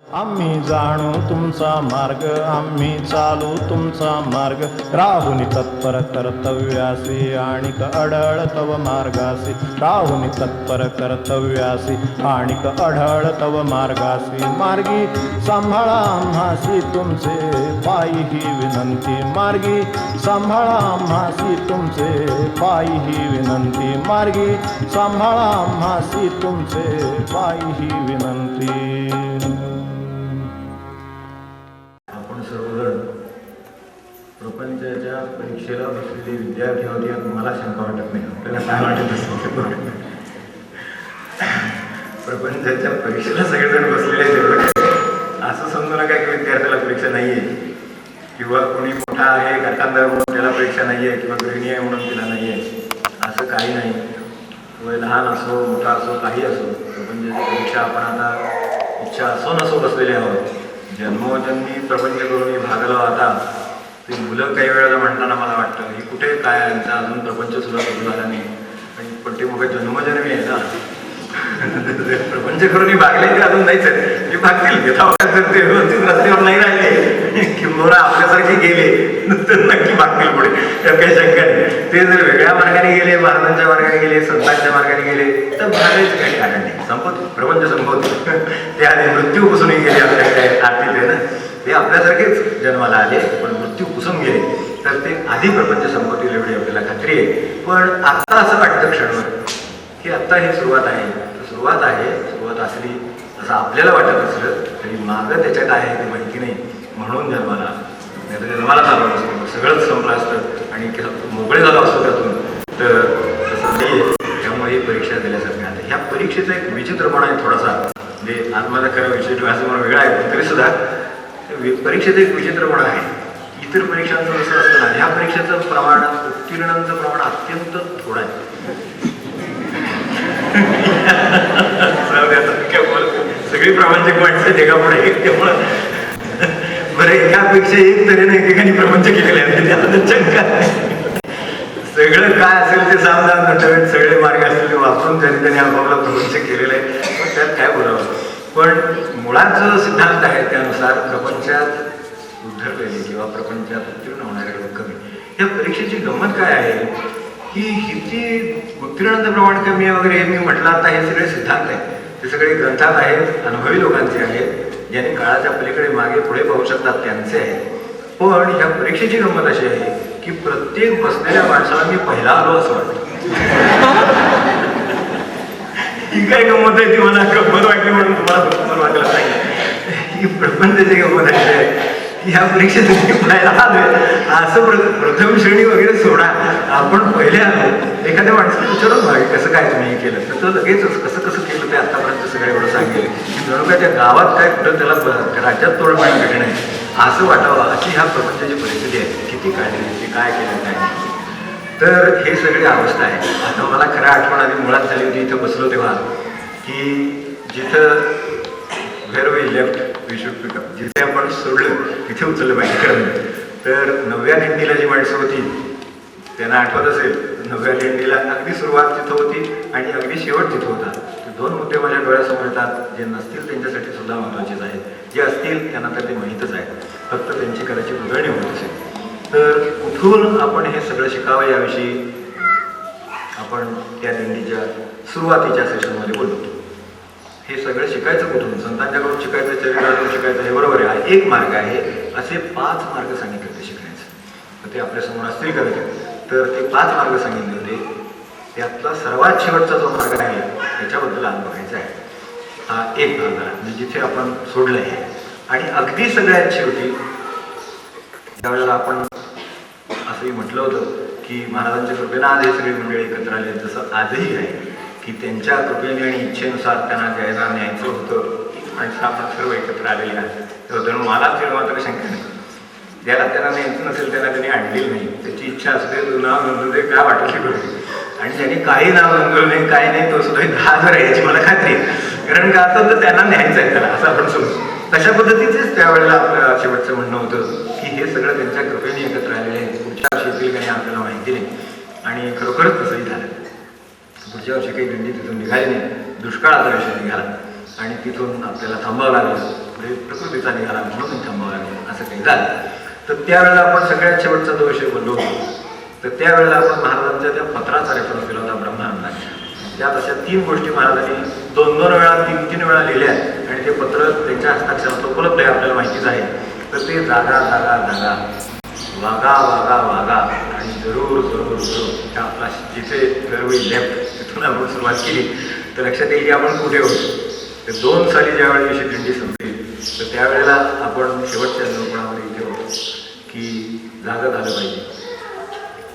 आम्ही जाणू तुमचा मार्ग, आम्ही चालू तुमचा मार्ग, राहुनी तत्पर कर्तव्यासी आणिक अढळ तव मार्गासी, राहुनी तत्पर कर्तव्यासी आणिक अढळ तव मार्गासी, मार्गी सांभाळा आम्हासी तुमचे पायी ही विनंती, मार्गी सांभाळा आम्हासी तुमचे पायी ही विनंती, मार्गी सांभाळा आम्हासी तुमचे पायी ही विनंती. सर्वजण प्रपंचाच्या परीक्षेला बसलेले विद्यार्थी होते यात मला शंका वाटत नाही. आपल्याला काय वाटत असेल प्रपंचाच्या परीक्षेला सगळेजण बसलेले आहेत असं समजू नका की विद्यार्थ्याला परीक्षा नाही आहे किंवा कोणी मोठा आहे कारखानदार म्हणून त्याला परीक्षा नाही आहे किंवा गृहिणी आहे म्हणून तिला नाही आहे, असं काही नाही. वय लहान असो मोठा असो काही असो, प्रपंचाची परीक्षा आपण आता इच्छा असो नसो बसलेले आहोत. जन्मोजन्मी प्रपंच करून भागलो. आता ते मुलं काही वेळेला म्हणताना मला वाटतं ही कुठे काय यांचा अजून प्रपंच सुद्धा सुरू झाला नाही, पण ते मग जन्मोजन्मी आहे ना. प्रपंच करून भागले ते अजून नाहीच आहे, ते भागतील ते व्यवस्थित रस्त्यावर नाही राहिले किंवा आपल्यासारखे गेले तर नक्की भागतील पुढे, त्यात काही शंका नाही. ते जर वेगळ्या मार्गाने गेले, महाराजांच्या मार्गाने गेले, संतांच्या मार्गाने गेले तर भागायचं काही कारण नाही. संपत प्रपंच संपत ते आधी मृत्यू पुसूनही गेले आपल्या काय आरतीत आहे ना, ते आपल्यासारखेच जन्माला आले पण मृत्यू पुसून गेले तर ते आधी प्रपंच संपत्तील एवढी आपल्याला खात्री आहे. पण आता असं वाटतं क्षणभर की आत्ता ही सुरुवात आहे, सुरुवात आहे. सुरुवात असली असं आपल्याला वाटत असलं तरी मागं त्याच्या काय आहे ते माहिती नाही म्हणून जन्माला, नाही तर जन्माला चालू असतो सगळंच संपलं असतं आणि मोकळे झालो असतो त्यातून, तर तसं नाही आहे. त्यामुळे ही परीक्षा दिल्यासारखं आहे. ह्या परीक्षेचा एक विचित्रपणा आहे थोडासा, म्हणजे आत्माचा खरं विषय असं मला वेगळा आहे तरी सुद्धा परीक्षेचा एक विचित्रपणा आहे. इतर परीक्षांचं असं असतं ना, ह्या परीक्षेचं प्रमाण उत्तीर्णांचं प्रमाण अत्यंत थोडं आहे. सगळी प्रापंचिक माणसं जगापुढे त्यामुळं बरं एकापेक्षा एक तऱ्हेने एकेकाने प्रपंच केलेले आहेत. सगळं काय असेल ते सावधान नटवेत, सगळे मार्ग असलेले वापरून त्यांनी आपापला प्रपंच केलेलं आहे. पण त्यात काय बोलावं, पण मुळात जो सिद्धांत आहे त्यानुसार प्रपंचात उद्धरलेले किंवा प्रपंचात उत्तीर्ण होणारे लोक कमी. या परीक्षेची गंमत काय आहे की हिची उत्तीर्णाचं प्रमाण कमी आहे वगैरे हे मी म्हटलं आता हे सगळे सिद्धांत आहेत, ते सगळे ग्रंथात आहेत, अनुभवी लोकांचे आहेत, ज्यांनी काळाच्या पलीकडे मागे पुढे पाहू शकतात त्यांचे आहेत. पण ह्या परीक्षेची गंमत अशी आहे की प्रत्येक बसलेल्या माणसाला मी पहिला आलो असं वाटतं. ही काय गंमत आहे ती मला गंमत वाटली म्हणून तुम्हाला वाटलं नाही. ही प्रपंचाची गंमत अशी आहे ह्या परीक्षेत पाहायला आलोय असं प्रथम श्रेणी वगैरे सोडा, आपण पहिले आलो. एखाद्या माणसाला विचारून भावी कसं काय तुम्ही हे केलं तर तो लगेच कसं कसं केलं ते आतापर्यंत सगळं एवढं सांगेल की जणू काय त्या गावात काय कुठं त्याला राज्यात तोड पाणी भेटणं आहे असं वाटावं, अशी ह्या प्रपंचाची परिस्थिती आहे. किती काळजी घेतली, काय केलं काय नाही. तर हे सगळी अवस्था आहे. आता मला खरं आठवण आधी मुळात झाली होती इथं बसलो तेव्हा की जिथं where we left we should pick up, जिथे आपण सोडलं तिथे उचललं पाहिजे खरं. तर 9व्या दिंडीला जी माणसं होती त्यांना आठवत असेल, 9व्या दिंडीला अगदी सुरुवात तिथं होती आणि अगदी शेवट तिथं होता. ते दोन मुद्दे माझ्या डोळ्यासमोर येतात, जे नसतील त्यांच्यासाठी सुद्धा महत्त्वाचेच आहेत, जे असतील त्यांना तर ते माहीतच आहे, फक्त त्यांची कदाचित उजळणी होत असेल. तर कुठून आपण हे सगळं शिकावं याविषयी आपण त्या दिंडीच्या सुरुवातीच्या सेशनमध्ये बोलतो. हे सगळं शिकायचं कुठून, संतांच्याकडून शिकायचं, चरित्रातून शिकायचं, हे बरोबर आहे. एक मार्ग आहे, असे 5 मार्ग सांगितले होते शिकण्याचे. तर ते आपल्यासमोर असतील कदाचित, तर ते 5 मार्ग सांगितले होते. त्यातला सर्वात शेवटचा जो मार्ग आहे त्याच्याबद्दल आज बघायचा आहे. हा एक भाग झाला म्हणजे जिथे आपण सोडलं आहे. आणि अगदी सगळ्यात शेवटी त्यावेळेला आपण असंही म्हटलं होतं की महाराजांच्या कृपेनं आज हे सगळी मंडळी एकत्र आले, जसं आजही आहे की त्यांच्या कृपेने आणि इच्छेनुसार त्यांना द्यायला न्यायचं होतं की माणसं आपण सर्व एकत्र आलेले आहेत. तर मला ते मात्र शंका नाही, ज्याला त्यांना न्यायचं नसेल त्यांना त्यांनी आणलेलं नाही, त्याची इच्छा असते तो नाव नोंदवू दे, काय वाटलं ते करू. आणि ज्यांनी काही नाव नोंदवलं नाही काही नाही तो सुद्धा 10,000 आहे याची मला खात्री आहे. कारण का तर त्यांना न्यायचं आहे त्याला, असं आपण समजू. तशा पद्धतीचेच त्यावेळेला आपलं शेवटचं म्हणणं होतं की हे सगळं त्यांच्या कृपेने एकत्र आलेले आहे. पुढच्या वर्षी येतील काही आपल्याला माहिती नाही आणि खरोखरच तसंही झालं. पुढच्या वर्षी काही दिंडी तिथून निघाली नाही, दुष्काळाचा विषय निघाला आणि तिथून आपल्याला थांबावं लागलं, पुढे प्रकृतीचा निघाला म्हणून थांबावं लागलं, असं काही झालं. तर त्यावेळेला आपण सगळ्यात शेवटचा जो विषय बोललो होतो, तर त्यावेळेला आपण महाराजांच्या त्या पत्राचा रेफरन्स केला होता ब्रह्मानंदाच्या. त्यात अशा 3 गोष्टी महाराजांनी 2-2 वेळा 3-3 वेळा लिहिल्या आणि ते पत्र त्यांच्या हस्ताक्षरात उपलब्ध आहे, आपल्याला माहितीच आहे. तर ते जागा जागा जागा, वागा वागा वागा आणि जरूर जरूर जरूर, आपला जिथे गरवी लेफ्ट तिथून आपण सुरुवात केली तर लक्षात येईल की आपण कुठे होतो. तर 2 साली ज्यावेळेला विषय दिंडी संपली तर त्यावेळेला आपण शेवटच्या निरूपणामध्ये इथे होतो की जागा झालं पाहिजे,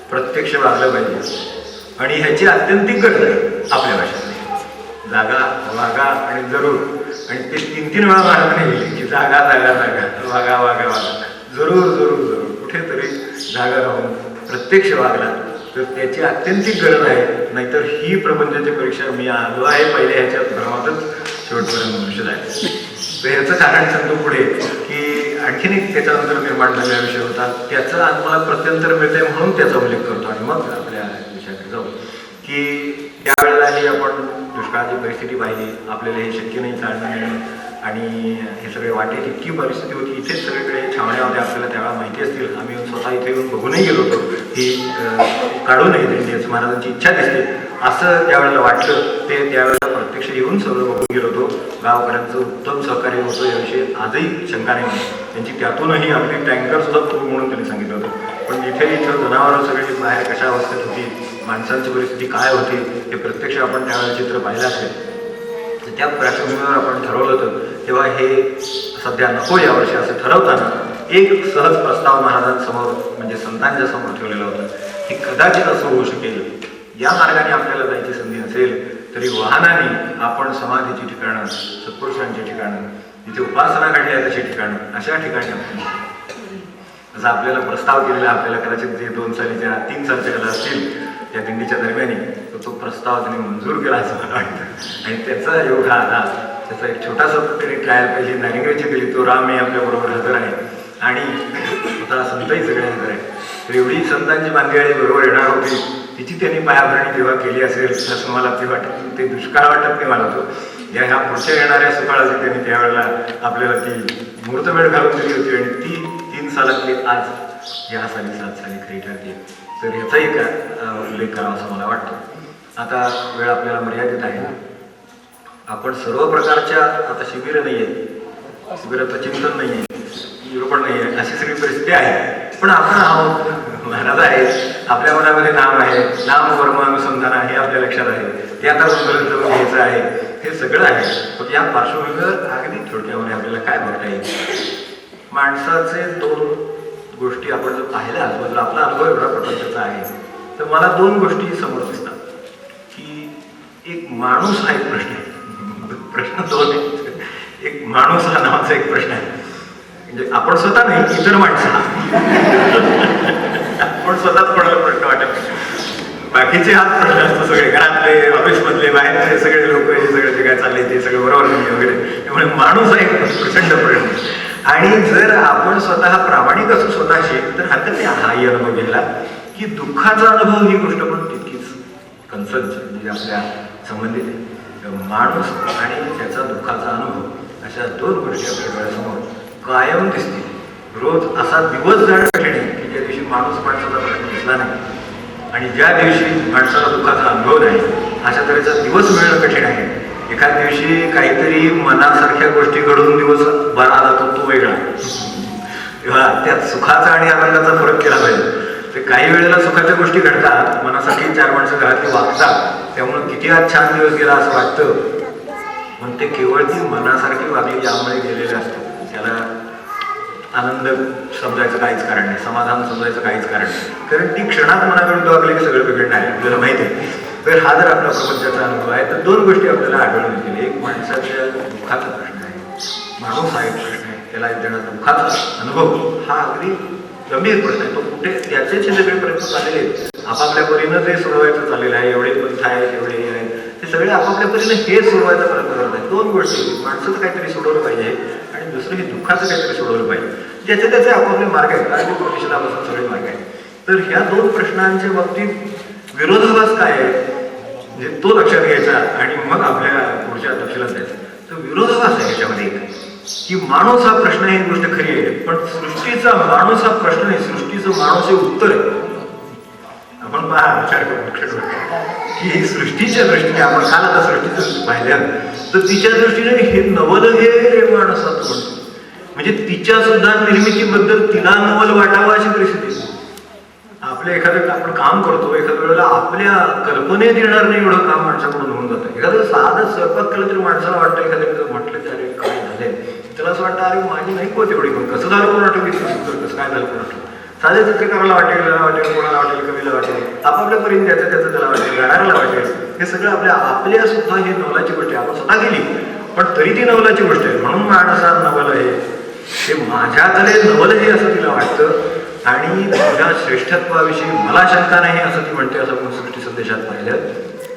प्रत्यक्ष वागलं पाहिजे. आणि ह्याची अत्यंतिक गरज आहे आपल्या भाषेमध्ये, जागा वागा आणि जरूर. आणि ते 3-3 वेळा महाराजांनी लिहिले की जागा जागा जागा, वागा वागा वागा, जरूर जरूर जरूर. कुठेतरी जागा राहून प्रत्यक्ष वागला तर त्याची अत्यंतिक गरज आहे. नाहीतर ही प्रबंधाची परीक्षा मी आलो आहे पहिल्या ह्याच्यात भ्रमातच शेवटपर्यंत मनुष्य जायचं. तर ह्याचं कारण सांगतो पुढे की आणखीन एक त्याच्यानंतर निर्माण झालेला विषय होता, त्याचं आज मला प्रत्यंतर मिळतंय म्हणून त्याचा उल्लेख करतो आणि मग आपल्या विषयाकडे जाऊ. की त्यावेळेलाही आपण दुष्काळाची परिस्थिती पाहिली, आपल्याला हे शक्य नाही चालणं आणि हे सगळे वाटेत इतकी परिस्थिती होती. इथेच सगळीकडे छावण्या होत्या, आपल्याला त्यावेळेला माहिती असतील. आम्ही स्वतः इथे येऊन बघूनही गेलो होतो की काढू नये दिंडी, महाराजांची इच्छा दिसते असं त्यावेळेला वाटलं. ते त्यावेळेला प्रत्यक्ष येऊन सगळं बघून गेलो होतो. गावकऱ्यांचं उत्तम सहकार्य होतं, याविषयी आजही शंका नाही त्यांची. त्यातूनही अगदी टँकर सुद्धा पुरू म्हणून त्यांनी सांगितलं होतं. पण इथं जनावरं सगळी बाहेर कशा अवस्थेत होती, माणसांची परिस्थिती काय होती, हे प्रत्यक्ष आपण त्यावेळेला चित्र पाहिलं असेल. त्या पार्श्वभूमीवर आपण ठरवलं होतं तेव्हा हे सध्या नको यावर्षी असं ठरवताना एक सहज प्रस्ताव महाराजांसमोर म्हणजे संतांच्या समोर ठेवलेला होता की कदाचित असं होऊ शकेल, या मार्गाने आपल्याला जायची संधी नसेल तरी वाहनाने आपण समाधीची ठिकाणं, सत्पुरुषांची ठिकाणं, जिथे उपासना घडली आहे तशी ठिकाणं, अशा ठिकाणी आपण जसं आपल्याला प्रस्ताव केलेला, आपल्याला कदाचित जे 2 सालीच्या 3 सालच्या काळात असतील त्या दिंडीच्या दरम्यानी, तर तो प्रस्ताव त्यांनी मंजूर केला असं मला वाटतं. आणि त्याचा योग हा आला. त्याचा एक छोटासा त्यांनी ट्रायल पहिली नारिंगेची दिली, तो रामही आपल्याबरोबर हजर आहे आणि स्वतः संतही सगळे हजर आहे. तर एवढी संतांची मांदियाळी बरोबर येणार होती, तिची त्यांनी पायाभरणी तेव्हा केली असेल असं मला ते वाटत. ते दुष्काळ वाटत नाही मला तो. ह्या पुढच्या येणाऱ्या सुकाळाची त्यांनी त्यावेळेला आपल्याला ती मुहूर्तमेढ घालून दिली होती आणि ती 3 सालातली आज या साली 7 साली खरी ठरली. तर ह्याचाही उल्लेख करावा असं मला वाटतं. आता वेळ आपल्याला मर्यादित आहे. आपण सर्व प्रकारच्या आता शिबिरं नाही आहेत, शिबिराचं चिंतन नाही आहे, निरूपण नाही आहे, अशी सगळी परिस्थिती आहे. पण आपण आहोत, महाराज आहेत, आपल्या मनामध्ये नाम आहे, नाम वर्म अनुसंधान आहे, आपल्या लक्षात आहे, ते आता उंबरचं घ्यायचं आहे, हे सगळं आहे. पण या पार्श्वभूमीवर अगदी थोडक्यामध्ये आपल्याला काय बघता येईल, माणसाचे 2 गोष्टी आपण जर पाहिल्या, जर आपला अनुभव एवढा प्रपंचाचा आहे तर मला 2 गोष्टी समोर दिसतात की एक माणूस हा एक प्रश्न आहे. प्रश्न 2 आहे. एक माणूस हा नावाचा एक प्रश्न आहे. म्हणजे आपण स्वतः नाही, इतर माणसं आपण स्वतःच कोणाला प्रश्न वाटत नाही. बाकीचे हाच प्रश्न असतो, सगळे घरातले, ऑफिसमधले, बाहेरचे सगळे लोक, हे सगळे जे काय चालले ते सगळे बरोबर नाही वगैरे. त्यामुळे माणूस हा एक प्रचंड प्रश्न. आणि जर आपण स्वतः प्रामाणिक असू स्वतःशी तर हरकत नाही हाही अनुभव घ्यायला की दुःखाचा अनुभव ही गोष्ट पण तितकीच कन्सर्न म्हणजे आपल्या संबंधित आहे. माणूस आणि त्याचा दुःखाचा अनुभव अशा 2 गोष्टी आपल्या डोळ्यासमोर कायम दिसतील. रोज असा दिवस जाणं कठीण आहे की ज्या दिवशी माणूस माणसाचा प्रश्न दिसला नाही आणि ज्या दिवशी माणसाला दुःखाचा अनुभव नाही अशा तऱ्हेचा दिवस मिळणं कठीण आहे. एखाद दिवशी काहीतरी मनासारख्या गोष्टी घडून दिवस बरा जातो तो वेगळा. तेव्हा त्यात सुखाचा आणि आनंदाचा फरक केला पाहिजे. तर काही वेळेला सुखाच्या गोष्टी घडतात, मनासाठी 4 माणसं घरातली वागतात, त्यामुळे किती आज छान दिवस गेला असं वाटतं. पण ते केवळ ती मनासारखी वागली यामुळे गेलेले असतात. त्याला आनंद समजायचं काहीच कारण नाही, समाधान समजायचं काहीच कारण नाही, कारण ती क्षणात मनाकडून वागली की सगळं बिघडणार आहे, आपल्याला माहिती आहे. तर हा जर आपला प्रपंचाचा अनुभव आहे तर 2 गोष्टी आपल्याला आढळून येतील. एक माणसाच्या दुःखाचा प्रश्न आहे, माणूस हा एक प्रश्न आहे, त्याला देणं दुःखाचा अनुभव हा अगदी गंभीर प्रश्न आहे. तो कुठे त्याचे सगळे प्रयत्न चाललेले आहेत, आपापल्या परीनं ते सोडवायचं चाललेलं आहे. एवढे पंथ आहेत, एवढे हे आहेत, ते सगळे आपापल्या परीनं हे सोडवायचा प्रयत्न करत आहेत. 2 गोष्टी, माणसाचं काहीतरी सोडवलं पाहिजे आणि दुसरं हे दुःखाचं काहीतरी सोडवलं पाहिजे. ज्याचे त्याचे आपापले मार्ग आहेत, कारण परिषदापासून सगळे मार्ग आहेत. तर ह्या 2 प्रश्नांच्या बाबतीत विरोधाभास काय आहे म्हणजे तो लक्षात घ्यायचा आणि मग आपल्या पुढच्या तपशिलात जायचं. तो विरोधाभास आहे याच्यामध्ये की माणूस हा प्रश्न ही गोष्ट खरी आहे, पण सृष्टीचा माणूस हा प्रश्न नाही, सृष्टीचं माणूस हे उत्तर आहे. आपण पहा विचार करू की सृष्टीच्या दृष्टीने आपण काल आता सृष्टीचं पाहिलं तर तिच्या दृष्टीने हे नवल हे माणसाचं म्हणतो, म्हणजे तिच्या सुद्धा निर्मितीबद्दल तिला नवल वाटावं अशी परिस्थिती. आपल्या एखादं आपण काम करतो, एखाद्या वेळेला आपल्या कल्पनेत येणार नाही एवढं काम माणसाकडून होऊन जातं. एखादं साधं स्वयंपाक केलं तरी माणसाला वाटतं, एखाद्या म्हटलं की अरे काय झालंय, त्याला असं वाटतं अरे माझी नाही होत एवढी, पण कसं झालं कोण वाटतं, कसं काय झालं कोण वाटतं. साधे चित्रकाराला वाटेल, कोणाला वाटेल, कवीला वाटेल, आपापल्या पर्यंत त्याचं त्याला वाटेल, गाणाऱ्याला वाटेल. हे सगळं आपल्या सुद्धा हे नवलाची गोष्ट आहे, आपण स्वतः केली पण तरी ती नवलाची गोष्ट आहे. म्हणून माणसा नवल आहे, हे माझ्यातले नवल हे असं तिला वाटतं. आणि तुझ्या श्रेष्ठत्वाविषयी मला शंका नाही असं ती म्हणते, असं आपण सृष्टी संदेशात पाहिलं.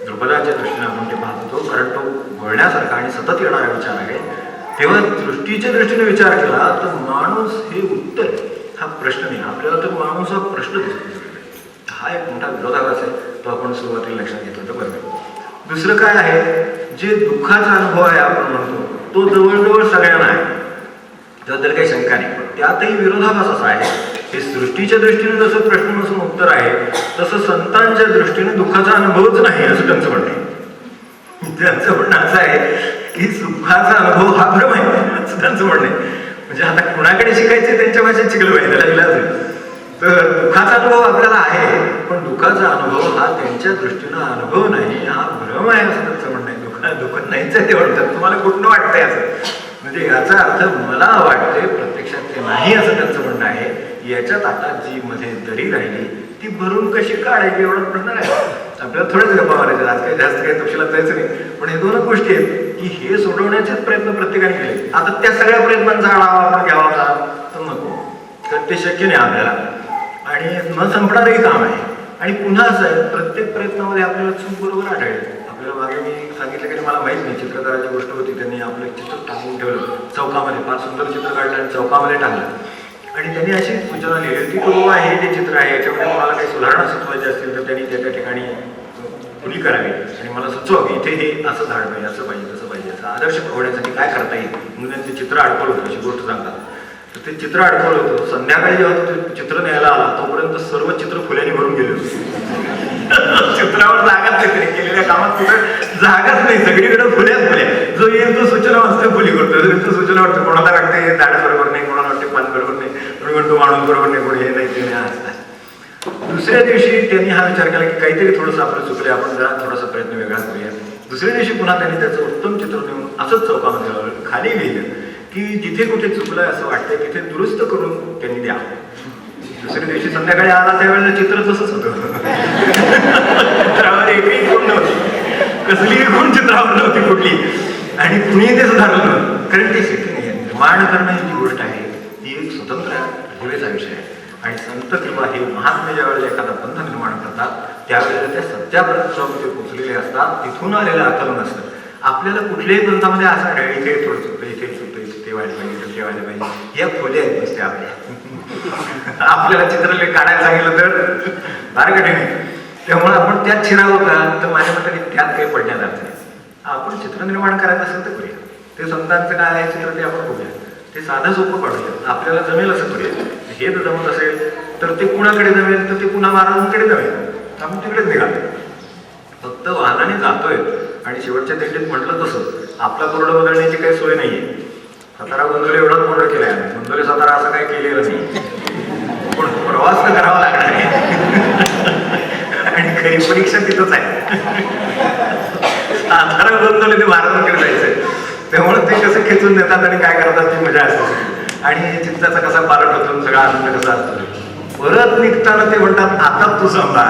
द्रुपदाच्या दृष्टीने आपण ते पाहतो, कारण तो वळण्यासारखा आणि सतत येणारा विचार आहे. तेव्हा सृष्टीच्या दृष्टीने विचार केला तर माणूस हे उत्तर हा प्रश्न नाही, आपल्याला तर माणूस हा प्रश्न दिसतो. हा एक मोठा विरोधाभास आहे, तो आपण सुरुवातीला लक्षात घेतलं तर बरोबर. दुसरं काय आहे, जे दुःखाचा अनुभव आहे आपण म्हणतो तो जवळजवळ सगळ्यांना आहे, त्याबद्दल काही शंका नाही. पण त्यातही विरोधाभास असा आहे की सृष्टीच्या दृष्टीने जसं प्रश्न नसून उत्तर आहे, तसं संतांच्या दृष्टीने दुःखाचा अनुभवच नाही असं त्यांचं म्हणणं आहे. त्यांचं म्हणणं असं आहे की सुखाचा अनुभव हा भ्रम आहे असं त्यांचं म्हणणं आहे. म्हणजे आता कुणाकडे शिकायचे त्यांच्या भाषेत शिकलं पाहिजे, त्याला विलाज. तर दुःखाचा अनुभव आपल्याला आहे, पण दुःखाचा अनुभव हा त्यांच्या दृष्टीनं अनुभव नाही, हा भ्रम आहे असं त्यांचं म्हणणं आहे. दुःख नाहीच आहे ते म्हणतात, तुम्हाला कुठनं वाटतंय असं, म्हणजे याचा अर्थ मला वाटते प्रत्यक्षात ते नाही असं त्यांचं म्हणणं आहे. याच्यात आता जी मध्ये दरी राहिली ती भरून कशी काढायची एवढा प्रश्न आहे. आपल्याला थोडेच गप्पा मारायचे, आज काही जास्त काही तपशिलात जायचं नाही, पण हे दोनच गोष्टी आहेत की हे सोडवण्याचेच प्रयत्न प्रत्येकाने केले. आता त्या सगळ्या प्रयत्नांचा आढावा आपण घ्यावा का तर नको, तर ते शक्य नाही आपल्याला आणि न संपणारही काम आहे. आणि पुन्हा असं आहे, प्रत्येक प्रयत्नामध्ये आपल्याला चूक बरोबर आढळेल. आपल्याला मागे मी सांगितलं की मला माहित नाही, चित्रकाराची गोष्ट होती, त्यांनी आपलं चित्र टाकून ठेवलं चौकामध्ये, फार सुंदर चित्र काढलं आणि चौकामध्ये टाकलं. आणि त्यांनी अशी सूचना लिहिली की बाबा हे जे चित्र आहे याच्यामध्ये कोणाला काही सुधारणा सुचवायची असतील तर त्यांनी त्या ठिकाणी खुली करावी आणि मला सुचवा की इथे हे असं झाड पाहिजे, असं पाहिजे, तसं पाहिजे. असं आदर्श होण्यासाठी काय करता येईल म्हणून त्यांनी ते चित्र अडकवलं होतं. अशी गोष्ट सांगतात. तर ते चित्र अडकवलं होतं. संध्याकाळी जेव्हा ते चित्र न्यायला आला तोपर्यंत सर्व चित्र फुल्याने भरून गेले होते. चित्रावर जागाच नाही, त्यांनी केलेल्या कामात कुठे जागाच नाही, सगळीकडे फुल्याच फुल्या. जो येईल तो सूचना वाचते फुली करतो, तो सूचना वाटतं कोणाला वाटतं हे झाड बरोबर नाही, कोणाला वाटते पान बरोबर नाही, कोणी म्हणतो माणूस बरोबर नाही, कोणी हे नाही ते नाही असतात. दुसऱ्या दिवशी त्यांनी हा विचार केला की काहीतरी थोडंसं आपलं चुकले, आपण जरा थोडासा प्रयत्न वेगळा करूया. दुसऱ्या दिवशी पुन्हा त्यांनी त्याचं उत्तम चित्र नेऊन असंच चौकामध्ये लावलं, खाली लिहिलं की जिथे कुठे चुकलंय असं वाटतंय तिथे दुरुस्त करून त्यांनी द्या. दुसऱ्या दिवशी संध्याकाळी आला त्यावेळेला चित्र तसंच होतं. चित्रावर एकही खूण नव्हती, कसलीही खूण चित्रावर नव्हती कुठली, आणि कुणीही ते सुधारलं नव्हतं. कारण ते शक्य नाही आहे. निर्माण करणं ही जी गोष्ट आहे ती एक स्वतंत्र प्रतिभेचा विषय आहे. आणि संत किंवा हे महात्मे ज्या वेळेला एखादा बंध निर्माण करतात त्यावेळेला त्या सत्यापर्यंत ते पोचलेले असतात, तिथून आलेलं आकलन असतं. आपल्याला कुठल्याही ग्रंथामध्ये असं आहे इथे थोडं चुकतं, इथे चुकतं, इथे व्हायला पाहिजे, इथे व्हायला पाहिजे, या खोल्या आहेत नसते आपल्या. आपल्याला चित्र काढायला सांगितलं तर फार कठीण आहे. त्यामुळे आपण त्यात शिरावं का तर माझ्या मते त्यात काही पडण्यात अर्थ नाही. आपण चित्र निर्माण करायचं असेल तर करूया. ते संतांचं काय आहे चित्र ते आपण बघूया, ते साधं सोपं काढूया, आपल्याला जमेल असं करूया. हे जर जमत असेल तर ते कुणाकडे जमेल तर ते पुन्हा महाराजांकडे जमेल, आपण तिकडेच निघाल. फक्त वाहनाने जातोय आणि शेवटच्या दिंडीत म्हटलं तसं आपला कोरडं बदलण्याची काही सोय नाहीये. सातारा गोंदवले एवढाच कोरडं केलाय, गोंदवले सातारा असं काही केलेलं नाही, पण प्रवास तर करावा लागणार आहे. आणि खरी परीक्षा तिथंच आहे. सातारा गोंदवले ते महाराजांकडे जायचंय, त्यामुळे ते कसं खेचून देतात आणि काय करतात ती मजा असते. आणि चित्ताचा कसा पालट होतो, सगळा आनंद कसा असतो. परत निघताना ते म्हणतात आता तू सांभाळ,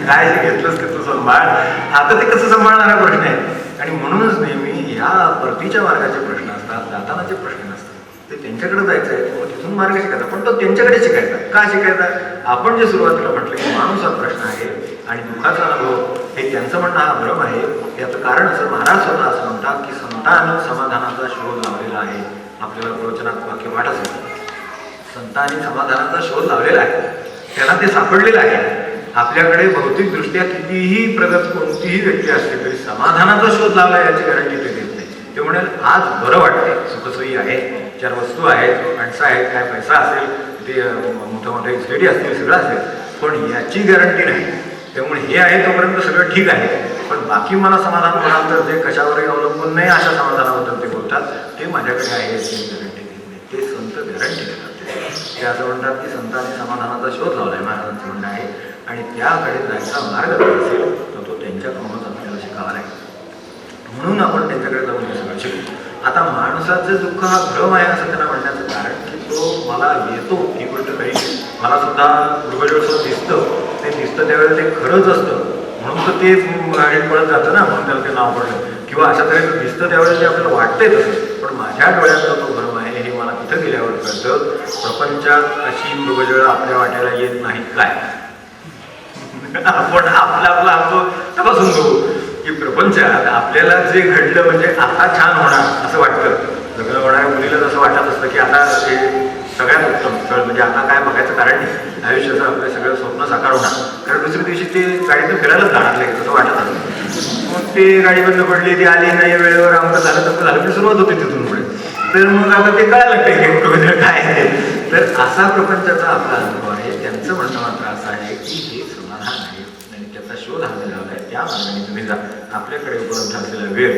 काय जे घेतलंस ते तू सांभाळ. आता ते कसं सांभाळणारा प्रश्न आहे. आणि म्हणूनच नेहमी या परतीच्या मार्गाचे प्रश्न असतात, जातानाचे प्रश्न नसतात. ते त्यांच्याकडे जायचं आहे, मग तिथून मार्ग शिकायचा, पण तो त्यांच्याकडे शिकायचा. का शिकायचा? आपण जे सुरुवातीला म्हटलं की माणूस हा प्रश्न आहे आणि दुःखाचा अनुभव हे त्यांचं म्हणणं हा भ्रम आहे. याचं कारण असं महाराज स्वतः असं म्हणतात की संतांनी समाधानाचा शोध लावलेला आहे. आपल्याला प्रवचनात वाक्य वाट असेल, संतांनी समाधानाचा शोध लावलेला आहे, त्याला ते सापडलेलं आहे. आपल्याकडे भौतिकदृष्ट्या कितीही प्रगत कोणतीही व्यक्ती असली तरी समाधानाचा शोध लावला याची गॅरंटी ते देत नाही. ते म्हणेल आज बरं वाटते, सुखसोयी आहे, चार वस्तू आहेत, माणसं आहेत, काय पैसा असेल, ते मोठ्या मोठ्या इस्टेटी असतील, सगळं असेल, पण याची गॅरंटी नाही. त्यामुळे हे आहे तोपर्यंत सगळं ठीक आहे, पण बाकी मला समाधान म्हणाल तर जे कशावरही अवलंबून नाही अशा समाधानाबद्दल ते बोलतात, ते माझ्याकडे आहे याची गॅरंटी देत नाही. ते संत गॅरंटी देतात. ते असं म्हणतात की संतांनी समाधानाचा शोध लावला आहे, महाराजांचं म्हणणं आहे, आणि त्याकडे जायचा मार्ग जर असेल तर तो त्यांच्याकडूनच आपल्याला शिकावा लागेल. म्हणून आपण त्यांच्याकडे जाऊन हे सगळं शिकू. आता माणसाचं दुःख हा भ्रम आहे असं त्यांना म्हणण्याचं कारण की तो मला येतो ही गोष्ट काही, मला सुद्धा पूर्वजोत्सव दिसतं, ते दिसतं त्यावेळेला ते खरंच असतं म्हणून तर ते पळत जातं ना, म्हणून त्याला ते नाव पडलं, किंवा अशा तऱ्हेचं दिसतं त्यावेळेला ते आपल्याला वाटतंय तसं, पण माझ्या डोळ्यातला तो भ्रम आहे हे मला तिथं गेल्यावर कळतं. प्रपंचात अशी मृगजळ आपल्या वाट्याला येत नाहीत काय, आपण आपला आणतो तपासून बघू की प्रपंचात आपल्याला जे घडलं म्हणजे आता छान होणार असं वाटतं. लग्न होणाऱ्या मुलीला जसं वाटत असतं की आता हे सगळ्यात उत्तम स्थळ, म्हणजे आता काय बघायचं कारण नाही, आयुष्याचं आपलं सगळं स्वप्न साकार होणार, कारण दुसऱ्या दिवशी ते गाडीतून फिरायलाच जाणार नाही तसं वाटत असतं. मग ते गाडी बंद पडली, ती आली नाही वेळेवर, आमचं झालं तसं झालं की सुरुवात होते तिथून पुढे. तर मग आता ते कळायला लागतं की प्रपंच काय आहे. तर असा प्रपंचाचा आपला अनुभव आहे. त्यांचं म्हणणं मात्र असं आहे की हे समाधान आहे आणि त्याचा शोध हाती लावला आहे, त्या मार्गाने तुम्ही जा. आपल्याकडे उपलब्ध असलेला वेळ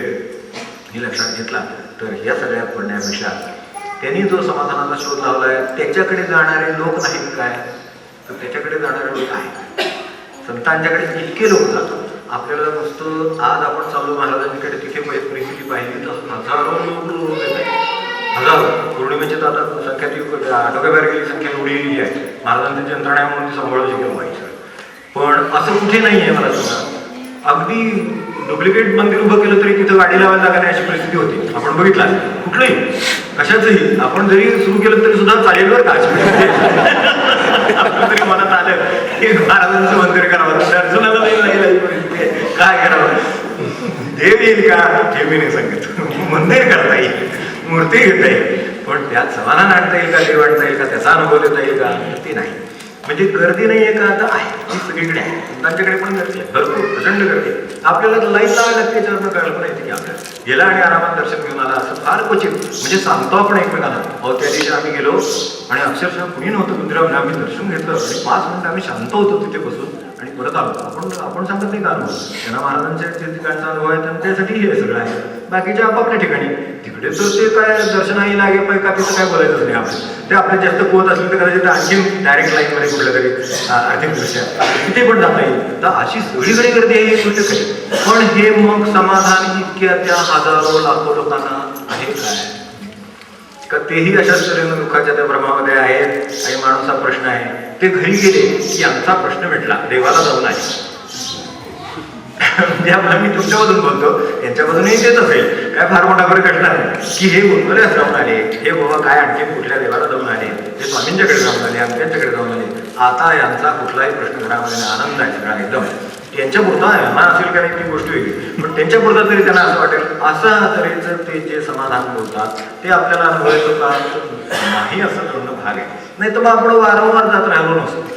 हे लक्षात घेतला तर ह्या सगळ्या पडण्यापेक्षा त्यांनी जो समाधानाचा शोध लावला आहे त्याच्याकडे जाणारे लोक नाहीत काय, तर त्याच्याकडे जाणारे लोक आहेत. संतांच्याकडे इतके लोक जातात. आपल्याला नुसतं आज आपण चालू महाराजांकडे तिथे परिस्थिती पाहिली तर हजारो लोक येत आहेत, हजारो. पौर्णिमेची तर आता संख्या आटोक्याबाहेर गेली संख्या एवढी आहे. महाराजांची यंत्रणा म्हणून ती सांभाळू शकेल व्हायचं, पण असं कुठे नाही आहे. मला सांगा, अगदी डुप्लिकेट मंदिर उभं केलं तरी तिथं गाडी लावायला जागा नाही अशी परिस्थिती होती. आपण बघितला कुठलंही कशाचंही आपण जरी सुरू केलं तरी सुद्धा चालेल बरं का. आपलं तरी मनात आलं की महाराजांचं मंदिर करावं, दर्शनाला नाही परिस्थिती आहे, काय करावं, देव येईल का हे मी नाही सांगत. मंदिर करता येईल, मूर्ती घेता येईल, पण त्यात समाधान आणता येईल का, देव आणता येईल का, त्याचा अनुभव देता येईल का, ते नाही. म्हणजे गर्दी नाही आहे का, आता आहे, ती सगळीकडे आहे. त्यांच्याकडे पण गर्दी आहे, भरपूर प्रचंड गर्दी. आपल्याला लाईन लावायला लागते, याच्यावर कल्पना येते की आपल्याला गेला आणि आरामात दर्शन घेऊन आला असं फार क्वचित. म्हणजे सांगतो आपण एकमेकांना, अहो त्या दिवशी आम्ही गेलो आणि अक्षरशः कुणी नव्हतं मंदिरामध्ये, आम्ही दर्शन घेतलं आणि 5 मिनिटं आम्ही शांत होतो तिथे बसून आणि परत आलो. आपण सांगत नाही का अनुभव, त्यांना महाराजांच्या ठिकाणचा अनुभव आहे, त्यांच्यासाठी हे सगळं आहे. बाकीच्या आपापल्या ठिकाणी तिकडे तर ते काय दर्शनाही लागे पण का तिथं काय बोलायचं नाही आपलं. ते आपले जास्त पोहत असले तर कदाचित आणखी डायरेक्ट लाईनमध्ये कुठलं तरी आर्थिक दृष्ट्या तिथे पण जाता येईल. तर अशी सगळीकडे गर्दी आहे एक गोष्ट काही, पण हे मग समाधान इतक्या त्या हजारो लाखो लोकांना आहे काय का, तेही अशाच तऱ्हेनं दुःखाच्या त्या भ्रमामध्ये आहेत. आणि माणूस हा प्रश्न आहे, ते घरी गेले की आमचा प्रश्न मिटला, देवाला जाऊन आहे. म्हणजे आपला मी तुमच्यामधून बोलतो, यांच्यामधूनही तेच असेल, काय फार मोठा फरक असणार नाही की हे बोलतोच जाऊन आले, हे बाबा काय आणखी कुठल्या देवाला जाऊन आले, हे स्वामींच्याकडे जाऊन आले, आमच्याकडे जाऊन आले. आता यांचा कुठलाही प्रश्न घरामध्ये आनंद आहे सगळा एकदम. त्यांच्या पुरता यांना असेल का नाही ती गोष्ट वेगळी, पण त्यांच्या पुरता तरी त्यांना असं वाटेल. असा तऱ्हेचं ते जे समाधान बोलतात ते आपल्याला अनुभवायचं का नाही असं करणं भाग आहे. नाही तर मग आपण वारंवार जात राहिलो नसतो.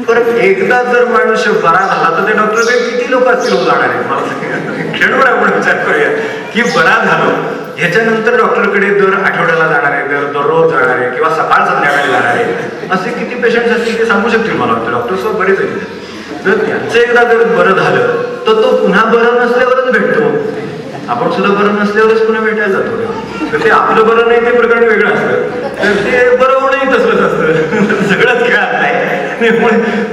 परत एकदा जर माणूस बरा झाला तर ते डॉक्टरकडे किती लोक असतील जाणार आहेत मला सांगा. क्षणभर आपण विचार करूया की बरा झालो ह्याच्यानंतर डॉक्टरकडे दर आठवड्याला जाणार आहे, दररोज जाणार आहे किंवा सकाळ संध्याकाळी जाणार आहे, असे किती पेशंट्स असतील ते सांगू शकतील मला वाटतं. डॉक्टर सोबत बरेच आहेत. जर त्यांचं एकदा जर बरं झालं तर तो पुन्हा बरं नसल्यावरच भेटतो. आपण सुद्धा बरं नसल्यावरच पुन्हा भेटायला जातो. तर ते आपलं बरं नाही ते प्रकरण वेगळं असतं, तर ते बरं होणंही तसलंच असतं. सगळंच खेळात नाही.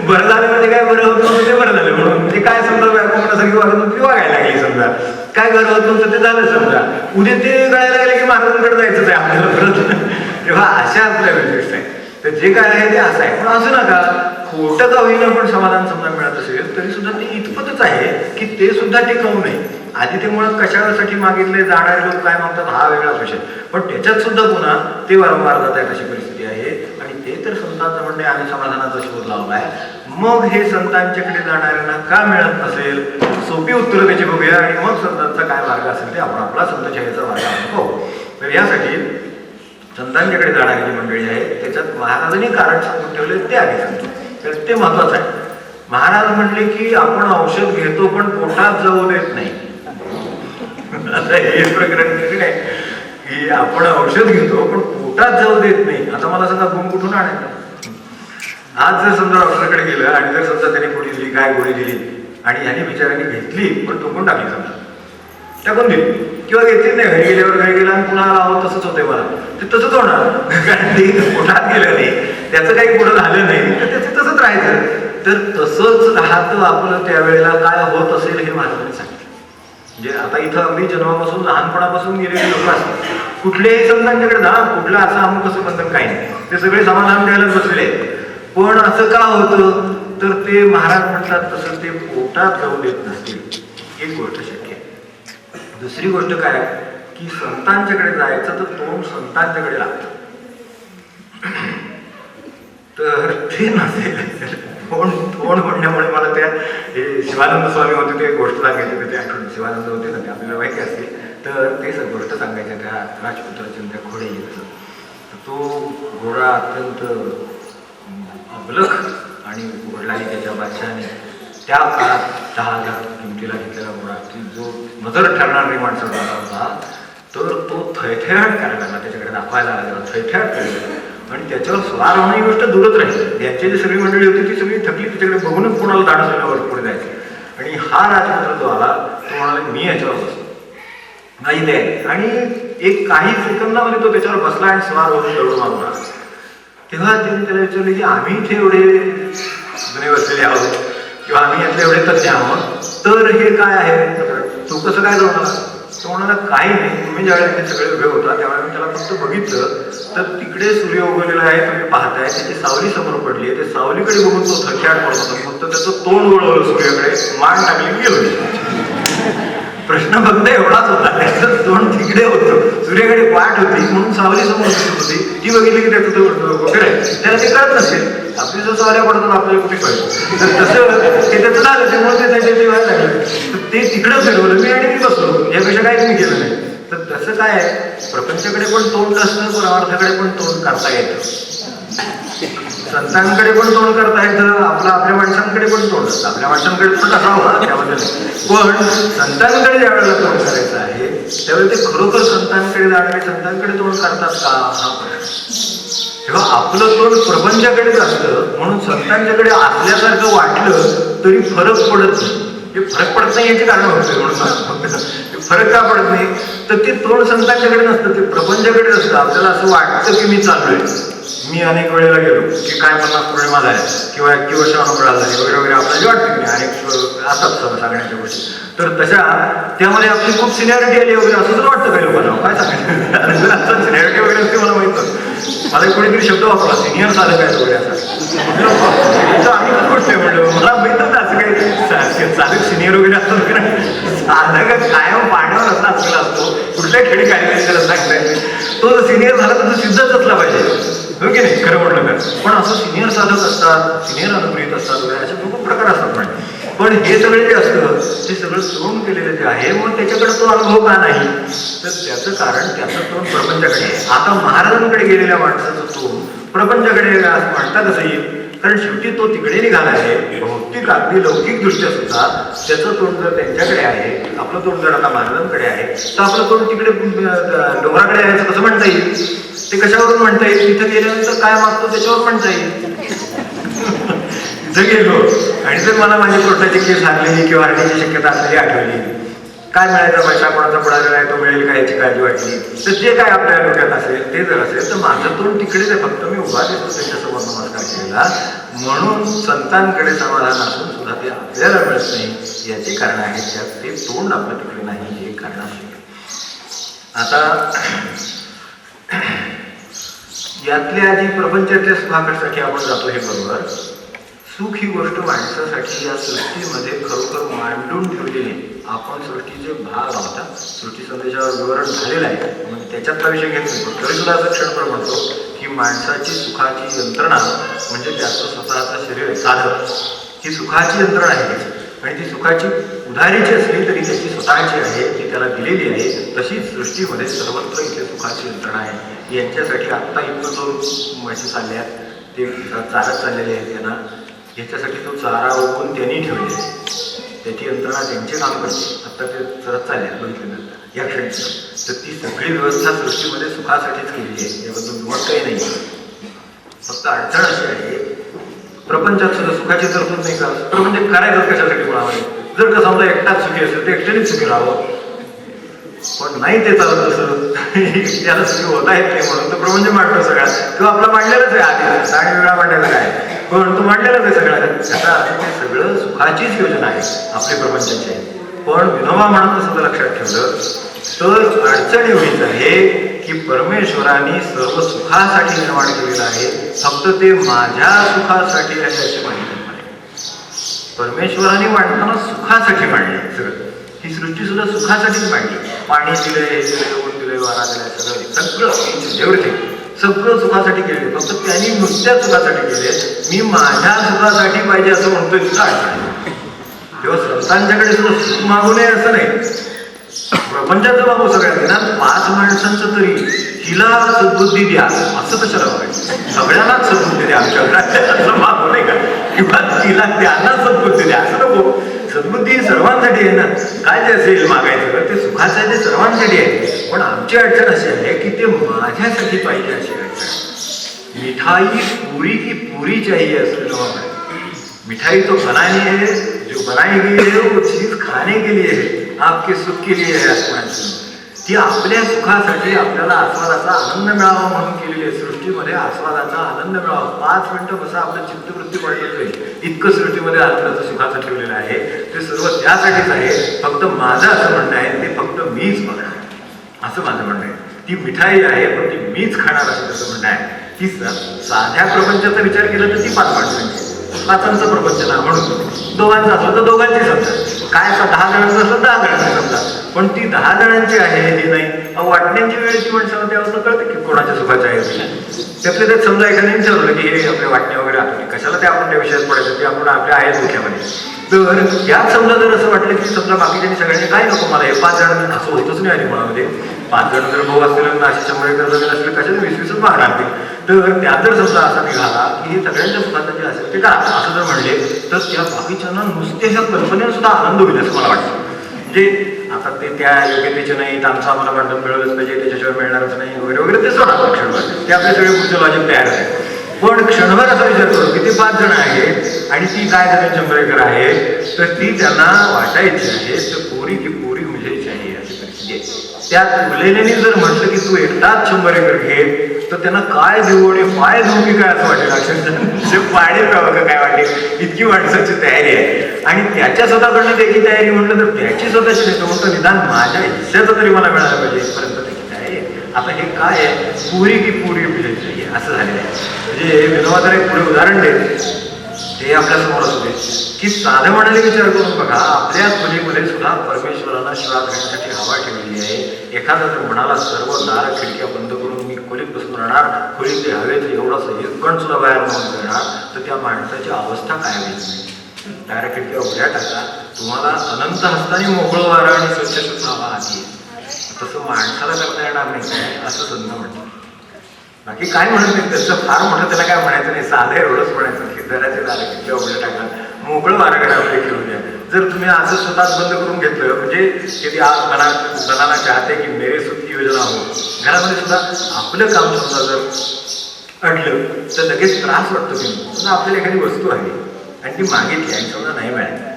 बरं झालं म्हणजे काय, बरं होतं ते बरं झालं म्हणून म्हणजे काय, समजा कोणासारखी वागत होती वागायला लागली, समजा काय बरं होत नव्हतं ते झालं, समजा उद्या ते गळायला गेले की महाराजांकडे जायचंच आहे आपल्याला परत. तेव्हा अशा आपल्या गोष्ट आहे. तर जे काय आहे ते असं आहे, पण असं नका खोटं का होईना पण समाधान समजा मिळत असेल तरी सुद्धा ते इतपतच आहे की ते सुद्धा टिकवू नये. आधी ते मुळात कशासाठी मागितले जाणारे लोक काय मागतात हा वेगळा विषय, पण त्याच्यात सुद्धा पुन्हा ते वारंवार जात आहेत अशी परिस्थिती आहे. आणि ते तर संतांचं म्हणणे आणि समाधानाचा शोध लावला आहे. मग हे संतांच्याकडे जाणाऱ्यांना का मिळत नसेल, सोपी उत्तरं त्याची बघूया आणि मग संतांचा काय मार्ग असेल ते आपण आपला संतछायेचा मार्ग अनुभव. तर यासाठी संतांच्याकडे जाणारी जी मंडळी आहे त्याच्यात महाराजांनी कारण सांगून ठेवले ते आधी सांगतो, तर ते महत्वाचं आहे. महाराज म्हणले की आपण औषध घेतो पण पोटात जाऊ देत नाही. आता हे प्रकरण कठीण आहे की आपण औषध घेतो पण पोटात जाऊ देत नाही. आता मला सांगा गुण कुठून आणायचं? आज जर समजा डॉक्टरकडे गेलं आणि जर समजा त्याने गोळी दिली, काय गोळी दिली आणि ह्याने बिचाराने घेतली पण टोकून टाकली, समजा टाकून दिली किंवा घेतलीच नाही, घरी गेल्यावर घरी गेला आणि पुन्हा लावत तसंच होतंय मला, ते तसंच होणार कारण ते पोटात गेलं नाही, त्याचं काही पुढं झालं नाही तर त्याचं तसंच राहायचं. तर तसंच राहतं आपलं त्यावेळेला काय होत असेल हे महाराजांनी सांगितलं. म्हणजे आता इथं अगदी जन्मापासून लहानपणापासून गेलेले लोक असतात, कुठल्याही संतांच्याकडे जा, कुठलं असं अमुक असं बंधन काही नाही, ते सगळे समाधान द्यायलाच बसलेले आहेत. पण असं का होतं तर ते महाराज म्हणतात तसं ते पोटात जाऊ देत नसतील, एक गोष्ट शक्य आहे. दुसरी गोष्ट काय की संतांच्याकडे जायचं तर तोंड संतांच्याकडे लागतं, तर ते नसेल तोंड म्हणण्यामुळे मला त्या शिवानंद स्वामी होते ते गोष्ट सांगायचे, ते आठवण शिवानंद होते ना, ते आपल्याला माहिती असते. तर ते गोष्ट सांगायच्या त्या राजपुत्राच्या त्या घोडे येतं, तो घोडा अत्यंत अबलख आणि वडिलांनी त्याच्या बादशाहाने त्या काळात 10,000 किमतीला घेतलेला घोडा, की जो नजर ठरणारी माणसं झाला होता, तर तो थैथयाट करायला लागला, त्याच्याकडे दाखवायला लागला, थैथयाट करायला, आणि त्याच्यावर स्वार होणं ही गोष्ट दूरच राहील. यांची जी सगळी मंडळी होती ती सगळी थकली, त्याच्याकडे बघूनच कोणाला धाडस झाल्यावर पुढे जायचं. आणि हा राजपुत्र जो आला तो म्हणाला मी याच्यावर बसलो नाही दे, आणि एक काही सेकंदामध्ये तो त्याच्यावर बसला आणि स्वार होऊन दौडून मारून आला. तेव्हा त्यांनी त्याला विचारले की आम्ही इथे एवढे जुने बसलेले आहोत किंवा आम्ही यातले एवढे तज्ञ आहोत, तर हे काय आहे, तू कसं काय जाऊन आला? तो म्हणाला काही नाही, तुम्ही ज्यावेळेला ते सगळे उभे होता त्यावेळेला मी त्याला फक्त बघितलं तर तिकडे सूर्य उगवलेला आहे, तुम्ही पाहताय त्याची सावली समोर पडली आहे, ते सावलीकडे बघून तो थरख्यात पडत होता, फक्त त्याचं तोंड वळवलं सूर्याकडे, मान टाकली गेलो. प्रश्न फक्त एवढाच होता, त्याचं तोंड तिकडे होतं, सूर्याकडे वाट होती म्हणून सावली समोर दिसत होती, ती बघितली की त्याचं वगैरे आहे, त्याला ते कळत नसेल. आपली जो सावल्या पडतात आपल्याला कुठे कळतं, तर तसं ते त्याचं झालं, त्यामुळे ते त्याच्या ते व्हायला लागलं, तर ते तिकडं फिरवलं मी आणि मी बसलो, यापेक्षा काहीच मी केलं नाही. तर तसं काय आहे, प्रपंचाकडे पण तोंड असतं, परमार्थाकडे पण तोंड करता येतं, संतांकडे पण तोंड करता येतं, आपल्या माणसांकडे पण तोंड असतं. आपल्या माणसांकडे तोंड असावं त्याबद्दल, पण संतांकडे ज्या वेळेला तोंड करायचं आहे त्यावेळेला ते खरोखर संतांकडे जाणारे संतांकडे तोंड करतात का हा प्रश्न. तेव्हा आपलं तोंड प्रपंचाकडेच असतं म्हणून संतांच्याकडे असल्यासारखं वाटलं तरी फरक पडत नाही. हे फरक पडत नाही याची कारण होते म्हणून फरक का पडत नाही तर ते तोंड संतांच्याकडे नसतं, ते प्रपंचाकडे असतं. आपल्याला असं वाटतं की मी चाललोय, मी अनेक वेळेला गेलो की काय 50 पौर्णिमा झाल्या किंवा 1 वर्ष अनुग्रह झाले वगैरे वगैरे, आपल्याला वाटतं की अनेक असतात सांगण्याच्या गोष्टी, तर तशा त्यामध्ये आपली खूप सिनियरिटी आली वगैरे असं तर वाटतं काही लोकांना, काय सांगायचं सिनियरिटी वगैरे असते मला माहित नसतं. मला कोणीतरी शब्द वापरला सिनियर साधक आहे वगैरे असं, आम्ही पण गोष्ट आहे म्हणलं, मला माहितच असं काही साधक सिनियर वगैरे असतात की नाही, साधक कायम पाण्यावर असला असलेला असतो, कुठल्या खेळी काय त्याला सांगताय, तो सिनियर झाला तर तो सिद्धच असला पाहिजे, हो की नाही, खरं म्हटलं तर. पण असं सिनियर साधक असतात, सिनियर अनुग्रहित असतात वगैरे असे खूप प्रकार असतात. पण हे सगळे जे असतं ते सगळं सोडून केलेलं जे आहे, मग त्याच्याकडे तो अनुभव का नाही तर त्याचं कारण त्याचं तोंड प्रपंचाकडे आहे. आता महाराजांकडे गेलेल्या माणसाचं तोंड प्रपंचाकडे असं म्हणता कसं येईल, कारण शेवटी तो तिकडे निघाला आहे, भौतिक अगदी लौकिक दृष्ट्या सुद्धा त्याचं तोंड जर त्यांच्याकडे आहे, आपलं तोंड जर आता महाराजांकडे आहे, तर आपलं तोंड तिकडे डोंगराकडे आहे कसं म्हणता येईल, ते कशावरून म्हणता येईल, तिथे गेल्यानंतर काय मागतो त्याच्यावर म्हणता येईल. तिथं गेलो आणि जर मला माझी कोर्टाची केस हारलेली किंवा हरण्याची शक्यता असलेली आठवली, काय मिळायचा पैसा, कोणाचा पुढाकार आहे तो मिळेल का याची काळजी वाटली, तर जे काय आपल्या डोक्यात असेल ते जर असेल तर माझं तोंड तिकडेच आहे, फक्त मी उभा दिसतो त्याच्यासमोर नमस्कार केलेला, म्हणून संतांकडे समाधान असून सुद्धा ते आपल्याला मिळत नाही याची कारण आहे, त्यात ते तोंड आपलं तिकडे नाही हे कारण आहे. आता यातल्या आधी प्रपंचाच्या सुखासाठी आपण जातो हे बरोबर, सुख ही गोष्ट माणसासाठी या सृष्टीमध्ये खरोखर मांडून ठेवलेली. आपण सृष्टीचे भाग आहोत, सृष्टी संदेशावर विवरण झालेलं आहे, म्हणजे त्याच्यातला विषय घेत नाही, तरी सुद्धा असं क्षणभर म्हणतो की माणसाची सुखाची यंत्रणा म्हणजे त्याचं स्वतःचं शरीर साधक ही सुखाची यंत्रणा आहे, आणि ती सुखाची उधारीची असली तरी त्याची स्वतःची आहे, ती त्याला दिलेली आहे. तशीच सृष्टीमध्ये सर्वत्र इथे सुखाची यंत्रणा आहे. यांच्यासाठी आत्ता इथं जो म्हशी चालल्या ते चालत चाललेले आहेत, त्यांना याच्यासाठी तो चारा ओपून त्यांनी ठेवले, त्याची यंत्रणा त्यांचे काम करते. आत्ता ते सरत चालले बघितल्यानंतर या क्षणी तर ती सगळी व्यवस्था सृष्टीमध्ये सुखासाठीच केलेली आहे, याबद्दल मत काही नाही. फक्त अडचण अशी आहे, प्रपंचात सुद्धा सुखाची तरतूद नाही का? प्रपंच करायचं कशासाठी कोणामध्ये? जर का समजा एकटाच सुखी असेल तर एकट्यानेच सुखी राहावं, पण नाही ते चालत असं त्याला सुखी होता येत नाही म्हणून तो प्रपंच मांडतो सगळा, किंवा आपला मांडलेलाच आहे आधी आणि वेगळा मांडायला काय, पण तो मांडलेलाच आहे सगळा. त्याचा अर्थ ते सगळं सुखाचीच योजना आहे आपली प्रपंचाची आहे. पण विनोबा म्हणून सुद्धा लक्षात ठेवलं तर अडचण एवढीच आहे की परमेश्वराने सर्व सुखासाठी निर्माण केलेलं आहे, फक्त ते माझ्या सुखासाठी आहे अशी माहिती आहे. परमेश्वराने मांडताना सुखासाठी मांडले सगळं, ही सृष्टी सुद्धा सुखासाठीच मांडली. पाणी दिलंय, हे दिलंय, ऊन दिलंय, वारा दिलाय, सगळं एव्हरीथिंग सगळं सुखासाठी केले, फक्त त्यांनी नुसत्या सुखासाठी केले. मी माझ्या सुखासाठी पाहिजे असं म्हणतोय सुद्धा अडचण. तेव्हा संतांच्याकडे सुद्धा सुख मागू नये असं नाही, प्रपंचाचं बाबू सगळ्यांनी ना 5 माणसांचं तरी हिला सद्बुद्धी द्या असं कशाला बघायचं, सगळ्यांनाच सद्बुद्धी द्या आमच्या घरात असं मागू नाही का, किंवा तिला त्यांना सद्बुद्धी द्या असं नको. सद्बुद्धी सर्वांसाठी आहे ना, काय जे असेल मागायचं ते सुखाचं आहे, ते सर्वांसाठी आहे. पण आमची अडचण अशी आहे की ते माझ्यासाठी पाहिजे अशी अडचण. मिठाई पुरी की पुरी चाहिए असं जेव्हा मिठाई तो बनानी है, जो बनाई गई है वो चीज खाने के लिए है, आपके सुख के लिए है असं म्हणायचं. ती आपल्या सुखासाठी आपल्याला आस्वादाचा आनंद मिळावा म्हणून केलेली आहे. सृष्टीमध्ये आस्वादाचा आनंद मिळावा, 5 मिनिटं बसा आपलं चित्तवृत्ती पडलेलं आहे, इतकं सृष्टीमध्ये आनंदाचं सुखाचं ठेवलेलं आहे. ते सर्व त्यासाठीच आहे. फक्त माझं असं म्हणणं आहे ते फक्त मीच बघणार असं माझं म्हणणं आहे. ती मिठाई आहे पण ती मीच खाणार असं त्याचं म्हणणं आहे. ती साध्या प्रपंचाचा विचार केला तर ती 5 माणसांची, 5ांचं प्रपंच ना म्हणून दोघांचं असलं तर दोघांची समजा, काय 10 जणांचं असलं 10 जणांची समजा, पण ती 10 जणांची आहे हे नाही. वाटण्याची वेळ ती माणसाला त्यावर कळतं की कोणाच्या सुखाचं आहे. त्यातले त्यात समजा एखाद्याने विचारलं की हे आपल्या वाटण्या वगैरे आपण कशाला ते आपण त्या विषयात पडायचं, ते आपण आपल्या आहेत डोक्यामध्ये. तर यात समजा जर असं वाटलं की समजा बाकीच्यांनी सगळ्यांनी काय नको मला हे 5 जण असं होतच नाही आधी मुळामध्ये. 5 जण जर भाऊ असतील आणि 100 एकर जमीन असले कशाला 20-20 मागणार ते. तर त्यात जर समजा असा निघाला की हे सगळ्यांच्या सुखाचं जे असेल ते का असं जर म्हणले तर त्या बाकीच्यांना नुसत्या ह्या कल्पनेला सुद्धा आनंद होईल असं मला वाटतं. म्हणजे आता ते त्या योग्यतेचे नाही, आमचं आम्हाला बंधन मिळवलंच पाहिजे, त्याच्याशिवाय मिळणारच नाही वगैरे वगैरे ते सोडा क्षणभर, ते आपले सगळे पुढचे लॉजिक तयार आहे. पण क्षणभर असा विचार करू की ते 5 जण आहेत आणि ती काय जण 100 एकर आहे, तर ती त्यांना वाटायची आहे तर पुरी की पुरी मुझे चाहिए अशी परिस्थिती आहे. त्यात उरलेल्याने जर म्हटलं की तू एकटाच 100 एकर घे तर त्यांना काय देऊ आणि पाय देऊ की काय असं वाटेल, अक्षरशः पाणी प्यावं का काय वाटेल, इतकी माणसाची तयारी आहे. आणि त्याच्या स्वतःकडनं त्याची तयारी म्हटलं तर त्याची स्वतःची नाही, तो म्हणतो निदान माझ्या हिस्स्याचं तरी मला मिळालं पाहिजे इथपर्यंत त्याची तयारी आहे. आता हे काय आहे, पुरी की पुरी मुझे असं झालेलं आहे. म्हणजे विनोबाचं एक पुढे उदाहरण देत ते आपल्यासमोर असू दे की साधं म्हणाले विचार करून बघा, आपल्या खोलीमध्ये सुद्धा परमेश्वराला श्वास घेण्यासाठी हवा ठेवलेली आहे. एखादा जर म्हणाला सर्व दार खिडक्या बंद करून मी खोलीत बसून राहणार, खोलीत ते हवेचं एवढंसं एक कण सुद्धा बाहेर नोंद करणार, तर त्या माणसाची अवस्था काय होईल. दार खिडक्या उघड्या टाका, तुम्हाला अनंत हस्ताने मोकळं वारं आणि स्वच्छ शुद्ध हवा आली. तसं माणसाला करता येणार नाही काय असं संत म्हणतात. बाकी काय म्हणत नाही, त्याचं फार मोठं त्याला काय म्हणायचं नाही, साधं एवढंच म्हणायचं की घराचे दार खिडक्या उघड्या टाका, मोकळं वारं घरामध्ये घेऊन द्या. जर तुम्ही असं स्वतःच बंद करून घेतलं म्हणजे की आज मनाला चाहते की मेरे सुखी योजना हो, घरामध्ये सुद्धा आपलं काम समजा जर अडलं तर लगेच त्रास वाटतो की समजा आपल्याला एखादी वस्तू आहे आणि ती मागितली आणि समजा नाही मिळाली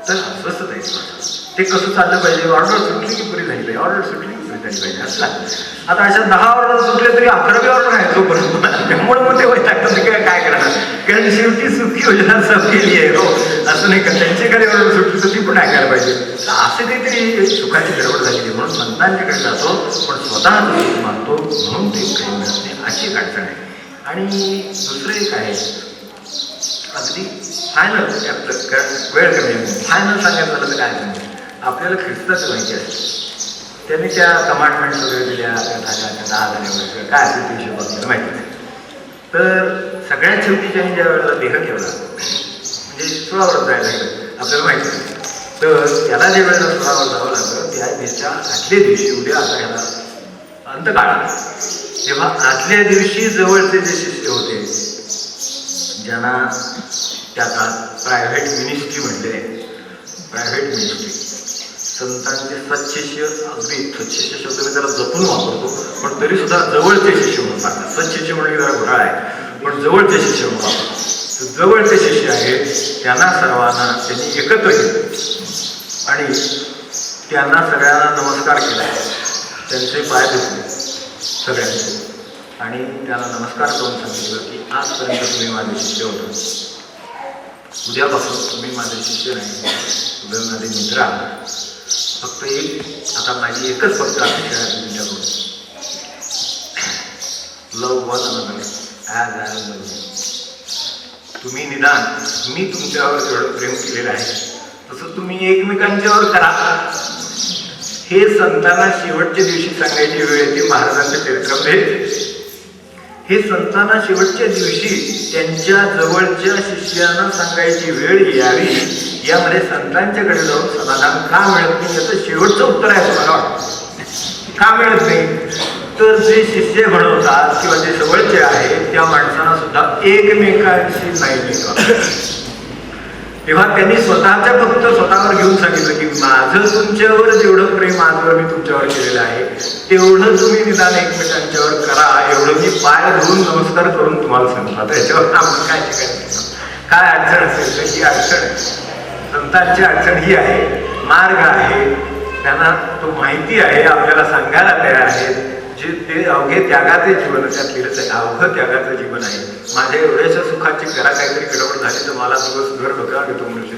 तर अस्वस्थ जायचं. ते कसं चाललं पाहिजे, ऑर्डर सुटली की पुरी झाली पाहिजे, ऑर्डर सुटली की पुरी झाली पाहिजे असं. आता अशा 10 ऑर्डर सुटले तरी 11वी ऑर्डर आहे जोपर्यंत, त्यामुळे मग ते टाकतात काय करणार, कारण शेवटी सुखी योजना सब केली आहे हो, असं नाही का. त्यांची एखादी ऑर्डर सुटली तर ती पण ऐकायला पाहिजे. तर असं काहीतरी सुखाची गडबड झालेली म्हणून संतांच्याकडे जातो पण स्वतः सुख मानतो म्हणून ते काही मिळत नाही अशी एक अडचण आहे. आणि दुसरं एक आहे अगदी फायनल, वेळ कमी फायनल सांगायचं झालं तर काय सांगू, आपल्याला ख्रिस्ताचं माहिती असतं. त्यांनी त्या कमांडमेंट्स वगैरे दिल्या, त्या झाल्या 10 झाल्या वगैरे काय असेल ते हिशोब आपल्याला माहिती नाही. तर सगळ्यात शेवटी त्यांनी ज्या वेळेला देह ठेवला म्हणजे सुळावर जायला लागलं आपल्याला माहिती नाही. तर त्याला ज्या वेळेला सुळावर जावं लागलं त्या दिवसाच्या आदल्या दिवशी, उद्या आता ह्याला अंतकाळात, तेव्हा आदल्या दिवशी जवळचे जे शिष्य होते ज्यांना त्या काळात प्रायव्हेट मिनिस्ट्री म्हणले, प्रायव्हेट मिनिस्ट्री, संतांचे सच्शिष्य, अगदी सच्शिष्य शब्द मी जरा जपून वापरतो, पण तरी सुद्धा जवळचे शिष्य म्हणून सांगतात. सच्शिष्य म्हणजे जरा घोटाळा आहे, पण जवळचे शिष्य म्हणून वापरतो. जवळचे शिष्य आहेत त्यांना सर्वांना त्यांनी एकत्र केलं आणि त्यांना सगळ्यांना नमस्कार केला, त्यांचे पाय धुतले सगळ्यांचे आणि त्यांना नमस्कार करून सांगितलं की आजपर्यंत तुम्ही माझे शिष्य होतो, उद्यापासून तुम्ही माझे शिष्य नाही, तुम्ही माझे मित्र आहात. फक्त आता माझी एकच फक्त अपेक्षा आहे तुमच्याकडून, love one another as I am love. तुम्ही निदान मी तुमच्यावर जेवढं प्रेम केलेलं आहे तसं तुम्ही एकमेकांच्यावर करा. हे संतांना शेवटच्या दिवशी सांगायची वेळ येते महाराजांच्या चरित्रामध्ये. हे संतांना शेवटच्या दिवशी त्यांच्या जवळच्या शिष्यांना सांगायची वेळ यावी, यामध्ये संतांच्याकडे जाऊन समाधान का मिळत नाही याचं शेवटचं उत्तर आहे असं मला वाटतं. का मिळत नाही तर जे शिष्य घडवतात किंवा जे जवळचे आहेत त्या माणसांना सुद्धा एकमेकांशी नाही मिळत. तेव्हा त्यांनी फक्त स्वतःवर घेऊन सांगितलं की माझं तुमच्यावर जेवढं प्रेम आजवर मी तुमच्यावर केलेलं आहे तेवढं तुम्ही निदान एकमेकांच्यावर करा, एवढं मी पाय धरून नमस्कार करून तुम्हाला सांगतो. त्याच्यावर आपण काय शिकायचं, काय अडचण असेल तर ही अडचण, संतांची अडचण ही आहे, मार्ग आहे, त्यांना तो माहिती आहे, आपल्याला सांगायला तयार आहेत. जे ते अवघे त्यागाचे जीवन त्यात लिहिलंच आहे, अवघं त्यागाचं जीवन आहे. माझ्या एवढ्याशा सुखाची घरा काहीतरी गडबड झाली तर मला दिवस घर डोक्यावर घेतो मनुष्य,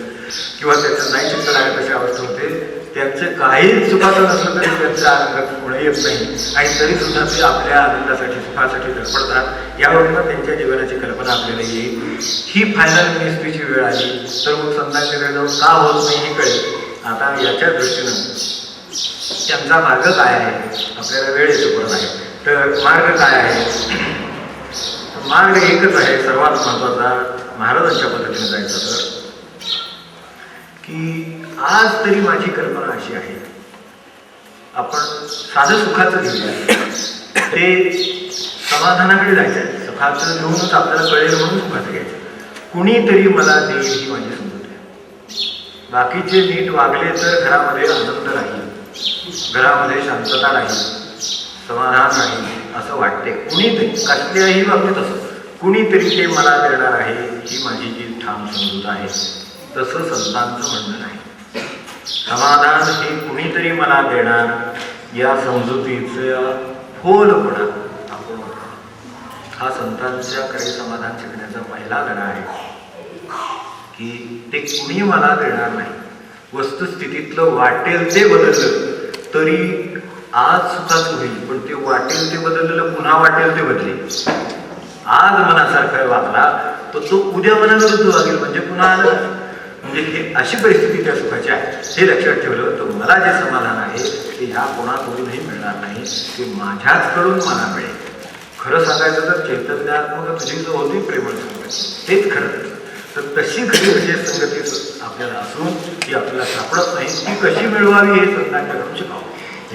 किंवा त्याचं नाही चिंतन आहे तशी अवस्था होते. त्यांचे काहीच सुखाचं नसलं तरी त्यांच्या आनंदात पुढे येत नाही आणि तरी सुद्धा ते आपल्या आनंदासाठी सुखासाठी धडपडतात. यावरून त्यांच्या जीवनाची कल्पना आपल्याला येईल. ही फायनल मिनिस्ट्रीची वेळ आली तर मग संतांकडे जाऊन का होत नाही हे कळेल. आता याच्या दृष्टीनं त्यांचा मार्ग काय आहे, आपल्याला वेळ येतो परत आहे तर मार्ग काय आहे. मार्ग एकच आहे सर्वात महत्वाचा महाराजांच्या पद्धतीने जायचं तर, की आज तरी माझी कल्पना अशी आहे, आपण साधं सुखाचं घेऊया, ते समाधानाकडे जायचं आहे. सुखाचं घेऊनच आपल्याला कळेल म्हणून सुखाचं घ्यायचं. कुणीतरी मला देईल ही माझी समजूत आहे. बाकीचे नीट वागले तर घरामध्ये आनंद राहील, घरामध्ये शांतता राहील, समाधान राहील असं वाटते. कुणीतरी कसल्याही बाबतीत असं कुणीतरी ते मला देणार आहे ही माझी जी ठाम समजूत आहे. तसं संतांचं म्हणणं नाही. समाधान हे कुणीतरी मला देणार या समजुतीचा फोलपणा आपण, हा संतांच्याकडे समाधान शिकण्याचा पहिला धडा आहे की ते कुणी मला देणार नाही. वस्तुस्थितीतलं वाटेल ते बदललं तरी आज सुखाच होईल, पण ते वाटेल ते बदललेलं पुन्हा वाटेल ते बदलेल. आज मनासारखं वागला तर तो उद्या मनाविरुद्ध वागेल, म्हणजे पुन्हा आलं. म्हणजे हे अशी परिस्थिती त्या सुखाची आहे. हे लक्षात ठेवलं तर मला जे समाधान आहे ते ह्या कोणाकडूनही मिळणार नाही, ते माझ्याचकडून मला मिळेल. खरं सांगायचं तर चैतन्यात्मक तुझी जो होती प्रेमळ संगती हेच खरं. तर तशी खरी विशेष संगती आपल्याला असून ती आपल्याला सापडत नाही, ती कशी मिळवावी हे संतांच्याकडून शिकावं.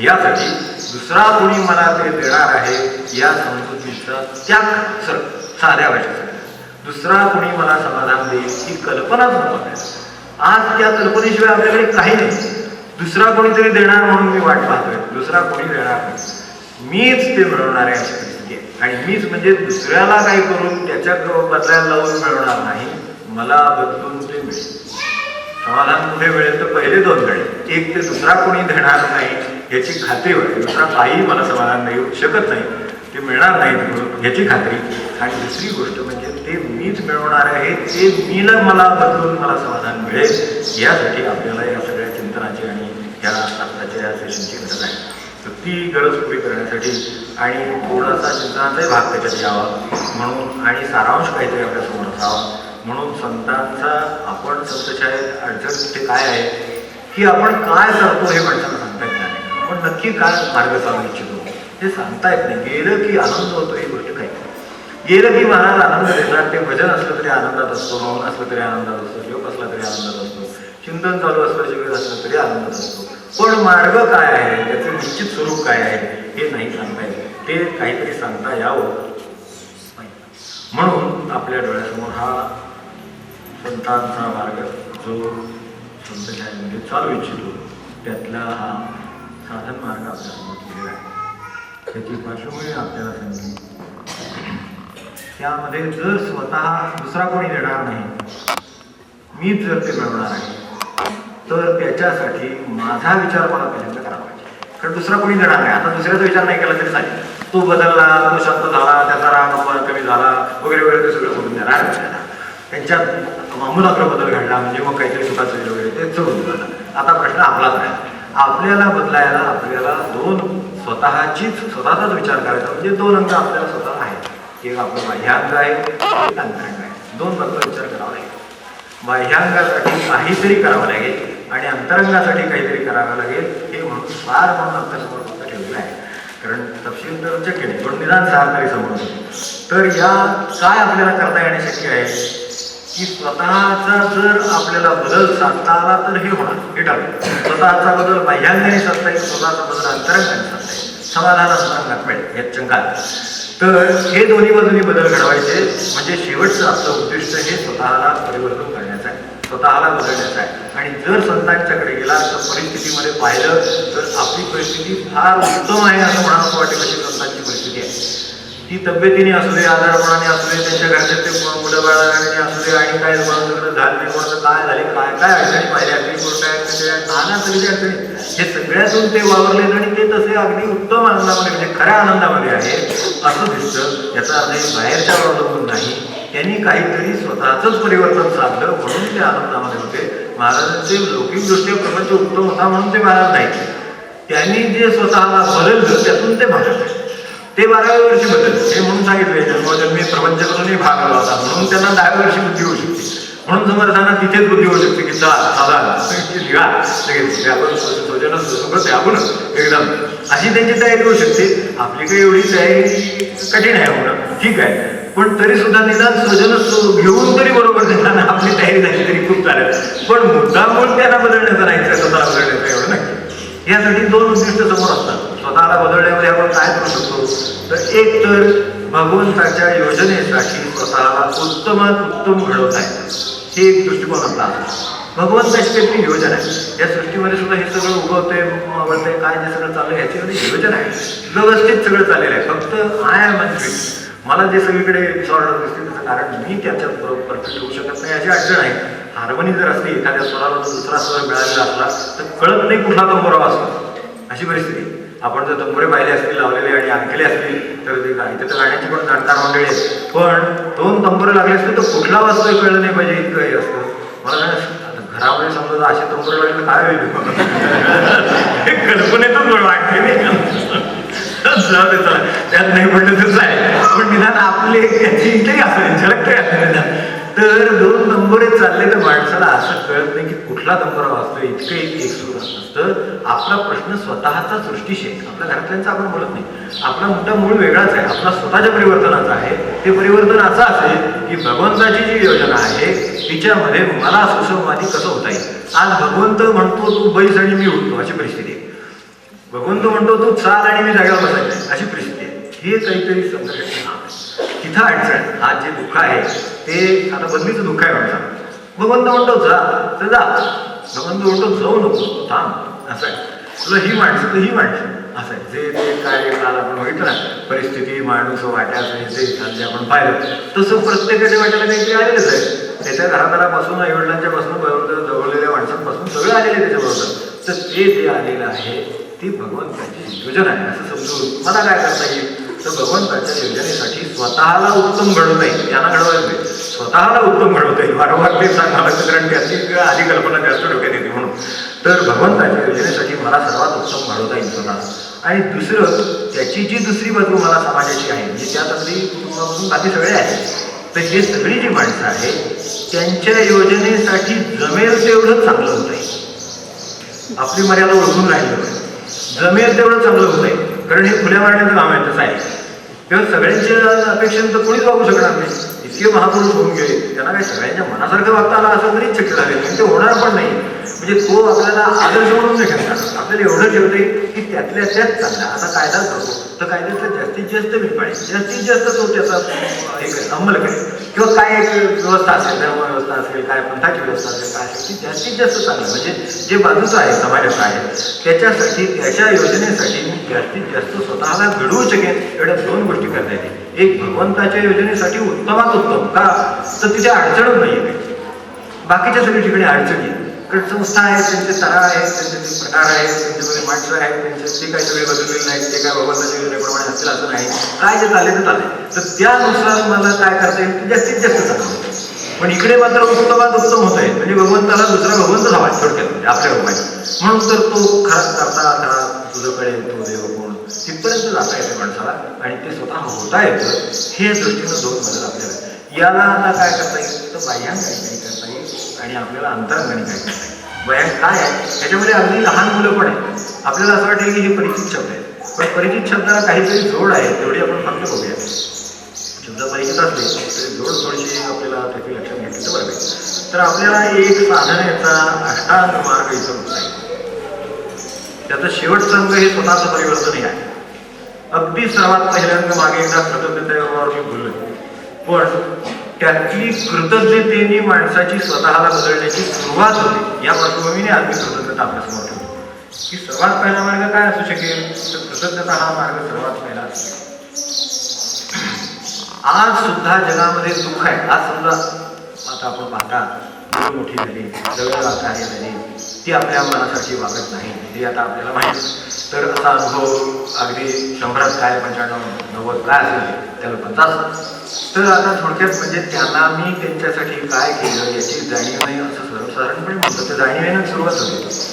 यासाठी दुसरा कोणी मला ते देणार आहे या समजुतीचा त्याग साध्या भाषेचा, दुसरा कोणी मला समाधान देईल ही कल्पनाच नको. आज त्या कल्पनेशिवाय आपल्याकडे काही नाही. दुसरा कोणीतरी देणार म्हणून मी वाट पाहतोय, दुसरा कोणी देणार नाही, मीच ते मिळवणार आहे अशी परिस्थिती आहे. आणि मीच म्हणजे दुसऱ्याला काही करून त्याच्या बदलायला लावून मिळवणार नाही, मला बदलून ते मिळेल. समाधान कुठे मिळेल तर पहिले दोन धडे, एक ते दुसरा कोणी देणार नाही याची खात्री होईल, दुसरा काही मला समाधान देऊ शकत नाही, ते मिळणार नाही याची खात्री. आणि दुसरी गोष्ट म्हणजे ते मीच मिळवणार आहे, ते मीला मला बदलून मला समाधान मिळेल. यासाठी आपल्याला या सगळ्या चिंतनाची आणि ह्या आत्ताच्या या सेशनची गरज आहे. तर ती गरज पुरी करण्यासाठी आणि थोडासा चिंतनाचाही भाग त्याच्यात यावा म्हणून आणि सारांश काहीतरी आपल्यासमोर असावा म्हणून संतांचा आपण संतशाळेत अडचण तिथे काय आहे की आपण काय करतो हे माणसाला सांगता येत नाही. आपण नक्की काय मार्ग चालू इच्छितो हे सांगता येत नाही. गेलं की आनंद होतो ही गोष्ट काही, गेलं की महाराज आनंद देतात. ते भजन असलं तरी आनंदात असतो, मौन असलं तरी आनंदात असतो, योग असला तरी आनंदात असतो, चिंतन चालू असलं शिबिर असलं तरी आनंदात असतो. पण मार्ग काय आहे, त्याचं निश्चित स्वरूप काय आहे हे नाही सांगता येत. ते काहीतरी सांगता यावं म्हणून आपल्या डोळ्यासमोर हा संतांचा मार्ग जो संतशाहीमध्ये चालू इच्छितो त्यातला हा साधन मार्ग आपल्यासमोर केलेला आहे. त्याची पार्श्वभूमी आपल्याला समजली. त्यामध्ये जर स्वतः दुसरा कोणी देणार नाही, मीच जर ते मिळवणार आहे, तर त्याच्यासाठी माझा विचार मला पहिल्यांदा करावा पाहिजे. कारण दुसरा कोणी देणार नाही. आता दुसऱ्याचा विचार नाही केला तरी चालेल. तो बदलला, तो शांत झाला, त्याचा राग अपमान कमी झाला वगैरे वगैरे, ते सगळं सोडून देणार आपल्याला. त्यांच्यात आमूलाग्र बदल घडला म्हणजे मग काहीतरी सुखाचं वगैरे ते सोडून झालं. आता प्रश्न आपलाच आहे. आपल्याला बदलायला आपल्याला स्वतःचाच विचार करायचा. म्हणजे दोन अंग आपल्याला स्वतः आहेत. एक आपलं बाह्यांग आहे, एक अंतरंग आहे. दोन बाजूला विचार करावा लागेल. बाह्यांगासाठी काहीतरी करावं लागेल आणि अंतरंगासाठी काहीतरी करावं लागेल. हे म्हणून सार म्हणून आपल्यासमोर फक्त ठेवलेलं आहे. कारण तपशील तर चक्की नाही, पण निदान सार तरी समोर. तर या काय आपल्याला करता येणे शक्य आहे की स्वतःचा जर आपल्याला बदल साधता आला तर हे होणार, हे ठरलं. स्वतःचा बदल बाह्यांगाने साधता येईल, स्वतःचा बदल अंतरंगाने साधता येईल, समाधान अंतरंगात मिळेल यात शंका. तर हे दोन्ही बाजूनी बदल घडवायचे म्हणजे शेवटचं आपलं उद्दिष्ट हे स्वतःला परिवर्तन करण्याचं आहे, स्वतःला बदलण्याचं आहे. आणि जर संतांच्याकडे गेला तर परिस्थितीमध्ये पाहिलं तर आपली परिस्थिती फार उत्तम आहे असं म्हणावं वाटेल अशी संतांची परिस्थिती आहे. ती तब्येतीने असू दे, आजारपणाने असू दे, त्यांच्या घरचे ते मुलं बाळाने असू दे, आणि काय सगळं झालं काय झाले, काय अडचणी पाहिल्या, अगदी गोष्ट आहेत, नाना तरी अडचणी, हे सगळ्यातून ते वावरले आणि ते तसे अगदी उत्तम आनंदामध्ये म्हणजे खऱ्या आनंदामध्ये आहे असं दिसतं. याचा अर्थ बाहेरच्यावर अवलंबून नाही, त्यांनी काहीतरी स्वतःच परिवर्तन साधलं म्हणून ते आनंदामध्ये होते. महाराजांचे लौकिकदृष्ट्या प्रपंच उत्तम होता म्हणून ते महाराज नाही, त्यांनी जे स्वतःला बदललं त्यातून ते महाराज आहे. ते 12व्या वर्षी बदलले हे म्हणून सांगितले, जन्मोजन्मी प्रपंच करूनही भाग आला होता म्हणून त्यांना 10व्या वर्षी बुद्धी होऊ शकते. म्हणून समर्थांना तिथेच बुद्धी होऊ शकते की निघा आपण एकदम अशी त्यांची तयारी होऊ शकते. आपली काही एवढी तयारी कठीण आहे म्हणून ठीक आहे, पण तरी सुद्धा निदान स्वजन घेऊन तरी बरोबर त्यांना आपली तयारी झाली तरी खूप चालेल. पण मुद्दामून त्यांना बदलण्याचा नाही, स्वतःला बदलण्याचा एवढं नाही. यासाठी दोन उद्दिष्ट समोर असतात. स्वतःला बदलण्यामध्ये आपण काय करू शकतो तर एक तर भगवंताच्या योजनेसाठी स्वतःला उत्तमात उत्तम घडवत आहे, हे एक दृष्टिकोन आपला असतो. भगवंताची काहीतरी योजना आहे. या सृष्टीमध्ये सुद्धा हे सगळं उगवतंय आवडतंय काय जे सगळं चाललं ह्याच्यामध्ये योजना आहे, व्यवस्थित सगळं चाललेलं आहे. फक्त आय एम अनफिट, मला जे सगळीकडे डिसऑर्डर दिसते त्याचं कारण मी त्याच्यात बरोबर परफेक्ट होऊ शकत नाही अशी अडचण आहे. हार्मोनी जर असली, एखाद्या स्वराला दुसरा स्वर मिळालेला असला तर कळत नाही कुठला तंबोरा असतो, अशी परिस्थिती. आपण जर तंबोरे पाहिले असतील लावलेले आणि आणलेले असतील तर ते इथे तर गाण्याची पण जाणकार मंडळी आहेत, पण 2 तंबोरे लागले असतील तर कुठला वाजतोय कळलं नाही पाहिजे इतकं हे असतं. मला घरामध्ये समजा असे तंबोरे लागले तर काय होईल कल्पनेतच बरं वाटते नाही. त्यात नाही म्हटलं तसं आहे, पण निदान आपले त्याची इथेही असेल झलक काही असेल. तर 2 तंबोरे चालले तर माणसाला असं कळत नाही की कुठला तंबोरा वाजतोय, इतकं एक सुरू असतं. आपला प्रश्न स्वतःचा सृष्टीशी आहे, आपल्या घरातल्यांचा आपण बोलत नाही. आपला मुद्दा मूळ वेगळाच आहे, आपला स्वतःच्या परिवर्तनाचा आहे. ते परिवर्तन असं असेल की भगवंताची जी योजना आहे तिच्यामध्ये मला सुसंवादी कसं होता येईल. आज भगवंत म्हणतो तू बैस आणि मी उठतो अशी परिस्थिती आहे, भगवंत म्हणतो तू चाल आणि मी जागेवर बसायचं अशी परिस्थिती आहे. हे काहीतरी संघर्ष तिथं अडचण. आज जे दुःख आहे ते आता बदलीचं दुःख आहे म्हणतात. भगवंत म्हणतो जा तर जा, भगवंत म्हणतो जाऊ नको थांब असं आहे. तुला ही माणसं तर ही माणसं असं आहे. जे ते काय काल आपण बघितलं ना परिस्थिती माणूस वाट्याचं जे जे आपण पाहिलं तसं प्रत्येकाच्या वाट्याला काहीतरी आलेलंच आहे. त्याच्या घरादारापासून आईवडिलांच्या पासून जवळलेल्या माणसांपासून सगळं आलेलं आहे त्याच्याबरोबर. तर ते जे आलेलं आहे ती भगवंताची योजना आहे असं समजून मला काय करता येईल तर भगवंताच्या योजनेसाठी स्वतःला उत्तम घडवता येईल. यांना घडवायचं नाही, स्वतःला उत्तम घडवता येईल. वारंवार ते सांगावं लागतं कारण त्याची आधी कल्पना जास्त डोक्यात येते म्हणून. तर भगवंताच्या योजनेसाठी मला सर्वात उत्तम घडवता येईल स्वतः. आणि दुसरं त्याची जी दुसरी बाजू मला समाजाची आहे म्हणजे त्यात अगदी कुटुंबापासून बाकी सगळे आहेत. तर हे सगळी जी माणसं आहेत त्यांच्या योजनेसाठी जमेल तेवढं चांगलं होत आहे. आपली मर्यादा ओळखून राहिलं जमेल तेवढं चांगलं होत आहे. कारण हे खुल्या मारण्याचं काम आहे तसं आहे. तेव्हा सगळ्यांच्या अपेक्षेनं तर कोणीच वागू शकणार नाही. इतके महापुरुष होऊन गेले त्यांना काही सगळ्यांच्या मनासारखं वागता आला असं तरीच शक्य झाले नाही, ते होणार पण नाही. म्हणजे तो आपल्याला आदर्श म्हणून नाही घेणार. आपल्याला एवढं ठेवते की त्यातल्या त्यात चांगला आता कायदा करतो तर कायद्यातलं जास्तीत जास्त मी पाळेल, जास्तीत जास्त तो त्याचा अंमल करेल. किंवा काय एक व्यवस्था असेल, धर्म व्यवस्था असेल, काय पंथाची व्यवस्था असेल, काय असेल, ती जास्तीत जास्त चांगलं म्हणजे जे बाजूचं आहे समाजाचं आहे त्याच्यासाठी, त्याच्या योजनेसाठी मी जास्तीत जास्त स्वतःला घडवू शकेन एवढ्या 2 गोष्टी करता येते. एक, भगवंताच्या योजनेसाठी उत्तमात उत्तम का, तर तिथे अडचणच नाही आहे. बाकीच्या सगळ्या ठिकाणी अडचणी आहेत, कारण संस्था आहेत, त्यांचे तरा आहेत, त्यांचे ते प्रकार आहेत, त्यांच्यामध्ये माणसं आहेत, त्यांचे ते काही सगळे बदललेले नाहीत, ते काय भगवंताच्या योजनेप्रमाणे असतील असं नाही, काय जे चालले ते चालले. तर त्यानुसार मला काय करता येईल ते जास्तीत जास्त चांगलं होतं. पण इकडे मात्र उत्तमात उत्तम होत आहे, म्हणजे भगवंताला दुसरा भगवंत हवा थोडक्यात, म्हणजे आपल्या उपाय म्हणून तर तो खरा करता खरा तुझं कळेल तो देव कोण, तिथपर्यंत जाता येते माणसाला आणि ते स्वतः होता येतं. हे दृष्टीनं 2 मदत आपल्याला. याला आता काय करता येईल तर बाह्यांग काही करता येईल आणि आपल्याला अंतरंगाने काय करता येईल. बाह्यांग काय आहे त्याच्यामध्ये अगदी लहान मुलं पण आहेत. आपल्याला असं वाटेल की हे परिचित शब्द आहेत, पण परिचित शब्दाला काहीतरी जोड आहे, तेवढी आपण फक्त बघूया. शब्द परिचित असले तरी जोड थोडीशी आपल्याला त्याची लक्षात घेतली तर बरोबर. तर आपल्याला एक साधनेचा अष्टांग मार्ग इथं होता येईल. त्याचं शेवटचं अंग हे स्वतःचं परिवर्तन आहे. अगदी सर्वात पहिलं अंग मागे एकदा कृतज्ञतेवर मी बोललोय, पण त्यातली कृतज्ञतेने माणसाची स्वतःला बदलण्याची सुरुवात होते. या पार्श्वभूमीने आज मी कृतज्ञता आपल्यासमोर ठेवतो की सर्वात पहिला मार्ग काय असू शकेल तर कृतज्ञता हा मार्ग सर्वात पहिला असतो. आज सुद्धा जगामध्ये दुःख आहे. आज समजा आता आपण पाहता मोठी झाली, जवळ कार्य झाली, ती आपल्या मनासारखी वागत नाही, हे आता आपल्याला माहिती. तर असा अनुभव अगदी 100 काय 95 90 काय असेल त्याला 50. तर आता थोडक्यात म्हणजे त्यांना मी त्यांच्यासाठी काय केलं याची जाणीव नाही असं सर्वसाधारणपणे म्हणतो. त्या जाणीवेनं सुरुवात होते.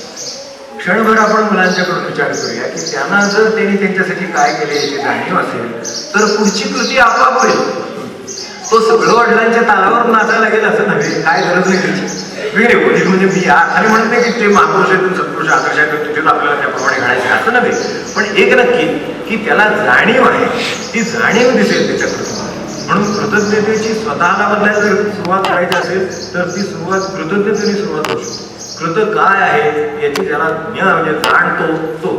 क्षणभर आपण मुलांच्याकडून विचार करूया की त्यांना जर त्यांनी त्यांच्यासाठी काय केले याची जाणीव असेल तर पुढची कृती आपोआप होईल. तो सगळं वडिलांच्या तालावर नाचायला लागेल असं नव्हे, काय गरज नाही त्याची. वेगळे वडील म्हणजे मी खाली म्हणत नाही की ते महापुरुषातून सत्पुरुष आदर्शातून तिथेच आपल्याला त्याप्रमाणे घडायचे असं नव्हे, पण एक नक्की की त्याला जाणीव आहे, ती जाणीव दिसेल त्याच्याकडून. म्हणून कृतज्ञतेची स्वतःला बदलायला सुरुवात करायची असेल तर ती सुरुवात कृतज्ञतेने सुरुवात होऊ शकते. कृत काय आहे याची ज्याला म्हणजे जाणतो तो.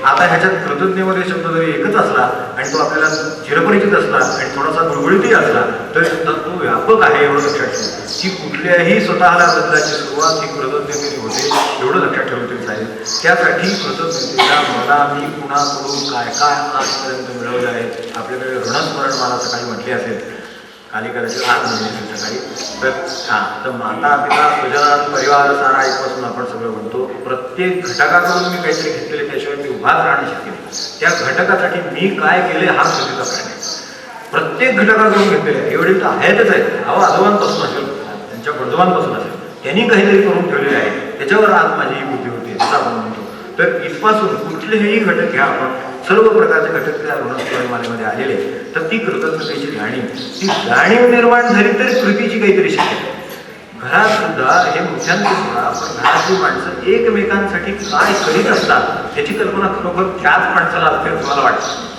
आता ह्याच्यात कृतज्ञतेमध्ये शब्द जरी एकच असला आणि तो आपल्याला चिरपरिचित असला आणि थोडासा गुळगुळीतही असला तरी सुद्धा तो व्यापक आहे एवढं लक्षात ठेवू की कुठल्याही स्वतःला बदलाची सुरुवात ही कृतज्ञतेने होते एवढं लक्षात ठेवलं तरी चालेल. त्यासाठी कृतज्ञतेला मला मी कुणाकडून काय काय आजपर्यंत मिळवलं आहे. आपल्याकडे ऋणस्मरण मला सकाळी म्हटले असेल, काली कदाचित आज म्हणजे सकाळी. तर माता पिता स्वजन परिवार सारा एकपासून आपण सगळं म्हणतो. प्रत्येक घटकाकडून मी काहीतरी घेतलेले त्याशिवाय मी उभाच राहणं शक्य नाही. त्या घटकासाठी मी काय केले हा कृतीचा प्रश्न आहे. प्रत्येक घटकाकडून घेतलेले एवढे तर आहेतच आहेत. आजोबांपासून असेल, त्यांच्या बडोबांपासून असेल, त्यांनी काहीतरी करून ठेवलेले आहे, त्याच्यावर आज माझी ही बुद्धी होती असं आपण म्हणतो. तर इथपासून कुठलेही घटक घ्या आपण, सर्व प्रकारचे घटक त्या ऋणस्मरणमालेमध्ये आलेले, तर ती कृतज्ञतेची जाणीव, ती जाणीव निर्माण झाली तरी कृतीची काहीतरी शक्यता. घरात सुद्धा हे मोठ्यांचं सोडा, पण घरातली माणसं एकमेकांसाठी काय करीत असतात याची कल्पना खरोखर त्याच माणसाला असते असं मला वाटतं.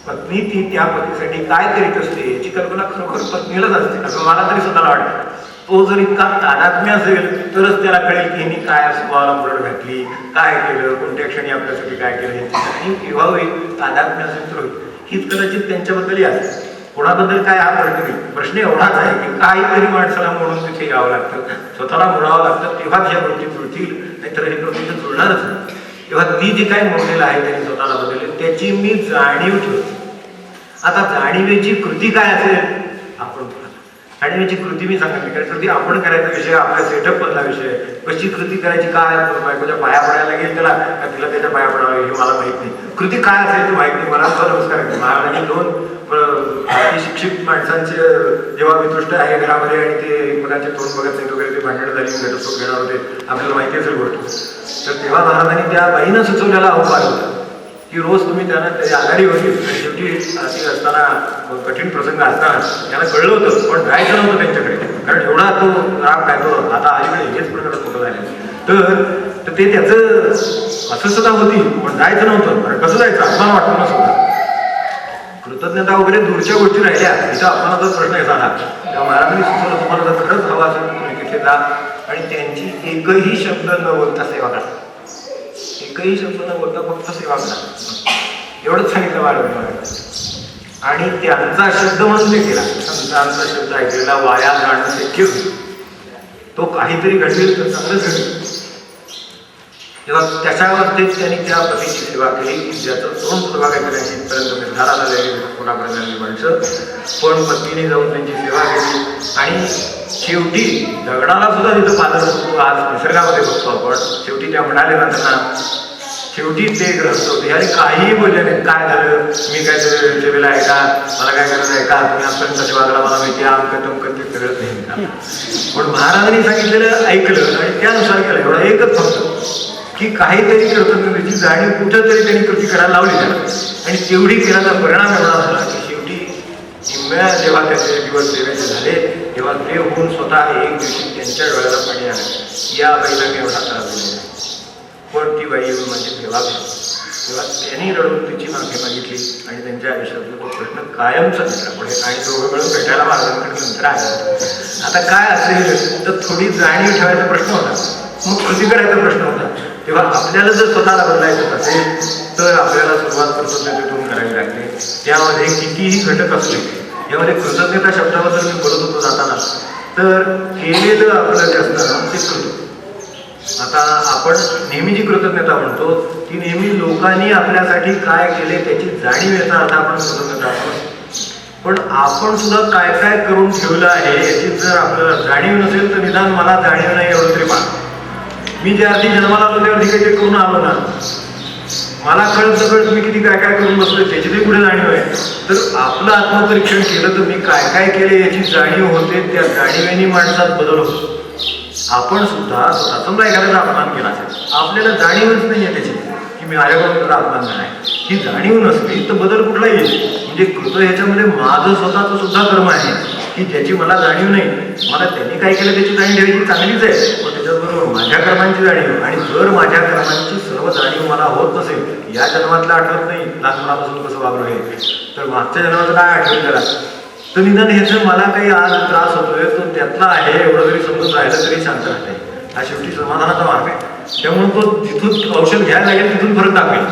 पत्नी ती त्या पतीसाठी काय करीत असते याची कल्पना खरोखर पत्नीलाच असते असं मला तरी स्वतःला वाटतं. तो जर इतका तादात्म्य असेल तरच त्याला कळेल की हिने काय स्वभावाला मुरड घातली, काय केलं, कोणत्या क्षणी आपल्यासाठी काय केलं याची जाणीव केव्हा होईल. तादात्म्य असेल तर होईल. हीच कदाचित त्यांच्याबद्दलही असते. कोणाबद्दल काय हा प्रश्न नाही. प्रश्न एवढाच आहे की काहीतरी माणसाला म्हणून तिथे यावं लागतं, स्वतःला मुळावं लागतं, तेव्हाच या गोष्टी जुळतील, नाहीतर हे गोष्टी तर जुळणारच नाही. तेव्हा ती जी काही मोडलेलं आहे त्यांनी स्वतःला बदलले त्याची मी जाणीव ठेवते. आता जाणीवेची कृती काय असेल आपण जाणीवेची कृती मी सांगितली, कारण कृती आपण करायचा विषय, आपल्या सेटअप मधला विषय. कशी कृती करायची, काय बायकोच्या पाया पडायला लागेल त्याला का तिला त्याच्या पाया पडावं हे मला माहित नाही. कृती काय असेल ते माहित नाही. मला नमस्कार आहे. महाराजांनी 2 शिक्षित माणसांचे जेव्हा वितुष्ट आहे घरामध्ये आणि ते एकमेकांचे तोंड बघत नाहीत वगैरे, ते भांडण झाली, घटस्फोट घेणार होते, आपल्याला माहिती असेल गोष्ट. तर तेव्हा महाराजांनी त्या बाईनं सुचवलेला उपाय होता की रोज तुम्ही त्यांना त्याची आघाडी होती आणि शेवटी असताना कठीण प्रसंग असताना त्यांना कळलं होतं पण जायचं नव्हतं त्यांच्याकडे, कारण एवढा तो राग काय तो आता अलीकडे हेच प्रकरण मोठं झाले. तर ते त्याचं असं सुद्धा होती पण जायचं नव्हतं. कारण कसं जायचं अपमान वाटतो ना सुद्धा. कृतज्ञता वगैरे दूरच्या गोष्टी राहिल्या, तिथं अपमानाचा प्रश्न आहे झाला. तेव्हा महाराजांनी सुचवलं तुम्हाला जर खरंच हवा असेल तुम्ही तिथे जा आणि त्यांची एकही शब्द न बोलता सेवा करा. एकही शब्द न बोलता फक्त सेवा करा, एवढंच सांगितलं महाराजांनी. आणि त्यांचा शब्द म्हणून ते केला. संतांचा शब्द ऐकलेला वाया जाणं शक्य होईल. तो काहीतरी घडवेल तर चांगलंच घडवेल. तेव्हा त्याच्यावरतीच त्यांनी त्या पतीची सेवा केली की ज्याचं तोंड सुद्धा काय करायची इथपर्यंत निर्धार आलेली कोणाकडे झालेली माणसं. पण पत्नीने जाऊन त्यांची सेवा केली आणि शेवटी दगडाला सुद्धा तिथं पालन होतो. आज निसर्गामध्ये बघतो आपण. शेवटी त्या म्हणाले ना त्यांना, शेवटी ते ग्रस्त होते आणि काहीही बोलले नाही. काय झालं, मी काय सेवेला आहे का, मला काय गरज आहे का, तुम्ही आजपर्यंत सेवा करा, मला माहिती आहे, आमकं तमकं ते सगळं नाही का. पण महाराजांनी सांगितलेलं ऐकलं आणि त्यानुसार केलं. एवढं एकच फक्त की काहीतरी कर्तव्याची जाणीव कुठंतरी त्यांनी कृती करायला लावली त्याला. आणि तेवढी केल्याचा परिणाम एवढा झाला की शेवटी निम्म्या जेव्हा त्याचे दिवस सेवेचे झाले तेव्हा ते होऊन स्वतः एक दिवशी त्यांच्या डोळ्याला पाणी आलं. या बाईला मी एवढा त्रास दिलेला आहे. पण ती बाई येऊन म्हणजे तेव्हा त्यांनी रडून तिची माफी मागितली आणि त्यांच्या आयुष्यातला तो प्रश्न कायमचा मिळाला. पुढे आणि दोघं मिळून भेटायला मार्गाकडे नंतर आलं. आता काय असेल तर थोडी जाणीव ठेवायचा प्रश्न होता, मग कृती करायचा प्रश्न होता. तेव्हा आपल्याला जर स्वतःला बदलायचं असेल तर आपल्याला सुरुवात कृतज्ञतेतून करावी लागते. त्यामध्ये कितीही घटक असले, यामध्ये कृतज्ञता शब्दाबद्दल मी बोलत होतो जाताना, तर केलेलं आपलं जे असतं ना ते कृत. आता आपण नेहमी जी कृतज्ञता म्हणतो ती नेहमी लोकांनी आपल्यासाठी काय केले त्याची जाणीव याचा अर्थ आपण कृतज्ञता असतो. पण आपण सुद्धा काय काय करून ठेवलं आहे याची जर आपल्याला जाणीव नसेल तर निदान मला जाणीव नाही एवढं तरी पहा. मी ज्या अर्थी जन्माला आलो त्यावरती काही ते करून आलो ना, मला कळत सगळं मी किती काय काय करून बसलोय त्याची तरी पुढे जाणीव आहे. तर आपलं आत्मपरीक्षण केलं तर मी काय काय केले याची जाणीव होते. त्या जाणीवेने माणसात बदल होतो. आपण सुद्धा समजा एखाद्याचा अपमान केला असेल, आपल्याला जाणीवच नाही आहे त्याची की मी माझ्याकडून तुला अपमान झाला आहे. ही जाणीव नसली तर बदल कुठला येईल. म्हणजे कृत ह्याच्यामध्ये माझं स्वतःचं सुद्धा कर्म आहे की ज्याची मला जाणीव नाही. मला त्यांनी काय केलं त्याची जाणीव ठेवायची चांगलीच आहे, पण त्याच्याबरोबर माझ्या कर्मांची जाणीव. आणि जर माझ्या कर्मांची सर्व जाणीव मला होत नसेल, या जन्मातलं आठवत नाही लहानपणापासून कसं वागलो आहे, तर मागच्या जन्माचं काय आठवत त्याला, तर निदान ह्याचं मला काही आज त्रास होतोय तो त्यातला आहे एवढं जरी समजून राहिलं तरी शांत राहते. हा शेवटी समाधानाचा मार्ग आहे. त्यामुळे तो जिथून औषध घ्यायला लागेल तिथून फरक दाखवेल.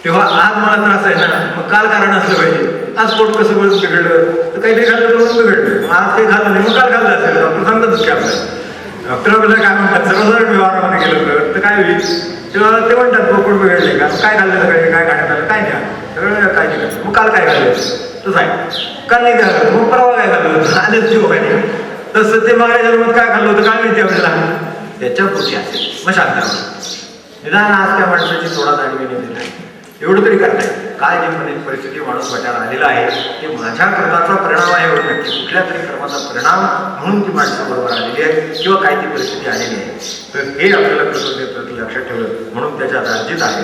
तेव्हा आज मला त्रास आहे ना, मग काल कारण असलं पाहिजे. आज पोट कसं बरं बिघडलं तर काहीतरी खाल्लं म्हणून बिघडलं, आज काही खाल्लं नाही मग काल खाल्लं असेल. डॉक्टर सांगतातच की आपल्याला, डॉक्टर आपल्याला काय म्हणतात सर्वसाधारण व्यवहारामध्ये गेलं तर काय होईल, तेव्हा ते म्हणतात पोट बिघडले का, काय खाल्लं सगळे, काय खाण्यात आलं, काय द्या सगळं काय नाही खाल्लं, मग काल काय खाल्लं तसं आहे. काल नाही खाल्लं मग परवा काय खाल्लं होतं, आलेच जीव काय नाही. तसं ते मागच्या जन्मात काय खाल्लं होतं काय माहिती आपल्याला, त्याच्या पुढची असेल मग शांत. निदान आज त्या माणसाची थोडा जाणीव दिली एवढं तरी करताय. काय जी परिस्थिती माणूस वाट्याला आलेला आहे ते माझ्या कर्माचा परिणाम आहे एवढं नक्की. कुठल्या तरी कर्माचा परिणाम म्हणून ती माणसं बरोबर आलेली आहे किंवा काय ती परिस्थिती आलेली आहे. तर हे आपल्याला कृतज्ञतेप्रती लक्षात ठेवलं म्हणून त्याच्या अर्जित आहे,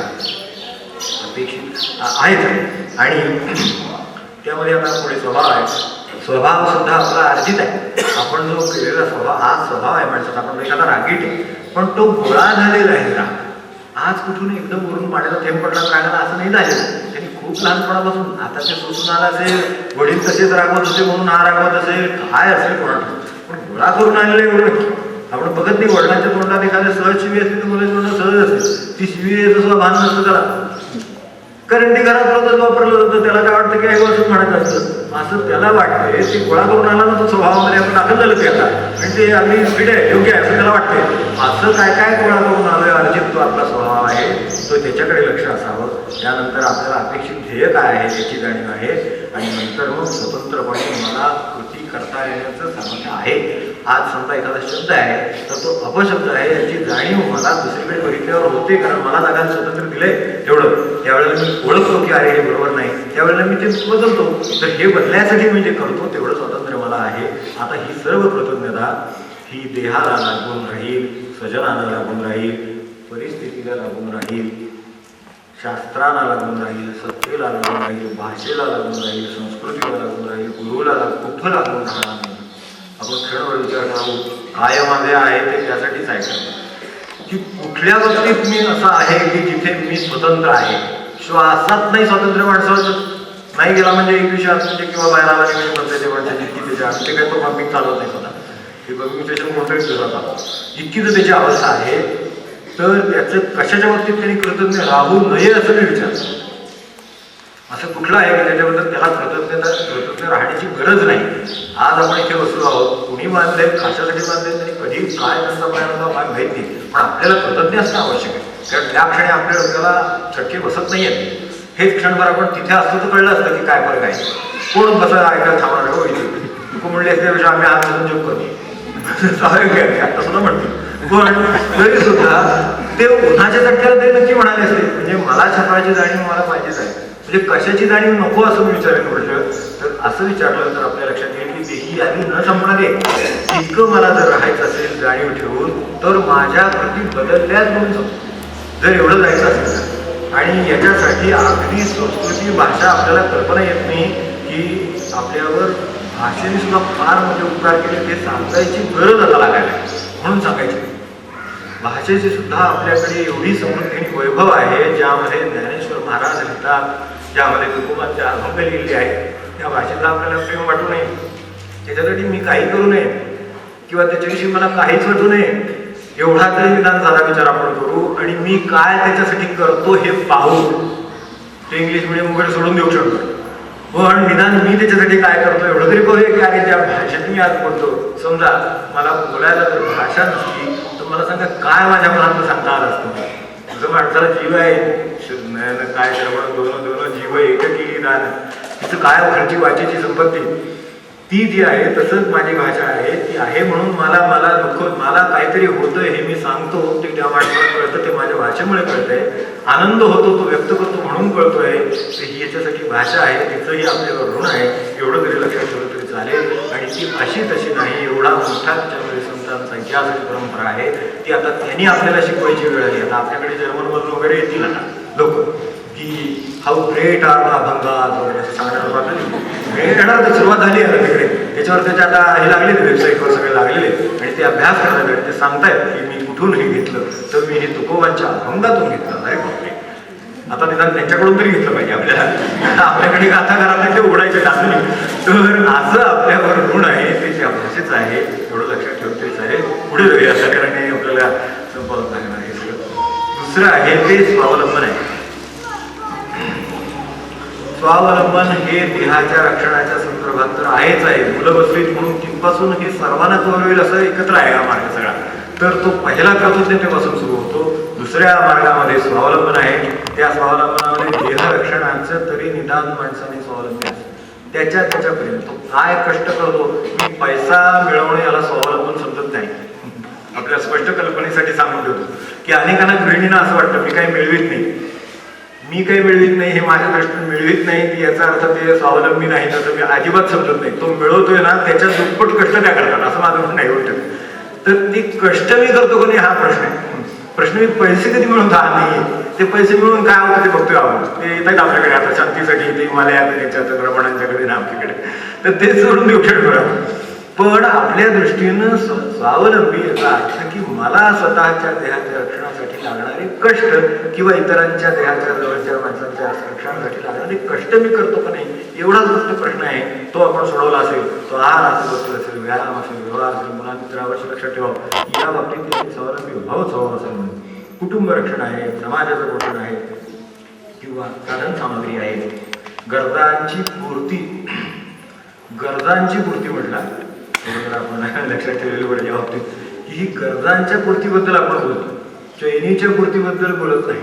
अपेक्षित आहेच. आणि त्यामध्ये आता पुढे स्वभाव आहे. स्वभाव सुद्धा आपला अर्जित आहे. आपण जो केलेला स्वभाव हा स्वभाव आहे माणसाचा. आपण एखादा रागीट आहे पण तो गोळा झालेला आहे राग. आज कुठून एकदम वरून पाण्याचा थेंब पडला रागाला असं नाही झालेलं. त्यांनी खूप लहानपणापासून आता ते सोसून आला असेल, वडील तसेच रागवत होते म्हणून हा रागवत असेल, काय असेल कोणाला, पण गोळा करून आलेलं एवढं आपण बघत नाही. वडिलांच्या तोंडात एखाद्या सहज शिवी असते तर मुलाच्या तोंडात सहज असते. ती शिवी यायचं सुद्धा भान नसतं त्याला, कारण ते घरात रोजच वापरलं जातं. त्याला काय वाटतं की आई असंच म्हणत असतं असं त्याला वाटते. ते गोळा करून आला ना तो स्वभावामध्ये आपण दाखल झालं ते आता, आणि ते अगदी स्पीड आहे योग्य आहे असं त्याला वाटते. असं काय काय गोळा करून आलोय अर्जित तो आपला स्वभाव आहे तो त्याच्याकडे लक्ष असावं. त्यानंतर आपल्याला अपेक्षित ध्येय काय आहे त्याची जाणीव आहे. आणि नंतर मग स्वतंत्रपणे मला कृती करता येण्याचं सामर्थ्य आहे. आज समजा एखादा शब्द आहे तर तो अपशब्द आहे याची जाणीव मला दुसरीकडे बघितल्यावर होते, कारण मला जागा स्वतंत्र दिलंय तेवढं. त्यावेळेला मी ओळखतो की अरे हे बरोबर नाही, त्यावेळेला मी ते बदलतो. तर हे बदलण्यासाठी मी जे करतो तेवढं स्वातंत्र्य मला आहे. आता ही सर्व कृतज्ञता ही देहाला लागून राहील, स्वजनाला लागून राहील, परिस्थितीला लागून राहील, शास्त्राला लागून राहील, सत्तेला लागून राहील, भाषेला लागून राहील, संस्कृतीला लागून राहील, गुरुला कुठं लागून राहणार नाही. आपण क्षणभर विचार करू काय माझे आहे ते त्यासाठीच आहे की कुठल्या बाबतीत मी असं आहे की जिथे मी स्वतंत्र आहे. श्वासात नाही स्वातंत्र्य माणसाचं नाही गेला म्हणजे एक विषयात म्हणजे किंवा बाहेर आला नाही म्हणते ते माणसाची इतकी त्याच्या ते काही तो पंपिंग चालवत नाही स्वतः, हे पंपिंग स्टेशन कोणतरी जातात इतकी जर त्याची अवस्था आहे तर त्याचं कशाच्या बाबतीत त्यांनी कृतज्ञ राहू नये असं मी विचारतो. असं कुठलं आहे की त्याच्याबद्दल त्याला कृतज्ञ राहण्याची गरज नाही. आज आपण इथे बसलो आहोत, कुणी बांधले, कशासाठी बांधले, आणि कधी काय त्यांचा परिणाम होता काय माहीत नाही, पण आपल्याला कृतज्ञ असणं आवश्यक आहे. कारण त्या क्षणी आपल्या डोक्याला चटके बसत नाही आहेत. हेच क्षणभर आपण तिथे असतो तर कळलं असतं की काय फरक आहे. कोण बसा ऐकायला थांबणार हो इथे, लोक म्हणले त्यापेक्षा आम्ही हात धरून जोक करतो आता सुद्धा म्हणतो. पण तरी सुद्धा ते उन्हाच्या चटक्याला ते नक्की म्हणाले असते, म्हणजे मला छपायची जाणीव मला पाहिजेच आहे. म्हणजे कशाची जाणीव नको असं मी विचारेन म्हटलं तर असं विचारलं तर आपल्या लक्षात येईल की तेही आधी न संपणारे इतकं मला जर राहायचं असेल जाणीव ठेवून तर माझ्या कृती बदलल्याच म्हणून सांगतो. जर एवढं जायचं असेल आणि याच्यासाठी अगदी संस्कृती भाषा आपल्याला कल्पना येत नाही की आपल्यावर भाषेने सुद्धा फार मोठे उपकार केले ते सांगायची गरज आता लागायला म्हणून सांगायची. भाषेची सुद्धा आपल्याकडे एवढी समृद्धी आणि वैभव आहे ज्यामध्ये ज्ञानेश्वर महाराज लिहितात, ज्यामध्ये तुकोबांचे अभंग लिहिले आहेत. त्या भाषेला आपल्याला प्रेम वाटू नये, त्याच्यासाठी मी काही करू नये किंवा त्याच्याविषयी मला काहीच वाटू नये एवढा तरी निदान साधा विचार आपण करू आणि मी काय त्याच्यासाठी करतो हे पाहू. ते इंग्लिश मिडियम वगैरे सोडून देऊ शकतो, पण निदान मी त्याच्यासाठी काय करतो एवढं तरी पाहूया की अरे ज्या भाषेत मी आज बोलतो, समजा मला बोलायला जर भाषा नसती तर मला सांगा काय माझ्या मनात सांगता आलं असतं. जसं माणसाला जीव आहे काय त्यामुळे दोन जीव एककी दान, तिचं काय खर्ची वाचेची संपत्ती ती जी आहे तसंच माझी भाषा आहे. ती आहे म्हणून मला दुःख मला काहीतरी होतं हे मी सांगतो, ते त्या माणसाला कळतं, ते माझ्या भाषेमुळे कळतंय. आनंद होतो तो व्यक्त करतो म्हणून कळतोय. तर ही याच्यासाठी भाषा आहे, तिचंही आपल्यावर ऋण आहे एवढं तरी लक्षात ठेवलं तरी चालेल. आणि ती अशी तशी नाही, एवढा मोठा त्याच्यामध्ये संतांचा इतिहासाची परंपरा आहे ती आता त्यांनी आपल्याला शिकवायची वेळ आली. आता आपल्याकडे जर्मनमधून वगैरे येतील आता लोक की हाऊ ग्रेट आर द अभंगात वगैरे असं सांगण्याला वाटलं येणार तर सुरुवात झाली आहे तिकडे. त्याच्यावर त्याच्या आता हे लागलेले वेबसाईटवर सगळे लागलेले आणि ते अभ्यास करतात आणि ते सांगतायत की मी कुठून हे घेतलं तर मी हे तुकोबांच्या अभंगातून घेतलं. अरे बापरे, आता निदान त्यांच्याकडून तरी घेतलं पाहिजे आपल्याला. आपल्याकडे गाथा घरात ते उघडायचे टाकून तर असं आपल्यावर ऋण आहे ते त्या भाषेचं आहे एवढं लक्षात ठेवतेच आहे. पुढे जाऊया सगळ्यांनी आपल्याला संपादन लागणार हे सगळं. दुसरं आहे ते स्वावलंबन आहे. स्वावलंबन हे देहाच्या रक्षणाच्या संदर्भात तर आहेच आहे. मुलं बसलीत म्हणून तिथपासून हे सर्वांना कव्हर होईल असं एकत्र आहे हा मार्ग सगळा. तर तो पहिला कृतज्ञतेपासून सुरू होतो. दुसऱ्या मार्गामध्ये स्वावलंबन आहे. त्या स्वावलंबनामध्ये देहरक्षणाचं तरी निदान माणसाने स्वावलंबी असतं त्याच्यापर्यंत तो काय कष्ट करतो. मी पैसा मिळवणे याला स्वावलंबन समजत नाही. आपल्या स्पष्ट कल्पनेसाठी सांगून ठेवतो की अनेकांना गृहिणींना असं वाटतं मी काही मिळवित नाही, मी काही मिळवित नाही, हे माझ्या दृष्टीने मिळवित नाही की याचा अर्थ ते स्वावलंबी नाही. तसं मी अजिबात समजत नाही. तो मिळवतोय ना त्याच्या दुप्पट कष्ट त्या करतात असं माझं म्हणणं नाही वाटतं. तर ती कष्ट मी करतो का नाही हा प्रश्न आहे. प्रश्न मी पैसे कधी मिळवतो हा नाही. ते पैसे मिळवून काय होतं ते बघतोय आपण. ते येत आहेत आपल्याकडे आता शांतीसाठी ते हिमालयात याच्यात ब्रह्मणांच्याकडे ना आपल्याकडे, तर ते सोडून देऊ शकतो. पण आपल्या दृष्टीनं स्वावलंबी याचा अर्थ की मला स्वतःच्या देहाच्या रक्षणासाठी लागणारे कष्ट किंवा इतरांच्या देहाच्या जवळच्या माणसांच्या रक्षणासाठी लागणारे कष्ट मी करतो का नाही एवढाच फक्त प्रश्न आहे. तो आपण सोडवला असेल, तो आहार असेल, व्यायाम असेल, विवाह असेल, मुलांतरावर लक्षात ठेवा या बाबतीत स्वावलंबी भावच हवं असेल म्हणून. कुटुंब रक्षण आहे, समाजाचं पोषण आहे किंवा साधन सामग्री आहे, गरजांची पूर्ती म्हटला आपण लक्षात ठेवलेलं बरं या बाबतीत की ही गरजांच्या पूर्तीबद्दल आपण बोलतो, चैनीच्या पूर्तीबद्दल बोलत नाही.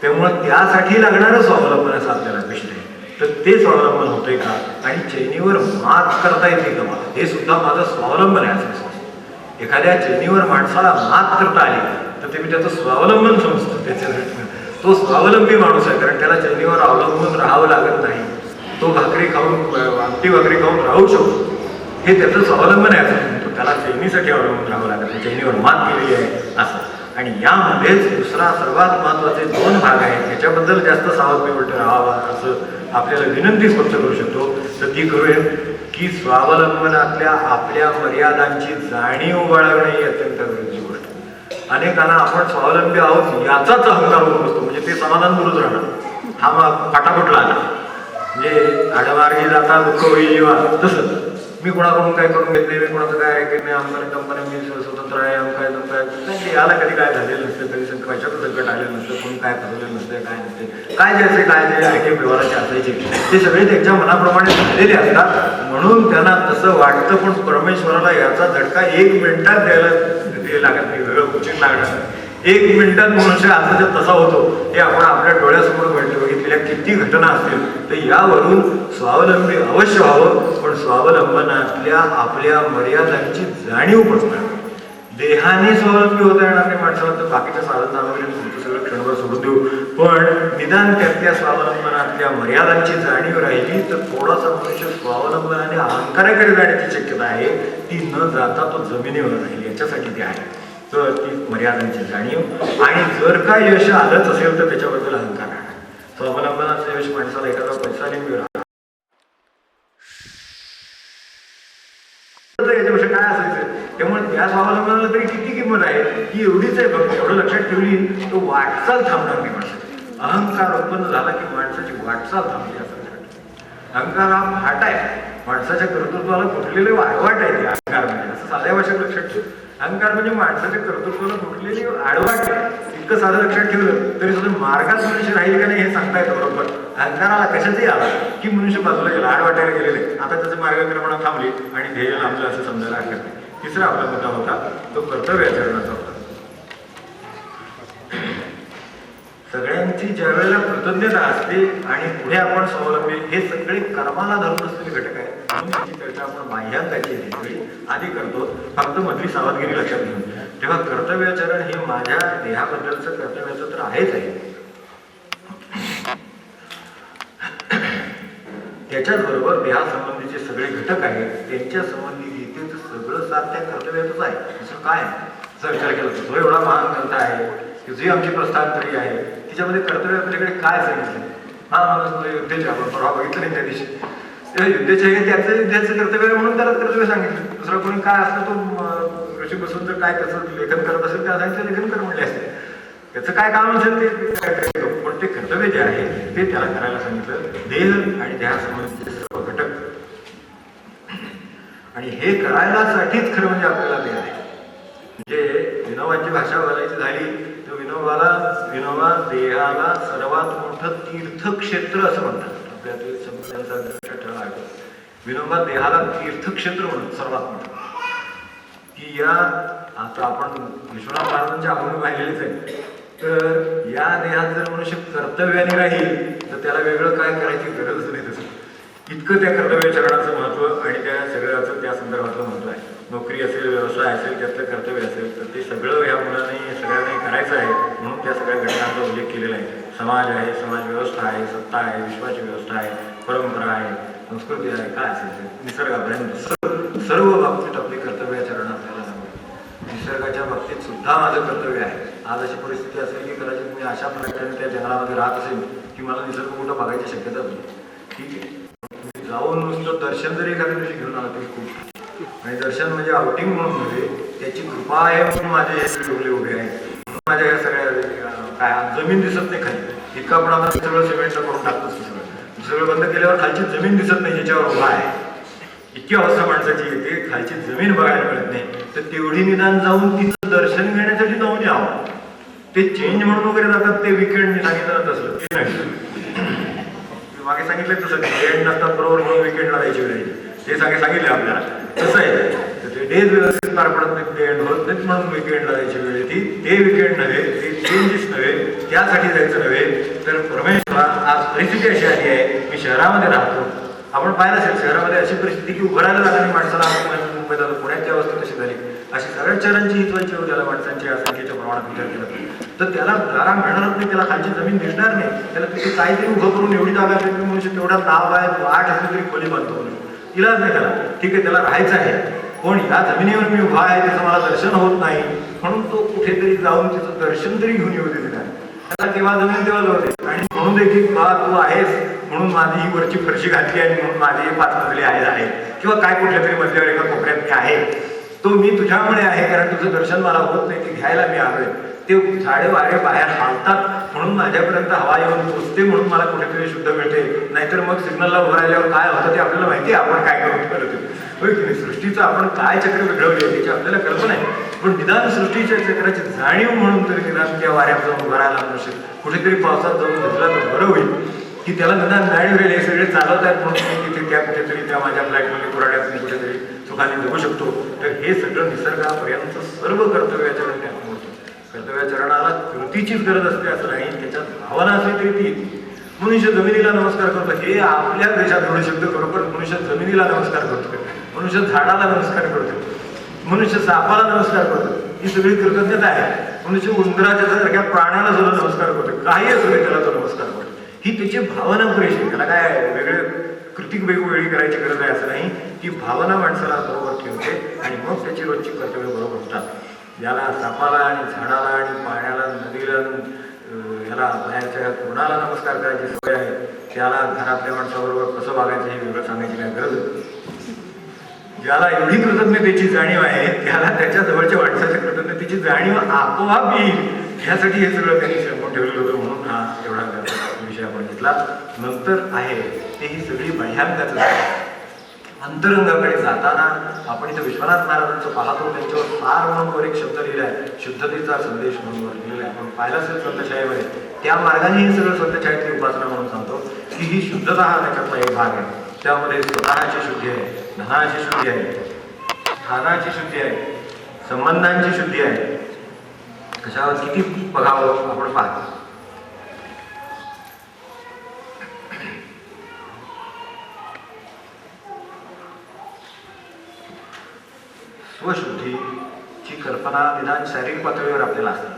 त्यामुळे त्यासाठी लागणारं स्वावलंबन असं आपल्याला अपेक्षित आहे. तर ते स्वावलंबन होतंय का आणि चैनीवर मात करता येते का मला हे सुद्धा माझं स्वावलंबन आहे असं समजतं. एखाद्या चैनीवर माणसाला मात करता आली तर ते मी त्याचं स्वावलंबन समजतं. त्याच्या दृष्टीनं तो स्वावलंबी माणूस आहे कारण त्याला चैनीवर अवलंबून राहावं लागत नाही. तो भाकरी खाऊन आमटी भाकरी खाऊन राहू शकतो. हे त्याचं स्वावलंबन आहे असं म्हणतो. त्याला चैनीसाठी अवलंबून राहावं लागत, चैनीवर मात केलेली आहे असं. आणि यामध्येच दुसरा सर्वात महत्वाचे 2 भाग आहेत त्याच्याबद्दल जास्त सावधगिरीवर राहावा असं आपल्याला विनंती स्पष्ट करू शकतो. तर ती करूया की स्वावलंबनातल्या आपल्या मर्यादांची जाणीव बाळगणे ही अत्यंत गरजेची गोष्ट. अनेकांना आपण स्वावलंबी आहोत याचाच अहंकार होत असतो, म्हणजे ते समाधान दूरच राहणार. हा मग फटाफट लागला म्हणजे आडमार्गी जाता दुःख होई जेव्हा तसं मी कोणाकडून काय करून घेतले, मी कोणाचं काय ऐकत नाही, आमच्या कंपन्या मी स्वतंत्र आहे, काय याला कधी काय झालेलं नसतं, कधी कशाचं संकट आलेलं नसतं, कोणी काय ठरवलेलं नसतं, काय नसते, काय जे असे काय जे ऐके व्यवहाराचे असायचे ते सगळे त्यांच्या मनाप्रमाणे झालेले असतात. म्हणून त्यांना तसं वाटतं, पण परमेश्वराला याचा झटका 1 मिनिटात द्यायला लागत नाही, वेगळं उचित लागणार. 1 मिनिटात मनुष्य आजच्या तसा होतो हे आपण आपल्या डोळ्यासमोर बघितलेल्या किती घटना असतील. तर यावरून स्वावलंबी अवश्य व्हावं, पण स्वावलंबनातल्या आपल्या मर्यादांची जाणीव पडणार. देहाने स्वावलंबी होता येणार नाही माणसाला, तर बाकीच्या साधन सामग्री सगळं क्षणभर सोडून देऊ, पण निदान त्यातल्या स्वावलंबनातल्या मर्यादांची जाणीव राहिली तर थोडासा मनुष्य स्वावलंबनाने अहंकाराकडे जाण्याची शक्यता आहे. ती न जाता तो जमिनीवर राहील, याच्यासाठी ते आहे. तर ती मर्यादांची जाणीव, आणि जर का यश आलंच असेल तर त्याच्याबद्दल अहंकार आहे. स्वावलंबनाचं यश माणसाला एखादा पैसा नाही मिळाला, याच्यापेक्षा काय असायचं. त्यामुळे त्या स्वावलंबनाला तरी किती किंमत आहे ही एवढीच आहे फक्त. एवढं लक्षात ठेवली तो वाटचाल थांबणार नाही माणसाची. अहंकार उत्पन्न झाला की माणसाची वाटचाल थांबली असं लक्षात. अहंकार हा फाटा आहे, माणसाच्या कर्तृत्वाला फुटलेले आडवाट आहे ते अहंकार म्हणजे. असं साध्या भाषेत लक्षात ठेव. अहंकार म्हणजे माणसाच्या कर्तृत्वाला फुटलेली आडवाट आहे. इतकं साधं लक्षात ठेवलं तरी सुद्धा मार्गात मनुष्य राहील का नाही हे सांगता येतं बरोबर. अहंकाराला कशाचंही आला की मनुष्य बाजूला गेला, आडवाटायला गेलेले, आता त्याचं मार्गक्रमण थांबली आणि ध्येय लांबलं असं समजायला हरकत नाही. तिसरा आपला मुद्दा होता तो कर्तव्याचरणाचा होता. सगळ्यांची ज्या वेळेला कृतज्ञता असते आणि पुढे आपण स्वावलंबी, हे सगळे कर्माला धरून असलेले घटक आहेत. म्हणून त्याची चर्चा आपण बाह्यांकाची वेळी आधी करतो, फक्त मधली सावधगिरी लक्षात घेऊन. तेव्हा कर्तव्याचरण हे माझ्या देहाबद्दलचं कर्तव्याचं तर आहेच आहे, त्याच्याच बरोबर देहासंबंधीचे सगळे घटक आहेत, त्यांच्या संबंधी गीतेचं सगळं सार त्या कर्तव्यातच आहे. दुसरं काय असा विचार केला तो एवढा महान ग्रंथ आहे की जी आमची प्रस्थानतरी आहे, तिच्यामध्ये कर्तव्य आपल्याकडे काय सांगितलं. हा माणूस युद्धाचे आपण परवा बघितलं नाही त्या दिवशी, त्या युद्धाचे आहे त्याचं युद्धाचं कर्तव्य आहे म्हणून त्याला कर्तव्य सांगितलं. दुसरा कोणी काय असतं तो ऋषी बसून जर काय त्याचं लेखन करत असेल त्या सांगितलं लेखन कर म्हणले असते, त्याचं काय काम असेल ते काय करतो. पण ते कर्तव्य जे आहे ते त्याला करायला सांगितलं. देह आणि देहासंबंधीचे सर्व घटक, आणि हे करायलासाठीच खरं म्हणजे आपल्याला देह आहे. म्हणजे विनोबाची भाषा बोलायची झाली तर विनोबा देहाला सर्वात मोठं तीर्थक्षेत्र असं म्हणतात. आपल्या संप्रदायाचा विनोबा देहाला तीर्थक्षेत्र म्हणतात सर्वात मोठं. की या आता आपण विश्वनाथ महाराजांच्या आपण पाहिलेलेच आहे. तर या देहात जर मनुष्य कर्तव्याने राहील तर त्याला वेगळं काय करायची गरजच नाही. तसं इतकं त्या कर्तव्याचरणाचं महत्त्व आणि त्या सगळ्याचं त्या संदर्भातलं महत्त्व आहे. नोकरी असेल, व्यवसाय असेल, त्यातलं कर्तव्य असेल तर ते सगळं ह्या मुलांनी सगळ्यांनी करायचं आहे. म्हणून त्या सगळ्या घटनांचा उल्लेख केलेला आहे. समाज आहे, समाज व्यवस्था आहे, सत्ता आहे, विश्वाची व्यवस्था आहे, परंपरा आहे, संस्कृती आहे, काय असेल निसर्ग आहे, सर्व बाबतीत आपली कर्तव्याचरण आपल्याला सांगतो. निसर्गाच्या बाबतीत सुद्धा माझं कर्तव्य आहे. आज अशी परिस्थिती असेल की कदाचित मी अशा प्रकारे त्या जंगलामध्ये राहत असेल की मला निसर्ग कुठं बघायची शक्यता नाही. ठीक आहे, जाऊन नुसतं दर्शन जरी एखाद्या दिवशी घेऊन आलं तरी खूप. आणि दर्शन म्हणजे आउटिंग म्हणून नव्हे, त्याची कृपा आहे म्हणून माझे हे डोले उभे आहेत. म्हणून माझ्या या सगळ्या काय जमीन दिसत नाही खाली. इतकं आपण आता सगळं सिमेंटचं करून टाकतोच. सगळं बंद केल्यावर खालची जमीन दिसत नाही ज्याच्यावर उभा आहे. इतकी अवस्था माणसाची येते, खालची जमीन बघायला मिळत नाही. तर तेवढी निदान जाऊन तिचं दर्शन घेण्यासाठी जाऊन यावं. ते चेंज म्हणून वगैरे जातात, ते विकेंड सांगितलं तसलं ते नाही. मागे सांगितलं तसं वीकेंड नसतात बरोबर म्हणून विकेंडला जायची वेळ ते सांगितले आपल्याला. तसं आहे, तर ते डेज व्यवस्थित पार पडत नाही, ते एंड होत नाहीत म्हणून विकेंडला जायची वेळ येते. ते विकेंड नव्हे, ते चेंजेस नव्हे, त्यासाठी जायचं नव्हे. तर परमेश्वरा आज परिस्थिती अशी आली आहे, मी शहरामध्ये राहतो. आपण पाहिलं असेल शहरामध्ये अशी परिस्थिती की उभं राहायला लागली माणसाला. मुंबईत आलो, पुण्याची अवस्था तशी झाली. अशी सगळ्यांची हितवायची होती त्याला माणसांची संख्येच्या प्रमाणात विचार केला तर त्याला जागा मिळणारच नाही. त्याला खालची जमीन दिसणार नाही. त्याला तिथे काहीतरी उभं करून एवढी जागा असेल की मनुष्य तेवढा नाव आहे, वाट असेल तरी खोली बांधतो म्हणून इलाज नाही त्याला. ठीक आहे, त्याला राहायचं आहे, पण या जमिनीवर मी उभा आहे त्याचं मला दर्शन होत नाही. म्हणून तो कुठेतरी जाऊन तिचं दर्शन तरी घेऊन येऊ दे. त्याला तेव्हा जमीन तेव्हा जाऊ दे. आणि म्हणून देखील बा तू आहेस म्हणून माझी ही वरची फरशी घातली आणि म्हणून माझे हे 5 मजले आहे किंवा काय कुठल्या तरी मजल्यावर एका कोपऱ्यात मी आहे. तो मी तुझ्यामुळे आहे, कारण तुझं दर्शन मला होत नाही, ते घ्यायला मी आलोय. ते झाडे वारे बाहेर हालतात म्हणून माझ्यापर्यंत हवा येऊन पोचते, म्हणून मला कुठेतरी शुद्ध मिळते. नाहीतर मग सिग्नलला उभं राहिल्यावर काय होतं ते आपल्याला माहिती आहे, आपण काय करू करतो. होय की नाही? सृष्टीचं आपण काय चक्र बिघडवली आहे त्याची आपल्याला कल्पना आहे, पण निदान सृष्टीच्या चक्राची जाणीव म्हणून तरी निदान त्या वाऱ्यात जाऊन भरायला नसेल, कुठेतरी पावसात जाऊन भिजला तर बरं होईल की त्याला निदान जाणीव होईल हे सगळे चालवत आहेत म्हणून मी तिथे त्या कुठेतरी त्या माझ्या फ्लॅटमध्ये कुराड्यात मी कुठेतरी सुखाने जगू शकतो. तर हे सगळं निसर्गापर्यंत सर्व कर्तव्याचरण त्यात मोडतं. कर्तव्याचरणाला कृतीचीच गरज असते असं नाही, त्याच्यात भावना असली तरी ती येते. मनुष्य जमिनीला नमस्कार करतो, हे आपल्या देशात थोडे शब्द बरोबर. मनुष्य जमिनीला नमस्कार करतो, मनुष्य झाडाला नमस्कार करतो, मनुष्य सापाला नमस्कार करतो, ही सगळी कृतज्ञता आहे. मनुष्य उंदराच्या सारख्या प्राण्याला सुद्धा नमस्कार करतो, काही असू दे त्याला तो नमस्कार करतो. ही त्याची भावना पुरेशी आहे. त्याला काय वेगळे कृतिक वेगवेगळी करायची गरज आहे असं नाही. ती भावना माणसाला बरोबर ठेवते आणि मग त्याची रोजची कर्तव्य बरोबर होतात. ज्याला सापाला आणि झाडाला आणि पाण्याला नदीला ह्याला बाहेरच्या कोणाला नमस्कार करायची सवय आहे, त्याला घरातल्या माणसाबरोबर कसं वागायचं हे वेगळं सांगायची काय गरज आहे. ज्याला एवढी कृतज्ञतेची जाणीव आहे त्याला त्याच्या जवळच्या माणसाच्या कृतज्ञतेची जाणीव आपोआप येईल. ह्यासाठी हे सगळं त्यांनी श्रमून ठेवलेलं होतं, म्हणून हा एवढा विषय आपण घेतला. नंतर आहे ते ही सगळी बाह्यांगाचं अंतरंगाकडे जाताना आपण इथं विश्वनाथ महाराजांचं पाहतो, त्यांच्यावर सार म्हणून वर एक शब्द लिहिला आहे, शुद्धतेचा संदेश म्हणून वर लिहिलेला आहे. आपण पाहिला असेल संतशाहीमध्ये, त्या मार्गाने हे सगळं संतशाहीतली उपासना म्हणून सांगतो की ही शुद्धता हा त्याच्यातला एक भाग आहे. त्यामध्ये स्वतःची शुद्धी आहे, धनाची शुद्धी आहे, स्थानाची शुद्धी आहे, संबंधांची शुद्धी आहे. कशावर किती बघावं आपण पाहतो. स्वशुद्धीची कल्पना निदान शारीरिक पातळीवर आपल्याला असते,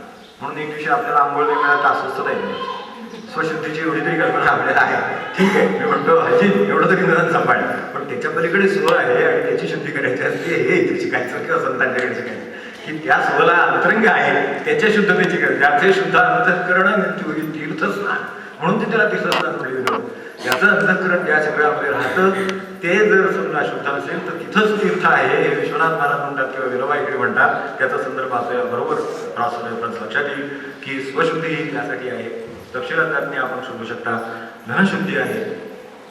म्हणून एक दिवशी आपल्याला आंघोळ नाही मिळालं तर अस्वस्थता येईल. स्वशुद्धीची एवढी तरी कल्पना आपल्याला आहे, ठीक आहे, मी म्हणतो हजी एवढं तरी निदान सांभाळ, पण त्याच्या पलीकडे स्व आहे आणि त्याची शुद्धी करायची असते. हे इथे शिकायचं किंवा संतांच्याकडे शिकायचं की त्या स्वला अंतरंग आहे, त्याच्या शुद्धतेची गरज. ज्याचे शुद्ध अंतःकरण तीर्थस्नान म्हणून ते त्याला तीर्थस्नान म्हणलं. याचं अंतःकरण ज्या सगळं आपले राहतं ते जर समजा शुद्ध असेल तर तिथंच तीर्थ आहे हे विश्वनाथ महाराज म्हणतात किंवा विनोबा इकडे म्हणतात. त्याचा संदर्भ आपल्याला बरोबर लक्षात येईल की स्वशुद्धी ही त्यासाठी आहे. तपशिलांनी आपण शोधू शकता. धनशुद्धी आहे.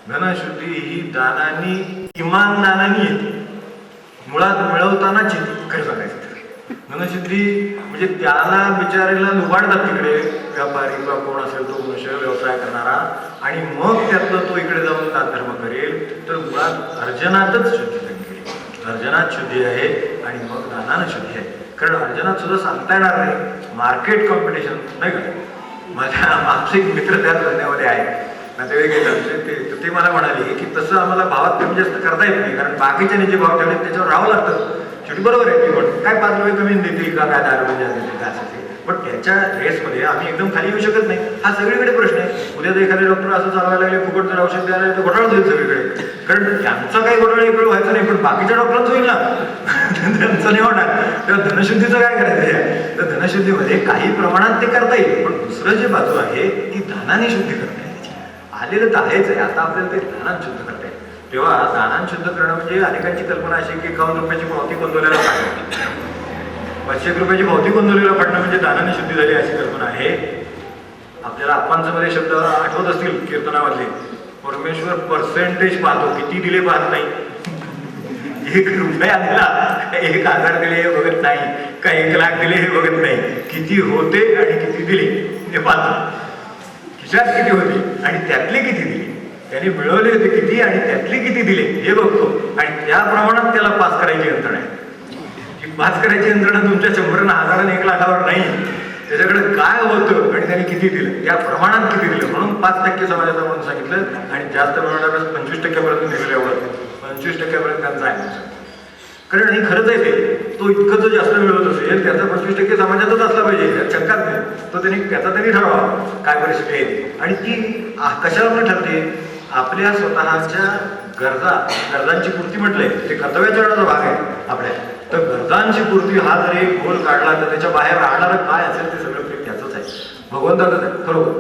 धनशुद्धी ही दानानी किमान दानानी येते, मुळात मिळवतानाच येते. खरं सांगायचं धनशुद्धी म्हणजे त्याला बिचारीला लुबाडतात तिकडे व्यापारी किंवा कोण असेल तो मनुष्य व्यवसाय करणारा, आणि मग त्यातलं तो इकडे जाऊन दानधर्म करेल. तर मुळात अर्जनातच शुद्धी लागेल. अर्जनात शुद्धी आहे आणि मग दानानं शुद्धी आहे. कारण अर्जनात सुद्धा सांगता येणार नाही, मार्केट कॉम्पिटिशन नाही का. माझ्या मागचे एक मित्र त्या धंद्यामध्ये आहे, नातेवाईक ते मला म्हणाले की तसं आम्हाला भावात कमी जास्त करता येत नाही, कारण बाकीच्याने जे भाव ठेवले त्याच्यावर राहावं लागतं. शेवटी बरोबर आहे, ती पण काय 5 रुपये कमी देतील का, काय 10 रुपये जास्त देतील का असं. पण त्याच्या रेसमध्ये आम्ही एकदम खाली येऊ शकत नाही. हा सगळीकडे प्रश्न आहे. उद्या जर एखादे डॉक्टर असं चालवायला लागले, फुकट जर औषध द्यायला तर घोटाळा होईल सगळीकडे. कारण त्यांचा काही घोटाळा इकडे व्हायचं नाही, पण बाकीच्या डॉक्टरांचं होईल ना, त्यांचं नाही होणार. तेव्हा धनशुद्धीचं काय करायचं आहे. तर धनशुद्धीमध्ये काही प्रमाणात ते करता येईल, पण दुसरं जे बाजू आहे ती दानाने शुद्धी करता येईल. आलेलं तर आहेच आहे, आता आपल्याला ते दानात शुद्ध करता येईल. तेव्हा दानात शुद्ध करणं म्हणजे अनेकांची कल्पना अशी की 51 रुपयाची पावती गोंदवलेला फाडणं, 500 रुपयाची पावती गोंदवलेला फाडणं म्हणजे दानाने शुद्धी झाली अशी कल्पना आहे. आपल्याला आप्पांचं मध्ये शब्द आठवत असतील कीर्तनामधले, परमेश्वर पर्सेंटेज पाहतो, किती दिले पाहत नाही. 1 रुपया दिला, 1000 दिले हे बघत नाही, का 1 लाख दिले हे बघत नाही, किती होते आणि किती दिले हे पाहतो. खिशात किती होती आणि त्यातले किती दिले, त्याने मिळवले होते किती आणि त्यातले किती दिले हे बघतो, आणि त्या प्रमाणात त्याला पास करायची यंत्रणा आहे. ही पास करायची यंत्रणा तुमच्या 100, 1000, 1 लाखावर नाही. त्याच्याकडे काय होतं आणि त्याने किती दिलं, त्या प्रमाणात किती दिलं. म्हणून 5% समाजाचा म्हणून सांगितलं, आणि जास्त मिळवणाऱ्या 25% नेलेलं एवढं 25% त्यांचा आहे. कारण हे खरंच आहे, ते तो इतकं जो जास्त मिळवत असेल त्याचा 25% समाजातच असला पाहिजे, त्यात शंकाच नाही. तो त्यांनी ठरवा काय परिस्थिती आहे. आणि ती कशावर ठरते, आपल्या स्वतःच्या गरजांची पूर्ती म्हटलंय, ते कर्तव्याचरणाचा भाग आहे आपल्या. तर गरजांची पूर्ती हा जर एक गोल काढला तर त्याच्या बाहेर राहणारं काय असेल ते सगळं ते त्याचंच आहे, भगवंताचंच आहे, बरोबर.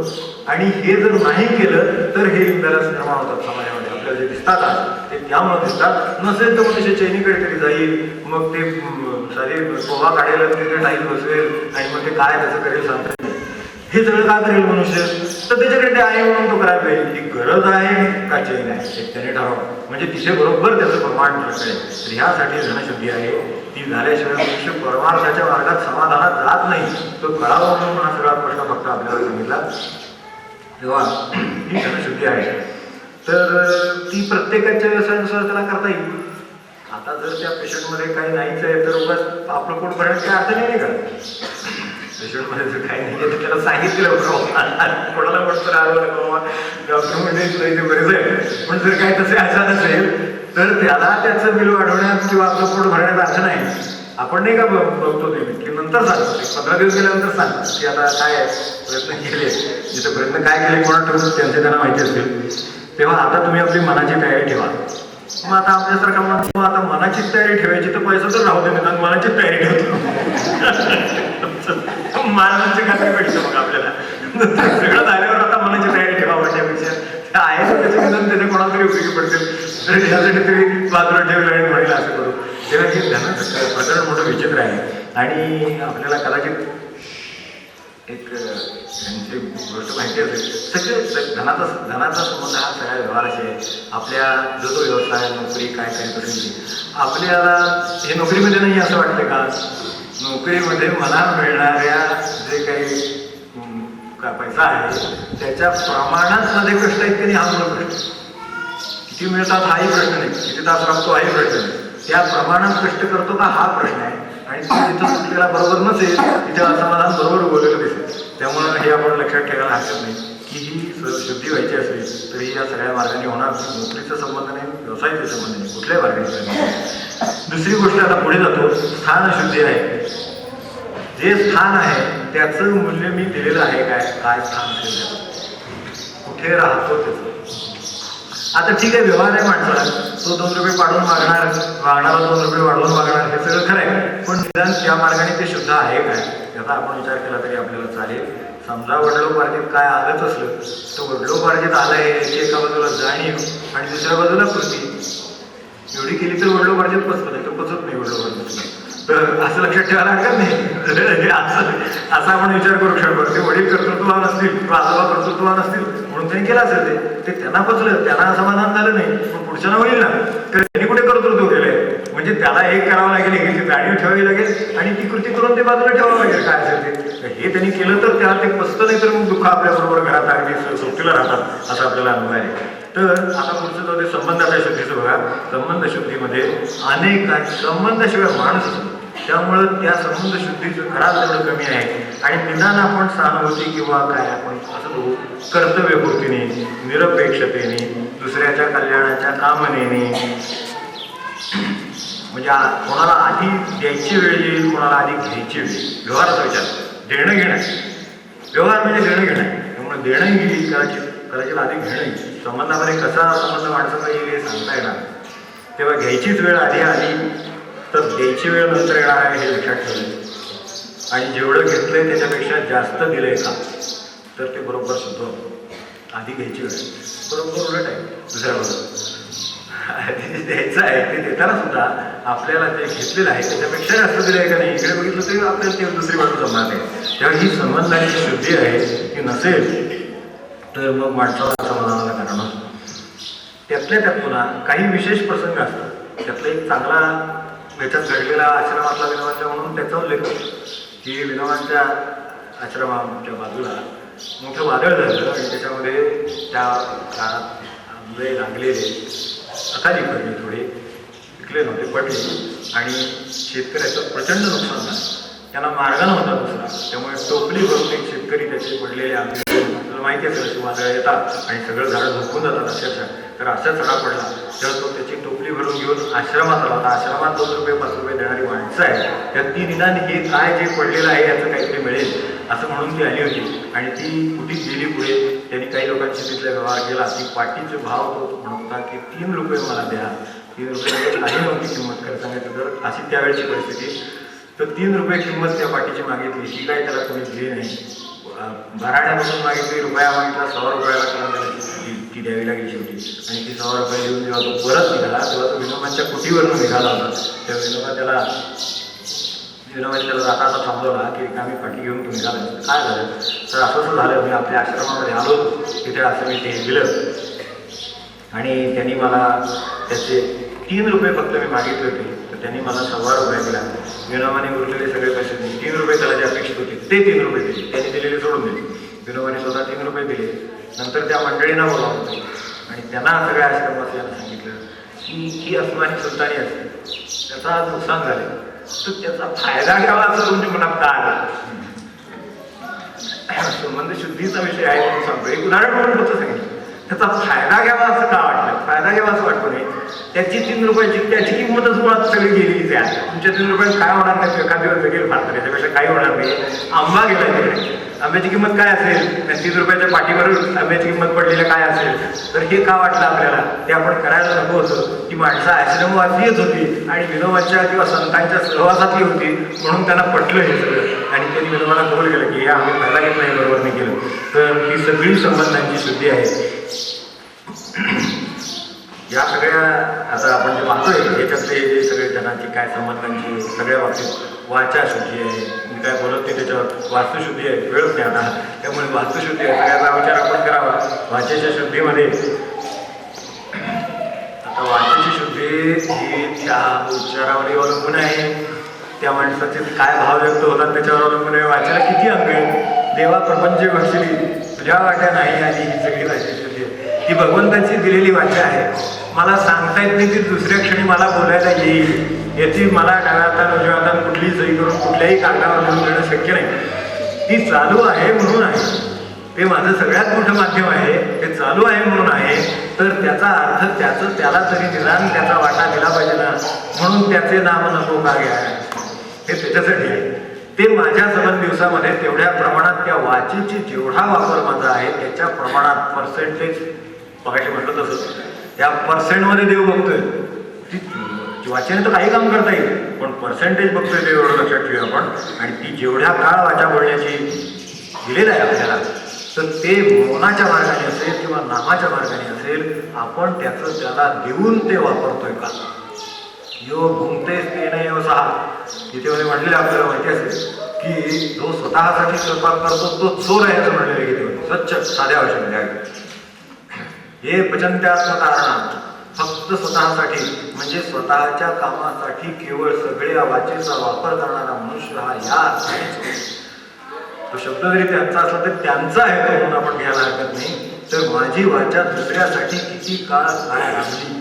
आणि हे जर नाही केलं तर हे इम्बॅलन्स निर्माण होतात समाजामध्ये. आपल्याला जे दिसतात ते त्यामुळे दिसतात. नसेल तर मनुष्य चैनीकडे तरी जाईल, मग ते सारी पोहा काढेल, तिथे टाईल बसवेल, आणि मग ते काय त्याचं करेल सांगता. हे सगळं का करेल मनुष्य? तर त्याच्याकडे ते आहे म्हणून तो करायला पाहिजे. ती गरज आहे का चैन आहे हे त्याने ठरवलं, म्हणजे तिथे बरोबर त्याचं प्रमाण कळेल. तर ह्यासाठी धनशुद्धी आहे. ती झाल्याशिवाय मनुष्य परमार्थाच्या मार्गात समाधानात जात नाही. तो कळावा म्हणून हा सगळा प्रश्न फक्त आपल्याला सांगितला. तेव्हा ही धनशुद्धी आहे. तर ती प्रत्येकाच्या व्यवसायानुसार त्याला करता येईल. आता जर त्या पेशंटमध्ये काही नाहीच आहे तर उगाच आपलं पोट भरण्यात काही अर्थ नाही का? पेशंटमध्ये जर काही नाही आहे तर त्याला सांगितलं कोणाला म्हणतो राहावं नका, डॉक्टर म्हणजे तुला इथे बरेच आहे. पण जर काही तसे आजार असेल तर त्याला त्याचं बिल वाढवण्यात किंवा आपलं पोट भरण्यात अर्थ नाही. आपण नाही का बघतो ते की नंतर सांगतो, 15 दिवस गेल्यानंतर सांगतो की आता काय प्रयत्न केले, जिथे प्रयत्न काय केले कोणा ठेवून त्यांचे त्यांना माहिती असेल. तेव्हा आता तुम्ही आपली मनाची तयारी ठेवा. मग आता आपल्यासारखा म्हणतो आता मनाची तयारी ठेवायची तर पैसा तर राहू दे, निदान मनाची तयारी ठेवतो. मानवाची खात्री भेटतं मग आपल्याला. सगळं झाल्यावर आता मनाची तयारी ठेवा म्हणण्यापेक्षा आहे तर त्याचे निदान त्याच्या कोणाला तरी उपयोगी पडतील. तर यासाठी तरी बाजूला ठेवलं आणि म्हणेल असं करू. तेव्हा हे धनाचं प्रकरण मोठं विचित्र आहे. आणि आपल्याला कदाचित एक त्यांची गोष्ट माहिती असेल, सगळे धनाचा संबंध हा सगळ्या व्यवहाराशी आहे. आपल्या जो व्यवसाय नोकरी काय करत असेल ती आपल्याला हे नोकरीमध्ये नाही असं वाटतं का? नोकरीमध्ये मला मिळणाऱ्या जे काही पैसा आहे त्याच्या प्रमाणात मध्ये कष्ट आहेत की नाही हा मोठा प्रश्न. किती मिळतात हाही प्रश्न नाही, किती तास राबतो हाही प्रश्न नाही, त्या प्रमाणात कष्ट करतो का हा प्रश्न आहे. आणि जिथं त्याला बरोबर नसेल तिथे असमाधान बरोबर बोललेलं दिसेल. त्यामुळं हे आपण लक्षात ठेवायला हरकत नाही की ही शुद्धी व्हायची असेल तरी या सगळ्या मार्गाने होणार. नोकरीचा संबंध नाही, व्यवसायाचा संबंध नाही, कुठल्याही मार्गाने. दुसरी गोष्ट आता पुढे जातो, स्थान शुद्धी आहे. जे स्थान आहे त्याचं मूल्य मी दिलेलं आहे काय स्थान असेल, कुठे राहतो त्याचं. आता ठीक आहे, व्यवहार आहे माणसाला, तो 2 रुपये पाडून वागणारा 2 रुपये वाढवून वागणार हे सगळं खरं आहे. पण निदान त्या मार्गाने ते शुद्ध आहे काय याचा आपण विचार केला तरी आपल्याला चालेल. समजा वडिलोपार्जित काय आलंच असलं तर वडिलोपार्जित आलं आहे याची एका बाजूला जाणीव आणि दुसऱ्या बाजूला कृती एवढी केली तर वडिलोपार्जित पचत नाही, तर पचत नाही वडिलोपार्जित. तर असं लक्षात ठेवायला हरकत नाही. असा आपण विचार करू शकतो. ते वडील कर्तृत्ववान असतील किंवा आजोबा कर्तृत्ववान असतील म्हणून त्यांनी केलं असेल ते त्यांना पचलं, त्यांना समाधान झालं नाही, पण पुढच्याला होईल ना. तर त्यांनी कुठे कर्तृत्व केलंय, म्हणजे त्याला एक करावं लागेल, याची जाणीव ठेवावी लागेल आणि ती कृती करून ते बाजूला ठेवावं लागेल काय असेल ते. हे त्यांनी केलं तर त्याला ते पचतं, नाही तर मग दुःख आपल्याबरोबर घरात अगदी सोबतीला राहतात असं आपल्याला अनुभव आहे. तर आता पुढचं जाऊ दे संबंधाच्या शुद्धीचं बघा. संबंध शुद्धीमध्ये अनेक संबंधाशिवाय माणूस असतो, त्यामुळं त्या संबंध शुद्धीचं घरात तेवढं कमी आहे. आणि निदान आपण सहानुभूती किंवा काय आपण असं बघू कर्तव्यपूर्तीने, निरपेक्षतेने, दुसऱ्याच्या कल्याणाच्या कामनेने, म्हणजे कोणाला आधी द्यायची वेळ येईल, कोणाला आधी घ्यायची वेळ. व्यवहाराचा विचार देणं घेणं, व्यवहार म्हणजे देणं घेणं. त्यामुळे देणं गेली कदाचित आधी घेणं. संबंधामध्ये कसा संबंध माणसाचा येईल हे सांगता येणार. तेव्हा घ्यायचीच वेळ आधी आली तर द्यायची वेळ नंतर येणार आहे हे लक्षात ठेवलं. आणि जेवढं घेतलंय त्याच्यापेक्षा जास्त दिलंय का तर ते बरोबर सुद्धा आधी घ्यायची वेळ बरोबर उलट आहे. दुसऱ्या बरोबर द्यायचं आहे ते देताना सुद्धा आपल्याला जे घेतलेलं आहे त्याच्यापेक्षा जास्त दिलं आहे का नाही इकडे बघितलं तरी आपल्याला ते दुसरी बाजू जमणार आहे. तेव्हा ही संबंधाची शुद्धी आहे ती नसेल तर मग माणसाला समाधानाला कारण असतो. त्यातल्या त्यात पुन्हा काही विशेष प्रसंग असतात. त्यातला एक चांगला याच्यात घडलेला आश्रमातला विनोबांच्या म्हणून त्याचा उल्लेख होतो की विनोबांच्या आश्रमाच्या बाजूला मोठं वादळ झालं आणि त्याच्यामध्ये त्या काळात आंबे लागलेले अकाली पडले, थोडे पिकले नव्हते, पडले आणि शेतकऱ्याचं प्रचंड नुकसान झालं. त्यांना मार्ग नव्हता दुसरा. त्यामुळे टोपली भरून एक शेतकरी त्याचे पडलेले आंबे, आपल्याला माहिती असेल अशी वादळ येतात आणि सगळं झाडं झोपून जातात अक्षरशः. तर असा सडा पडला तेव्हा तो त्याची टोपली भरून घेऊन आश्रमात आला होता. आश्रमात 2 रुपये 5 रुपये देणारी माणसं आहे, तर ती निदान हे काय जे पडलेलं आहे याचं काहीतरी मिळेल असं म्हणून ती आली होती. आणि ती कुठेच गेली पुढे. त्यांनी काही लोकांशी तिथला व्यवहार केला. ती पाटीचे भाव तो म्हणत होता की 3 रुपये मला द्या. 3 रुपये काही नव्हती किंमत खरं सांगायचं तर, अशी त्यावेळची परिस्थिती. तर 3 रुपये किंमत त्या पाटीची मागितली. ती काय त्याला कोणी दिली नाही. भराड्यापासून मागितली, रुपया मागितला, 100 रुपयाला त्याला ती द्यावी लागली शेवटी. आणि ती 100 रुपये देऊन जेव्हा तो परत निघाला तेव्हा तो विनोबांच्या कुटीवरून निघाला होता. त्या विनोबा त्याला विनोबाने त्याला जाता असा थांबवला की रिकामी फाटली घेऊन तुम्ही निघाला. काय झालं तर असं झालं, मी आपल्या आश्रमामध्ये आलो तिथे असं मी ते दिलं आणि त्यांनी मला त्याचे 3 रुपये फक्त मी मागितले होते, तर त्यांनी मला 1.25 रुपये दिला. विनोबाने उरलेले सगळे पैसे दिले. 3 रुपये त्याला जे अपेक्षित होते ते 3 रुपये दिले, त्यांनी दिलेले सोडून दिले. विनोबाने स्वतः 3 रुपये दिले. नंतर त्या मंडळींना बोलावलं आणि त्यांना सगळ्या आश्रमवासियांना सांगितलं की ही अस्मानी सुलतानी असते, त्याचं आज नुकसान झाले तर त्याचा फायदा घ्यावा असं तुमच्या मनात का आलं. संबंध शुद्धीचा विषय आहे म्हणून सांगतो. एक उदाहरण म्हणून फक्त सांगितलं. त्याचा फायदा घ्यावा असं का वाटलं, फायदा घ्यावा असं वाटतो नाही. त्याची 3 रुपयाची त्याची किंमतच मुळात सगळी गेलेलीच आहे. तुमच्या 3 रुपयात काय होणार नाही, एखाद दिवस जगेल फार तर त्याच्यापेक्षा काही होणार नाही. आंबा गेला तिकडे, आंब्याची किंमत काय असेल, 3 रुपयाच्या पाठीवर आंब्याची किंमत पडलेली काय असेल. तर हे का वाटलं आपल्याला, ते आपण करायला नको होतं. की माणसं आश्रमवासीच होती आणि विनोबाच्या किंवा संतांच्या सहवासातली होती म्हणून त्यांना पटलं हे सगळं आणि त्यांनी विनोबाला कबूल केलं की हे आम्ही फायदा घेत नाही, बरोबर नाही केलं. तर ही सगळी संबंधांची शुद्धी आहे. या सगळ्या आता आपण जे पाहतोय याच्यातले जे सगळे जनाची काय संबंधांची सगळ्या बाबतीत वाचा शुद्धी आहे. मी काय बोलत नाही त्याच्यावर, वास्तुशुद्धी आहे, वेळच नाही आता, त्यामुळे वास्तुशुद्धी आहे. सगळ्याचा विचार आपण करावा वाचेच्या शुद्धीमध्ये. आता वाचेची शुद्धी ही त्या उच्चारावर अवलंबून आहे, त्या माणसाचे काय भाव व्यक्त होतात त्याच्यावर अवलंबून आहे. वाचायला किती अंग आहे, देवा प्रपंच बक्षली तुझ्या वाट्या नाही आली, ही सगळी वाचेची शुद्धी आहे. ती भगवंताची दिलेली वाचा आहे. मला सांगता येत नाही ती दुसऱ्या क्षणी मला बोलायला येईल याची मला डाव्या हातानं उजव्या हातानं कुठलीही सही करून कुठल्याही कागदावर लिहून देणं शक्य नाही. ती चालू आहे म्हणून आहे, ते माझं सगळ्यात मोठं माध्यम आहे. ते चालू आहे म्हणून आहे, तर त्याचा अर्थ त्याचं त्याला तरी निदान त्याचा वाटा दिला पाहिजे ना, म्हणून त्याचे नाम नको का घ्या, हे त्याच्यासाठी आहे. ते माझ्या सबंध दिवसामध्ये तेवढ्या प्रमाणात त्या वाचेची जेवढा वापर माझा आहे त्याच्या प्रमाणात पर्सेंटेज बघायला म्हटलं तसं त्या पर्सेंटमध्ये देव बघतोय. ती वाचेने तर काही काम करता येईल पण पर्सेंटेज बघतोय देव, एवढं लक्षात ठेवूया आपण. आणि ती जेवढ्या काळ वाचा बोलण्याची दिलेलं आहे आपल्याला, तर ते मौनाच्या मार्गाने असेल किंवा नामाच्या मार्गाने असेल, आपण त्याचं त्याला देऊन ते वापरतोय का. यो भुंकतेच ते नाही सहा तिथे मध्ये म्हटलेलं आपल्याला माहिती असेल की जो स्वतःसाठी स्वयंपाक करतो तो चोर आहे असं म्हटलेलं गीतेमध्ये, स्वच्छ साध्या भाषेमध्ये. हे पचंत्यात्मकारणा, फक्त स्वतःसाठी म्हणजे स्वतःच्या कामासाठी केवळ सगळ्या वाचेचा वापर करणारा मनुष्य हा या अर्थाने. तो शब्द जरी त्यांचा असला तरी त्यांचा आहे तो म्हणून आपण घ्यायला हरकत नाही. तर माझी वाचा दुसऱ्यासाठी किती काळ काय राबली,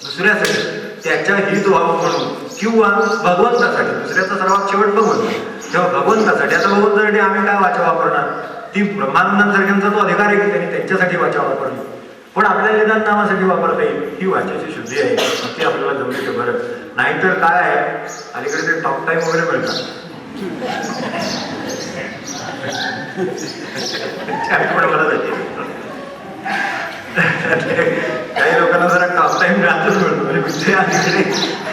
दुसऱ्यासाठी त्याच्या हित व्हावं म्हणून किंवा भगवंतासाठी, दुसऱ्याचा सर्वात शेवट भगवंत, तेव्हा भगवंतासाठी. आता भगवंतासाठी आम्ही काय वाचा वापरणार, ती ब्रह्मानंदांसारख्यांचा तो अधिकार आहे की त्यांनी त्यांच्यासाठी वाचा वापरली, पण आपल्या निदान नामासाठी वापरता येईल. ही वाचेची शुद्धी आहे, ती आपल्याला जमली तर बरं. नाहीतर काय आहे, अलीकडे ते टॉक टाईम वगैरे मिळतात काही लोकांना जरा टॉक टाईम जास्तच मिळतो. म्हणजे अलीकडे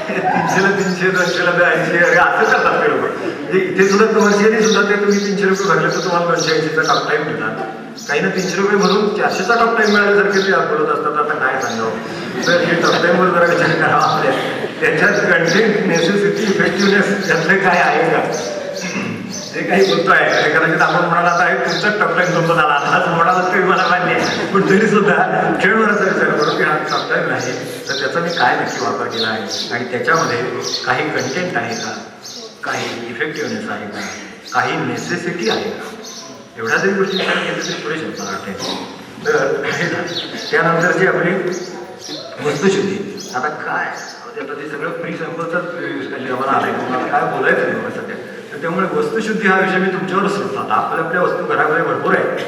300ला 300, 200ला 280 असं करतात ते लोक. म्हणजे इथे सुद्धा कमर्शियली सुद्धा ते तुम्ही 300 रुपये भरले तर तुम्हाला 280चा टॉक टाईम देतात. काही ना 300 रुपये भरून 400चा टॉक टाईम मिळाल्यासारखे ते बोलत असतात. आता काय सांगावं. तर हे टॉक टाईमवर जरा विचार करावा आपल्या, त्याच्यात कंटेंट, नेसेसिटी, इफेक्टिव्हनेस यातले काय आहे का. जे काही बोलतो आहे कदाचित आपण म्हणाला आता तुमचाच टॉक टाईम संपत आला, आज म्हणाला तरी मला मान्य आहे, पण तरी सुद्धा खेळवरचा विचार करू की हा टॉक टाईम आहे तर त्याचा मी काय नक्की वापर केला आहे आणि त्याच्यामध्ये काही कंटेंट आहे का, काही इफेक्टिव्हनेस आहे का, काही नेसेसिटी आहे का. एवढ्या जरी गोष्टी विचार केल्या तरी पुढे शकतो वाटते. तर हे त्यानंतरची आपली वस्तुशुद्धी. आता काय आता ते सगळं प्री सॅम्पलचाच आम्हाला आलं आहे, तुम्हाला काय बोलायचं नाही सध्या. तर त्यामुळे वस्तुशुद्धी हा विषय मी तुमच्यावरच सोडतो. आता आपल्या वस्तू घराकडे भरपूर आहेत,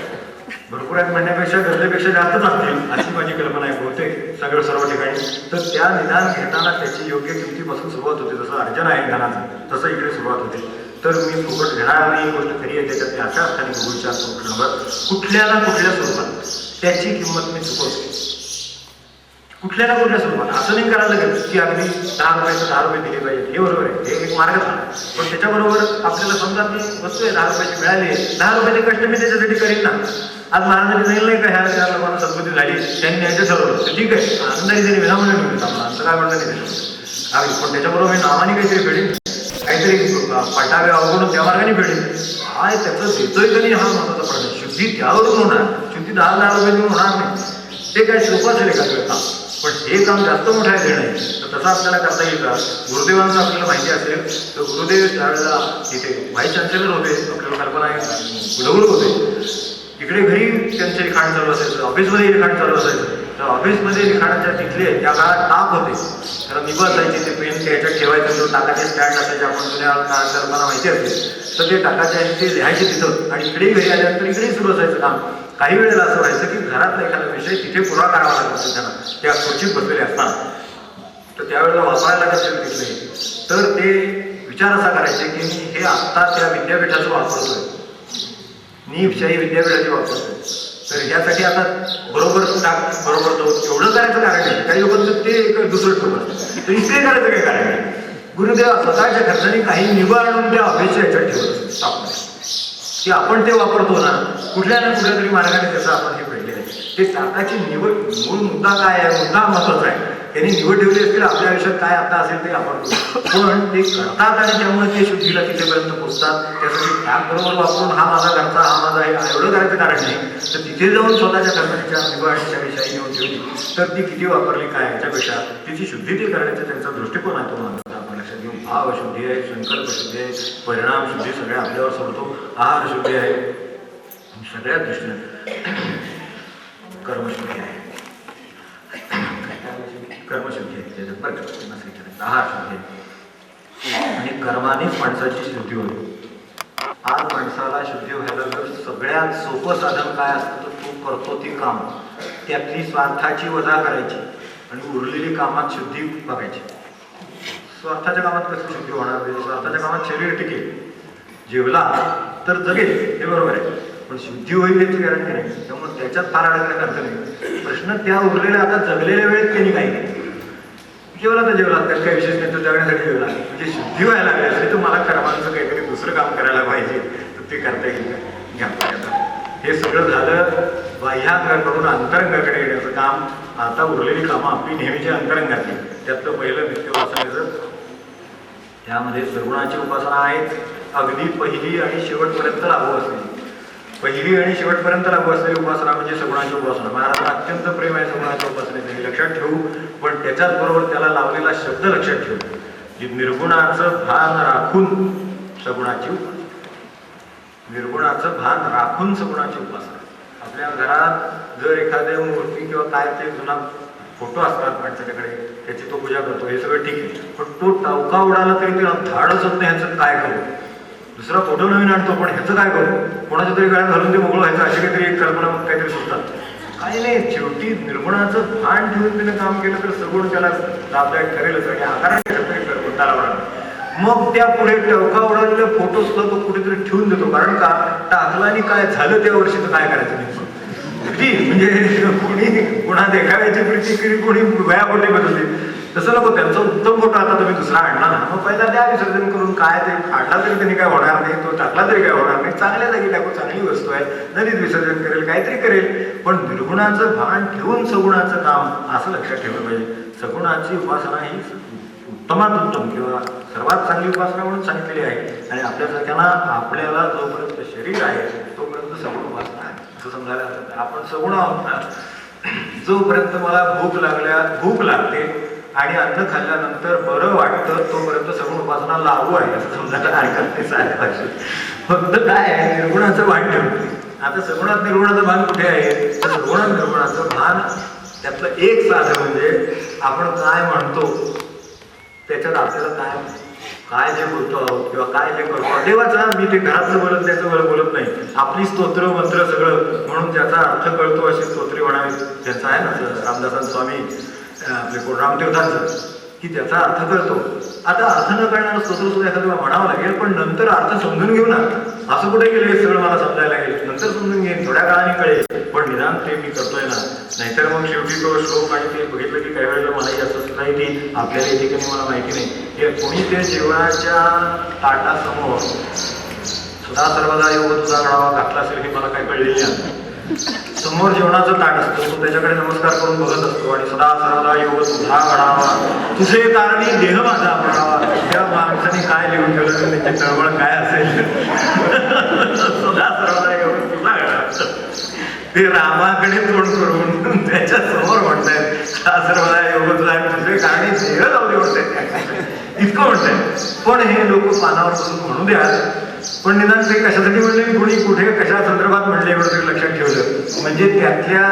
भरपूर आहेत म्हणण्यापेक्षा गरजेपेक्षा जास्तच असतील अशी माझी कल्पना आहे बहुतेक सगळं सर्व ठिकाणी. तर त्या निदान घेताना त्याची योग्य किमतीपासून सुरुवात होते. जसं अर्जन आहे ज्ञानाचं तसं इकडे सुरुवात होते. तर मी फुकट घेणार नाही, ही गोष्ट खरी आहे. त्याच्यात मी अशा अर्थाने गुरुच्या नंबर कुठल्या ना कुठल्या स्वरूपात त्याची किंमत मी चुकवतो. कुठल्या ना कुठल्या स्वरूपात असं नाही करायला लागेल की अगदी 10 रुपयाचं 10 रुपये दिले पाहिजे. हे बरोबर आहे, हे एक मार्ग झाला. पण त्याच्याबरोबर आपल्याला समजा ती वस्तू आहे 10 रुपयाची मिळाली आहे, 10 रुपयाचे कष्ट मी त्याच्यासाठी करीन ना. आज महाराजांनी सांगितलं नाही का ह्या 4 लोकांना सद्बुद्धी झाली, त्यांनी न्यायचं ठरवलं तर ठीक आहे, आनंदाने त्यांनी विनामूल्य मिळतो. आपला असं काय म्हणलं नाही त्याच्यामध्ये. पण त्याच्याबरोबर मी नावाने काहीतरी फेडीन. काहीतरी पटावे अवगुण त्या मार्गाने फेडेल. काय त्याचं देतोय का नाही हा महत्वाचा प्रश्न. शुद्धी त्यावरून होणार, शुद्धी 10,000 रुपये देऊन होणार नाही. ते काय सोपं असेल एखाद वेळेला, पण हे काम जास्त मोठं आहे देणं आहे. तर तसं आपल्याला करता येईल का? गुरुदेवांचं आपल्याला माहिती असेल तर गुरुदेव त्यावेळेला तिथे व्हाईस चान्सलर होते, आपल्याला कल्पना आहे, कुलगुरू होते. इकडे घरी त्यांचे लिखाण चालू असायचं, ऑफिसमध्ये लिखाण चालू असायचं. तर ऑफिसमध्ये लिखाणाच्या तिथले त्या काळात टाक होते, त्याला निभं असायची, ते पेन त्याच्यात ठेवायचं, तो टाकाचे स्टँड असायचे, आपण जुन्या काळात कल्पना माहिती असेल. तर ते टाकाचे ते लिहायचे तिथं आणि इकडेही घरी आल्यानंतर इकडेही सुरू असायचं काम. काही वेळेला असं व्हायचं की घरातला एखादा विषय तिथे पुरा करावा लागत असेल त्यांना, त्या खुर्चीत बसलेले असतात. तर त्यावेळेला वापरायला लागत असेल तिथले, तर ते विचार असा करायचे की मी हे आत्ता त्या विद्यापीठाचं वापरतोय, निशाही विद्यापीठाची वापरतोय, तर यासाठी आता बरोबर टाक बरोबर तो एवढं करायचं कारण नाही. काही लोकांचं ते एक दुसरं ठोक असतं, तर इथे करायचं काही कारण नाही. गुरुदेव स्वतःच्या खर्चाने काही निभं आणून त्या ऑफिसच्या ह्याच्यात ठेवत टाकून की आपण ते वापरतो ना, कुठल्या ना कुठल्या तरी मार्गाने त्याचं आपण हे फेडलेलं आहे. ते टाकाची निवड मूळ मुद्दा काय आहे, मुद्दा महत्वाचा आहे. त्यांनी निवड ठेवली असतील आपल्या आयुष्यात काय आता असेल ते आपण पण ते करतात आणि त्यामुळे ते शुद्धीला तिथेपर्यंत पोहोचतात. त्यासाठी टाक बरोबर वापरून हा माझा घरचा, हा माझा आहे एवढं करायचं कारण नाही. तर तिथे जाऊन स्वतःच्या खर्चाच्या निवडच्या विषयी घेऊन ठेवली तर ती किती वापरली काय याच्यापेक्षा तिची शुद्धी ते करण्याचा त्यांचा दृष्टिकोन आहे तो मानतात. आपण लक्षात घेऊन भाव शुद्धी आहे, संकल्प शुद्धी आहे, परिणाम शुद्धी सगळे आपल्यावर सोडतो, आहार शुद्धी आहे, सगळ्या दृष्टीने कर्मशुद्धी आहे, कर्मशुद्धी आहे त्याच्यात बरं का, आहार शुद्धी आहे आणि कर्मानेच माणसाची शुद्धी होते. आज माणसाला शुद्धी व्हायला जर सगळ्यात सोपं साधन काय असतं तर तो करतो ती काम, त्यातली स्वार्थाची वजा करायची आणि उरलेली कामात शुद्धी बघायची. स्वार्थाच्या कामात कसं शुद्धी होणार? स्वार्थाच्या कामात शरीर टिकेल, जेवला तर जगेल, हे बरोबर आहे, पण शुद्धी होईल याची गॅरंटी नाही. त्यामुळे त्याच्यात फार अडकण्यात अर्थ नाही. प्रश्न त्या उरलेल्या आता जगलेल्या वेळेत त्यांनी काही नाही, जेवला तर जेवला, त्यात काही विशेष नाही, तो जगण्यासाठी जेवला. म्हणजे शुद्धी व्हायला लागली असली तर मला कर्मांचं काहीतरी दुसरं काम करायला पाहिजे, तर ते करता येईल का? घ्या. हे सगळं झालं बाह्यांगाकडून अंतरंगाकडे येण्याचं काम. आता उरलेली कामं आपली नेहमीची अंतरंगातली. त्यातलं पहिलं नित्योपासनेचं, त्यामध्ये सगुणाची उपासना आहे, अगदी पहिली आणि शेवटपर्यंत लागू असलेली. पहिली आणि शेवटपर्यंत लागू असलेली उपासना म्हणजे सगुणाची उपासना. महाराजांना अत्यंत प्रेम आहे सगुणाच्या उपासनेचे, लक्षात ठेवू. पण त्याच्याच बरोबर त्याला लावलेला शब्द लक्षात ठेवू की निर्गुणाचं भान राखून सगुणाची उपासना, निर्गुणाचं भान राखून सगुणाची उपासना. आपल्या घरात जर एखाद्या मूर्ती किंवा काय ते जुना फोटो असतात माणसाच्याकडे, त्याची तो पूजा करतो, हे सगळं ठीक आहे, पण तो टावका उडाला तरी ते धाडच होत नाही ह्याचं काय करू. दुसरा फोटो नवीन आणतो, पण ह्याचं काय करू, कोणाच्या तरी गळ्यात घालून ते मोकळं व्हायचं, अशी काहीतरी एक कल्पना काहीतरी सुचतात. काही नाही, शेवटी निर्गुणाचं भान ठेवून त्याने काम केलं तर सगुण त्याला लाभदायक ठरेलच आणि आकाराने कोणताला होणार. मग त्या पुढे टवका उडालेला फोटो सुद्धा तो कुठेतरी ठेवून देतो, कारण का टाकला आणि काय झालं त्या वर्षी तर काय करायचं नाही. म्हणजे कोणी पुन्हा देखाव्याची प्रीती कोणी वयापोटी बदलते तसं नको. त्यांचा उत्तम फोटो आता तुम्ही दुसरा आणला ना, मग पहिला त्या विसर्जन करून काय ते काढला तरी त्यांनी काय होणार नाही, तो टाकला तरी काय होणार नाही, चांगल्या जागी टाकू, चांगली वस्तू आहे, नदीत विसर्जन करेल, काहीतरी करेल, पण निर्गुणाचं भान ठेवून सगुणाचं काम असं लक्षात ठेवलं पाहिजे. सगुणाची उपासना ही उत्तमात उत्तम किंवा सर्वात चांगली उपासना म्हणून सांगितलेली आहे आणि आपल्यासारख्यांना आपल्याला जोपर्यंत शरीर आहे तोपर्यंत सगुण उपासना आहे असं समजायला हरकत. आपण सगुण आहोत ना, जोपर्यंत मला भूक लागते आणि अन्न खाल्ल्यानंतर बरं वाटतं तोपर्यंत सगुण उपासना लागू आहे असं समजायला हरकत नाही. फक्त काय आहे, निर्गुणाचं भान ठेवते. आता सगुणात निर्गुणाचं भान कुठे आहे, तर सगुणात निर्गुणाचं भान त्यातलं एक साधन म्हणजे आपण काय म्हणतो त्याच्यात आपल्याला काय जे बोलतो आहोत किंवा काय जे करतो देवाचा, मी ते घरातलं बोलत त्याचं बोलत नाही, आपली स्तोत्र मंत्र सगळं म्हणून त्याचा अर्थ कळतो अशी स्तोत्री म्हणावी. त्याचा आहे ना रामदासांत स्वामी आपले कोण रामतीर्थांचं, की त्याचा अर्थ कळतो. आता अर्थ न कळणारं स्तोत्र सुद्धा एखाद्या म्हणावं लागेल, पण नंतर अर्थ समजून घेऊ ना. असं कुठे गेलं हे सगळं मला समजायला लागेल, नंतर समजून घेईन, थोड्या काळाने कळेल, पण निदान ते मी करतोय ना. नाहीतर मग शेवटी तो श्लोक आणि ते बघितलं की काही वेळेला मलाही असं सुद्धा की आपल्याला या ठिकाणी मला माहिती नाही, हे कोणी ते जेवणाच्या ताटासमोर सदा सर्वदा योग तुझा घडावा घातला असेल हे मला काही कळलेलं नाही. समोर जेवणाचं ताट असतं, तो त्याच्याकडे नमस्कार करून बघत असतो आणि सदा सर्वदा योग तुझा घडावा, तुझे कारणी देह माझा पडावा. त्या माणसाने काय लिहून ठेवलं, त्याची चळवळ काय असेल. सदा सर्वदा योग तुझा घडावा, ते रामाकडे तोंड करून त्याच्या समोर म्हणतायत सदा सर्वदा योग तुझा, तुझे कारणी देह जाऊ दे म्हणतायत, इतकं म्हणतायत. पण हे लोक पानावर बसून म्हणू द्या, पण निदान ते कशासाठी म्हणले, कोणी कुठे कशा संदर्भात म्हणले एवढं तरी लक्षात ठेवलं. म्हणजे त्यातल्या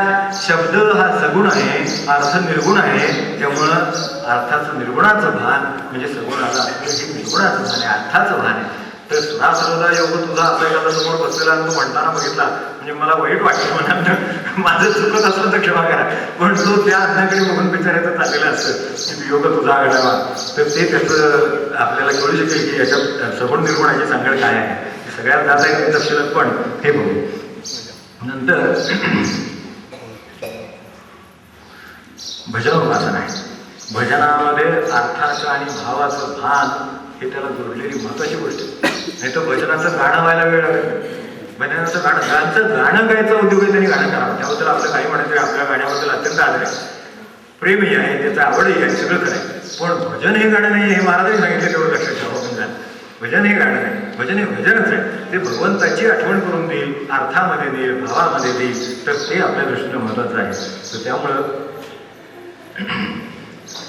शब्द हा सगुण आहे, अर्थ निर्गुण आहे. त्यामुळं अर्थाचं निर्गुणाचं भान म्हणजे सगुणाला निर्गुणाचं भान आहे, अर्थाचं भान आहे. तर सदा सर्वदा योग तुझा आपल्या एखादा समोर बसलेला तो म्हणताना बघितला म्हणजे मला वाईट वाटलं, मनात माझं चुकत असलं तर क्षमा करा, पण तो त्या अन्नाकडे बघून बिचारायचं चाललेलं असतं की योग तुझा घडावा. तर ते त्याचं आपल्याला कळू शकेल की याच्या सगुण निर्गुणाची सांगड काय आहे. सगळ्यात जाता येईल तपशिलात पण हे बघू. नंतर भजन उपासना आहे. भजनामध्ये अर्थाचं आणि भावाचं भान हे त्याला जोडलेली महत्वाची गोष्ट आहे. नाही तर भजनाचं गाणं व्हायला वेळ लागेल. भजनाचं गाणं गायचा उद्योग आहे, त्यांनी गाणं करावं. त्याबद्दल आपलं काही म्हणायचं, आपल्या गाण्याबद्दल अत्यंत आदर आहे, प्रेमही आहे, त्याचं आवडही आहे, सगळं खरं आहे. पण भजन हे गाणं नाही, हे महाराजांनी सांगितलं तेवढं लक्षात ठेवा. भजन हे गाणं नाही, भजन हे भजनच आहे. ते भगवंताची आठवण करून देईल, अर्थामध्ये देईल, भावामध्ये देईल, तर ते आपल्या दृष्टीनं महत्वाचं आहे. तर त्यामुळं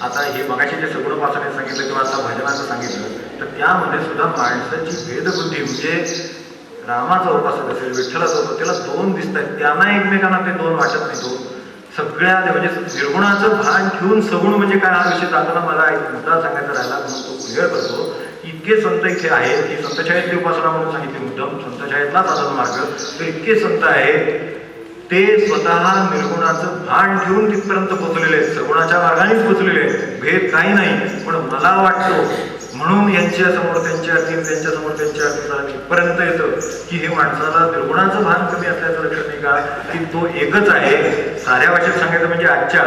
आता हे मगाशी जे सगुणोपासनेचं सांगितलं किंवा आता भजनाचं सांगितलं, तर त्यामध्ये सुद्धा माणसाची भेदबुद्धी म्हणजे रामाचा उपासक असेल, विठ्ठलाचा उपासक, त्याला दोन दिसत आहेत, त्यांना एकमेकांना ते दोन वाटत नाही. तो सगळ्या म्हणजे निर्गुणाचं भान ठेवून सगुण म्हणजे काय हा विषय जाताना मला एक मुद्दा सांगायचा राहिला म्हणून तो क्लिअर करतो. इतके संत इथे आहेत, ही संतछायेतली उपासना म्हणून सांगितली मुद्दाम, संतछायेतला साधन मार्ग. तर इतके संत आहेत ते स्वतः निर्गुणाचं भान ठेवून तिथपर्यंत पोहोचलेले आहेत, सगुणाच्या मार्गानेच पोहोचलेले आहेत, भेद काही नाही. पण मला वाटतो म्हणून यांच्या समोर त्यांच्या अर्थी, त्यांच्या समोर त्यांच्या अर्थी इथपर्यंत येतं की हे माणसाला निर्गुणाचं भान कमी असल्याचं लक्षात नाही का, की तो एकच आहे. साध्या भाषेत सांगायचं म्हणजे आजच्या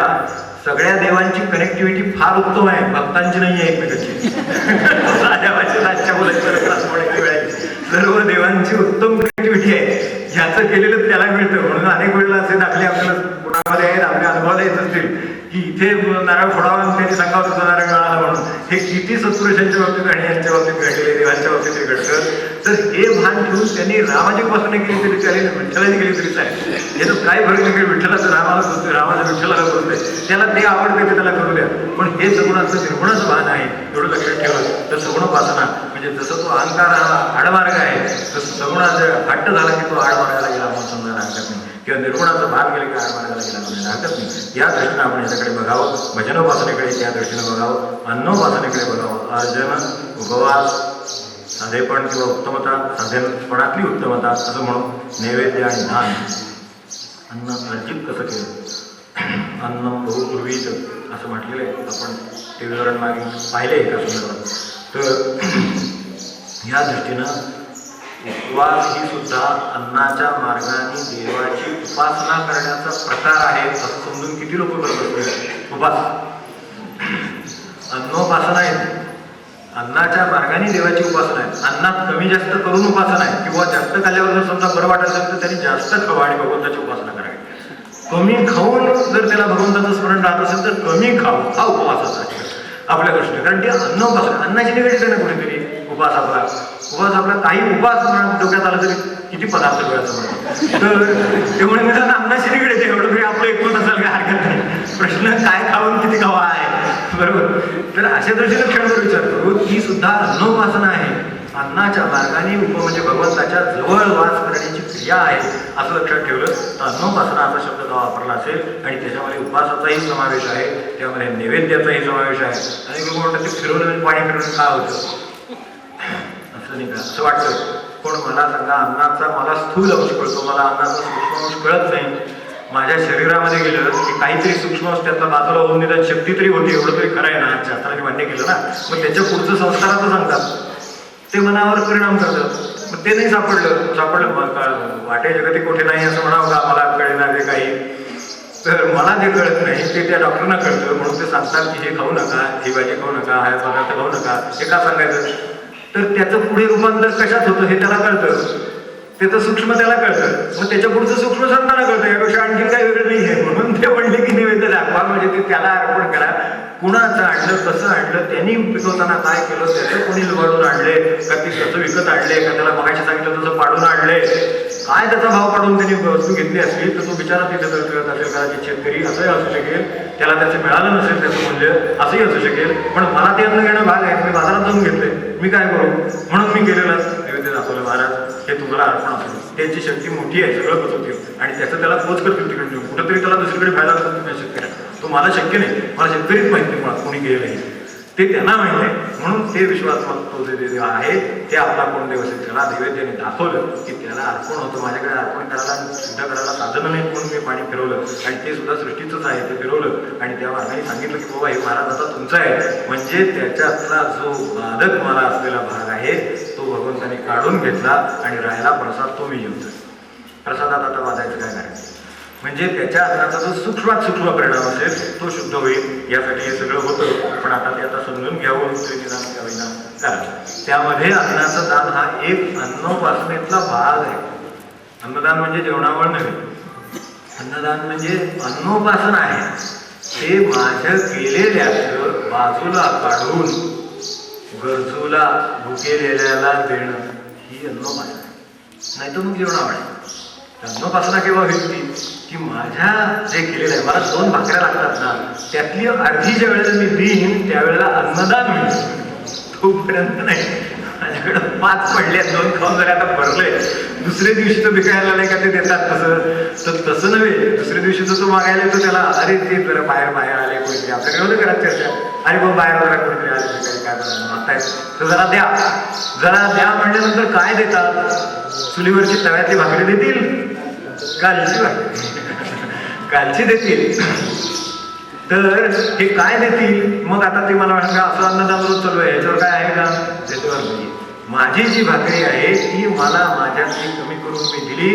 सगळ्या देवांची कनेक्टिव्हिटी फार उत्तम आहे, भक्तांची नाही आहे एकमेकांची. साध्या भाषेत आजच्या बोलायची सर्व देवांची उत्तम कनेक्टिव्हिटी आहे. ह्याचं केलेलं त्याला मिळतं. म्हणून अनेक वेळेला असे दाखले आपल्याला गुणामध्ये आहेत, आपल्या अनुभवाला येत असतील की इथे नारळ फोडावा त्यांनी सांगावं तुझा नारळ मिळाला म्हणून. हे किती सत्पुरुषांच्या बाबतीत आणि यांच्या बाबतीत घडलेले, देवांच्या बाबतीत हे घडतं. तर हे भान ठेवून त्यांनी रामाची उपासना केली तरी चालेल, विठ्ठलाने केली तरी चालेल. याचं काय फरक नाही. विठ्ठलाचं रामाला बोलतोय, रामाचं विठ्ठलाला बोलतोय, त्याला ते आवडते ते त्याला करू द्या. पण हे सगुणाचं निर्गुणच भान आहे, एवढं लक्षात ठेवलं तर सगुणोपासना म्हणजे जसं तो अहंकार हा आडमार्ग आहे, तसं सगुणाचं हट्ट झाला की तो आडमार्गाला गेला म्हणून समजायला हरकत नाही, किंवा निर्गुणाचा भाग गेला की आडमार्गाला गेला म्हणून हरकत नाही. या दृष्टीनं आपण याच्याकडे बघावं, भजनोपासनेकडे त्या दृष्टीनं बघावं, अन्नोपासनेकडे बघावं. अर्जन, उपवास, साधेपण किंवा उत्तमता, साधेपणातली उत्तमता असं म्हणून नैवेद्य आणि दान. अन्न अर्जित कसं केलं, अन्न बहुपूर्वीच असं म्हटलेलं आहे. आपण ते विवरण मागे पाहिले एका संदर्भात. तर या दृष्टीनं उपवास ही सुद्धा अन्नाच्या मार्गाने देवाची उपासना करण्याचा प्रकार आहे असं समजून किती लोक करत असतील. उपास अन्नोपासना आहे, अन्नाच्या मार्गाने देवाची उपासना आहे. अन्नात कमी जास्त करून उपासना आहे, किंवा जास्त खाल्ल्यावर जर समजा बरं वाटत असेल तर त्यांनी जास्त खावं आणि भगवंताची उपासना करावी. कमी खाऊन जर त्याला भगवंताचं स्मरण राहत असेल तर कमी खावं, हा उपवासाचा आहे आपल्या दृष्टीने. कारण ती अन्न उपासना, अन्नाची निगडीत आहे ना कुठेतरी. उपास आपला काही उपास डोक्यात आला तरी किती पदार्थ डोळ्याचं म्हणतो. तर त्यामुळे मी त्यांना अन्नाची निगडीत आहे, एवढं तरी आपलं एकमत असाल काय हरकत नाही. प्रश्न काय खाऊन किती खावा आहे, बरोबर. तर अशा दृष्टीने क्षणभर विचार करू, ती सुद्धा अन्नोपासना आहे. अन्नाच्या मार्गाने म्हणजे भगवंताच्या जवळ वास करण्याची क्रिया आहे असं लक्षात ठेवलं तर अन्नोपासना असा शब्द जो वापरला असेल. आणि त्याच्यामध्ये उपासाचाही समावेश आहे, त्यामध्ये नैवेद्याचाही समावेश आहे. आणि लोक म्हणतात ते फिरवून पाणी फिरवून का होतं असं नाही का, असं वाटतं. पण मला सांगा, अन्नाचा मला स्थूल अंश कळतो, मला अन्नाचा सूक्ष्म अंश कळत नाही. माझ्या शरीरामध्ये गेलं की काहीतरी सूक्ष्म अंश त्यातला बाजूला होऊन निदान शक्ती तरी होती, एवढं तरी खरं आहे ना, शास्त्राने मान्य केलं ना. मग त्याच्या पुढचं संस्काराचं सांगतात, ते मनावर परिणाम करतात. मग ते नाही सापडलं वाटे जगती कोठे नाही असं म्हणावं का, मला कळणार ते काही. तर मला जे कळत नाही ते त्या डॉक्टरना कळतं, म्हणून ते सांगतात की हे खाऊ नका, ही भाजी खाऊ नका, हा पदार्थ खाऊ नका. हे का सांगायचं, तर त्याचं पुढे रूपांतर कशात होतं हे त्याला कळतं. त्याचं सूक्ष्म त्याला कळतं, मग त्याच्या पुढचं सूक्ष्म संतांना कळतं, यापेक्षा आणखीन काही वेगळं नाही आहे. म्हणून ते म्हणले की नैवेद्य दाखवा, म्हणजे ते त्याला अर्पण करा. कुणाचं आणलं, कसं आणलं, त्यांनी पिकवताना काय केलं, त्याचं कोणी लुबाडून आणले का, ती त्याचं विकत आणले का, त्याला मगाशी सांगितलं तसं पाडून आणले, काय त्याचा भाव पाडून त्यांनी वस्तू घेतली असली तर तो बिचारा तिथे करत असेल, कदाचित शेतकरी असंही असू शकेल, त्याला त्याचं मिळालं नसेल त्याचं मूल्य असंही असू शकेल. पण मला ते अन्न घेणं भाग आहे, मी बाजारात जाऊन घेतलंय, मी काय करू, म्हणून मी केलेलं नैवेद्य दाखवलं. महाराज हे तुम्हाला अर्पण असेल, त्यांची शक्ती मोठी आहे, सगळं बसवतील आणि त्याचं त्याला पोच करतील तिकडे नेऊन, कुठंतरी त्याला दुसरीकडे फायदा करतो तुम्ही शेतकऱ्या. तो मला शक्य नाही, मला शेतकरीच माहिती नाही मुळात कोणी गेलं नाही, ते त्यांना माहिती आहे. म्हणून ते विश्वात्मक तो जे देव आहे ते आपला कोण देव असेल त्याला नैवेद्याने दाखवलं की त्याला अर्पण होतं. माझ्याकडे अर्पण करायला शुद्ध करायला साधन नाही म्हणून मी पाणी फिरवलं आणि ते सुद्धा सृष्टीचंच आहे, ते फिरवलं आणि त्या मार्गाने सांगितलं की बाबा हे महाराज आता तुमचा आहे. म्हणजे त्याच्यातला जो बाधक मला असलेला भाग आहे तो भगवंताने काढून घेतला आणि राहायला प्रसाद तो मी घेऊन. प्रसादात आता वाजायचं काय करायचं, म्हणजे त्याच्या अन्नाचा जो सूक्ष्मात सूक्ष्म परिणाम असेल तो शुद्ध होईल, यासाठी हे सगळं होतं. पण आता ते आता समजून घ्यावं ते निदान त्यावेळेला कारण त्यामध्ये अन्नाचं दान हा एक अन्नोपासनेतला भाग आहे. अन्नदान म्हणजे जेवणावळ नव्हे, अन्नदान म्हणजे अन्नोपासन आहे. ते माझ्या केलेल्याचं बाजूला काढून गरजूला भुकेलेल्याला देणं ही अन्नोपासना आहे, नाही तर मग जेवणावळ आहे. अन्नोपासना केव्हा होईल की माझ्या जे केलेलं आहे, मला 2 भाकऱ्या लागतात ना, त्यातली अर्धी ज्या वेळेला मी देईन त्यावेळेला अन्नदान मिळेल, तोपर्यंत नाही. माझ्याकडं 5 पडले, 2 खाऊन जरी आता भरले, दुसऱ्या दिवशी तो विकायला नाही का ते देतात तसं, तर तसं नव्हे. दुसऱ्या दिवशी तो मागायला येतो त्याला, अरे ते जरा बाहेर आले कोणीतरी, आपल्याकडे होतं घरात चर्चा, अरे बाबा बाहेर जरा कोणीतरी आले काय मागताय तर जरा द्या म्हणल्यानंतर काय देतात, चुलीवरची तव्यातली भाकरी देतील, कालची देतील, तर हे काय देतील. मग आता ते मला म्हणतात असं अन्नदान रोज चालू आहे, याच्यावर काय आहे का, त्याच्यावर नाही. माझी जी भाकरी आहे ती मला माझ्यातली कमी करून मी दिली,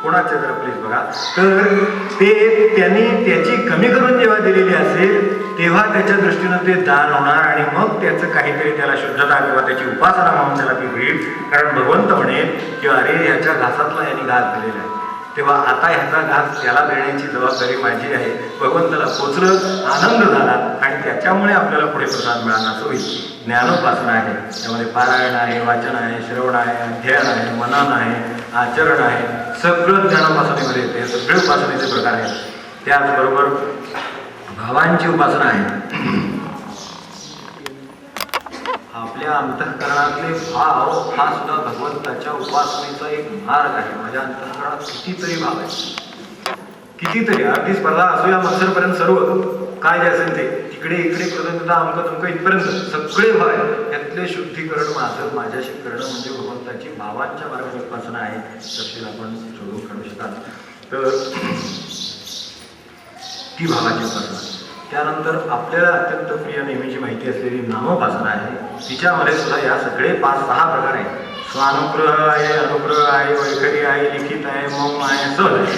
कोणाच्या जरा प्लीज बघा, तर ते त्यांनी त्याची कमी करून जेव्हा दिलेली असेल तेव्हा त्याच्या दृष्टीनं ते दान होणार आणि मग त्याचं काहीतरी त्याला शुद्धता किंवा त्याची उपासना म्हणून त्याला ती होईल. कारण भगवंत म्हणेल की अरे ह्याच्या घासातला यांनी घास दिलेला आहे, तेव्हा आता ह्याचा घास त्याला देण्याची जबाबदारी माझी आहे. भगवंताला पोचलं, आनंद झाला आणि त्याच्यामुळे आपल्याला पुढे प्रसाद मिळाला असं होईल. ज्ञानोपासना आहे, त्यामध्ये पारायण आहे, वाचन आहे, श्रवण आहे, अध्ययन आहे, मनन आहे, आचरण आहे, सगळं ज्ञानोपासनेमध्ये येते. सगळे उपासनेचे प्रकार आहेत. त्याचबरोबर भावांची उपासना आहे. आपल्या अंतःकरणातले भाव हा सुद्धा भगवंताच्या उपासनेचा एक मार्ग आहे. माझ्या अंतःकरणात कितीतरी भाव आहेत, कितीतरी, अगदी स्पर्धा असूया मत्सरपर्यंत सर्व काय जे असेल ते, तिकडे इकडे कृतज्ञता अमक तुमक इथपर्यंत सगळे भाव आहेत. यातले शुद्धीकरण माझं माझ्याशी करणं म्हणजे भगवंताची भावांच्या मार्गाची उपासना आहे. तशी आपण शोधून काढू शकाल तर ती भावाची उपासना. त्यानंतर आपल्याला अत्यंत प्रिय नेहमीची माहिती असलेली नामोपासना आहे. तिच्यामध्ये सुद्धा या सगळे 5-6 प्रकार आहेत. स्वानुग्रह आहे, अनुग्रह आहे, वैखरी आहे, लिखित आहे, मौन आहे, सहज आहे.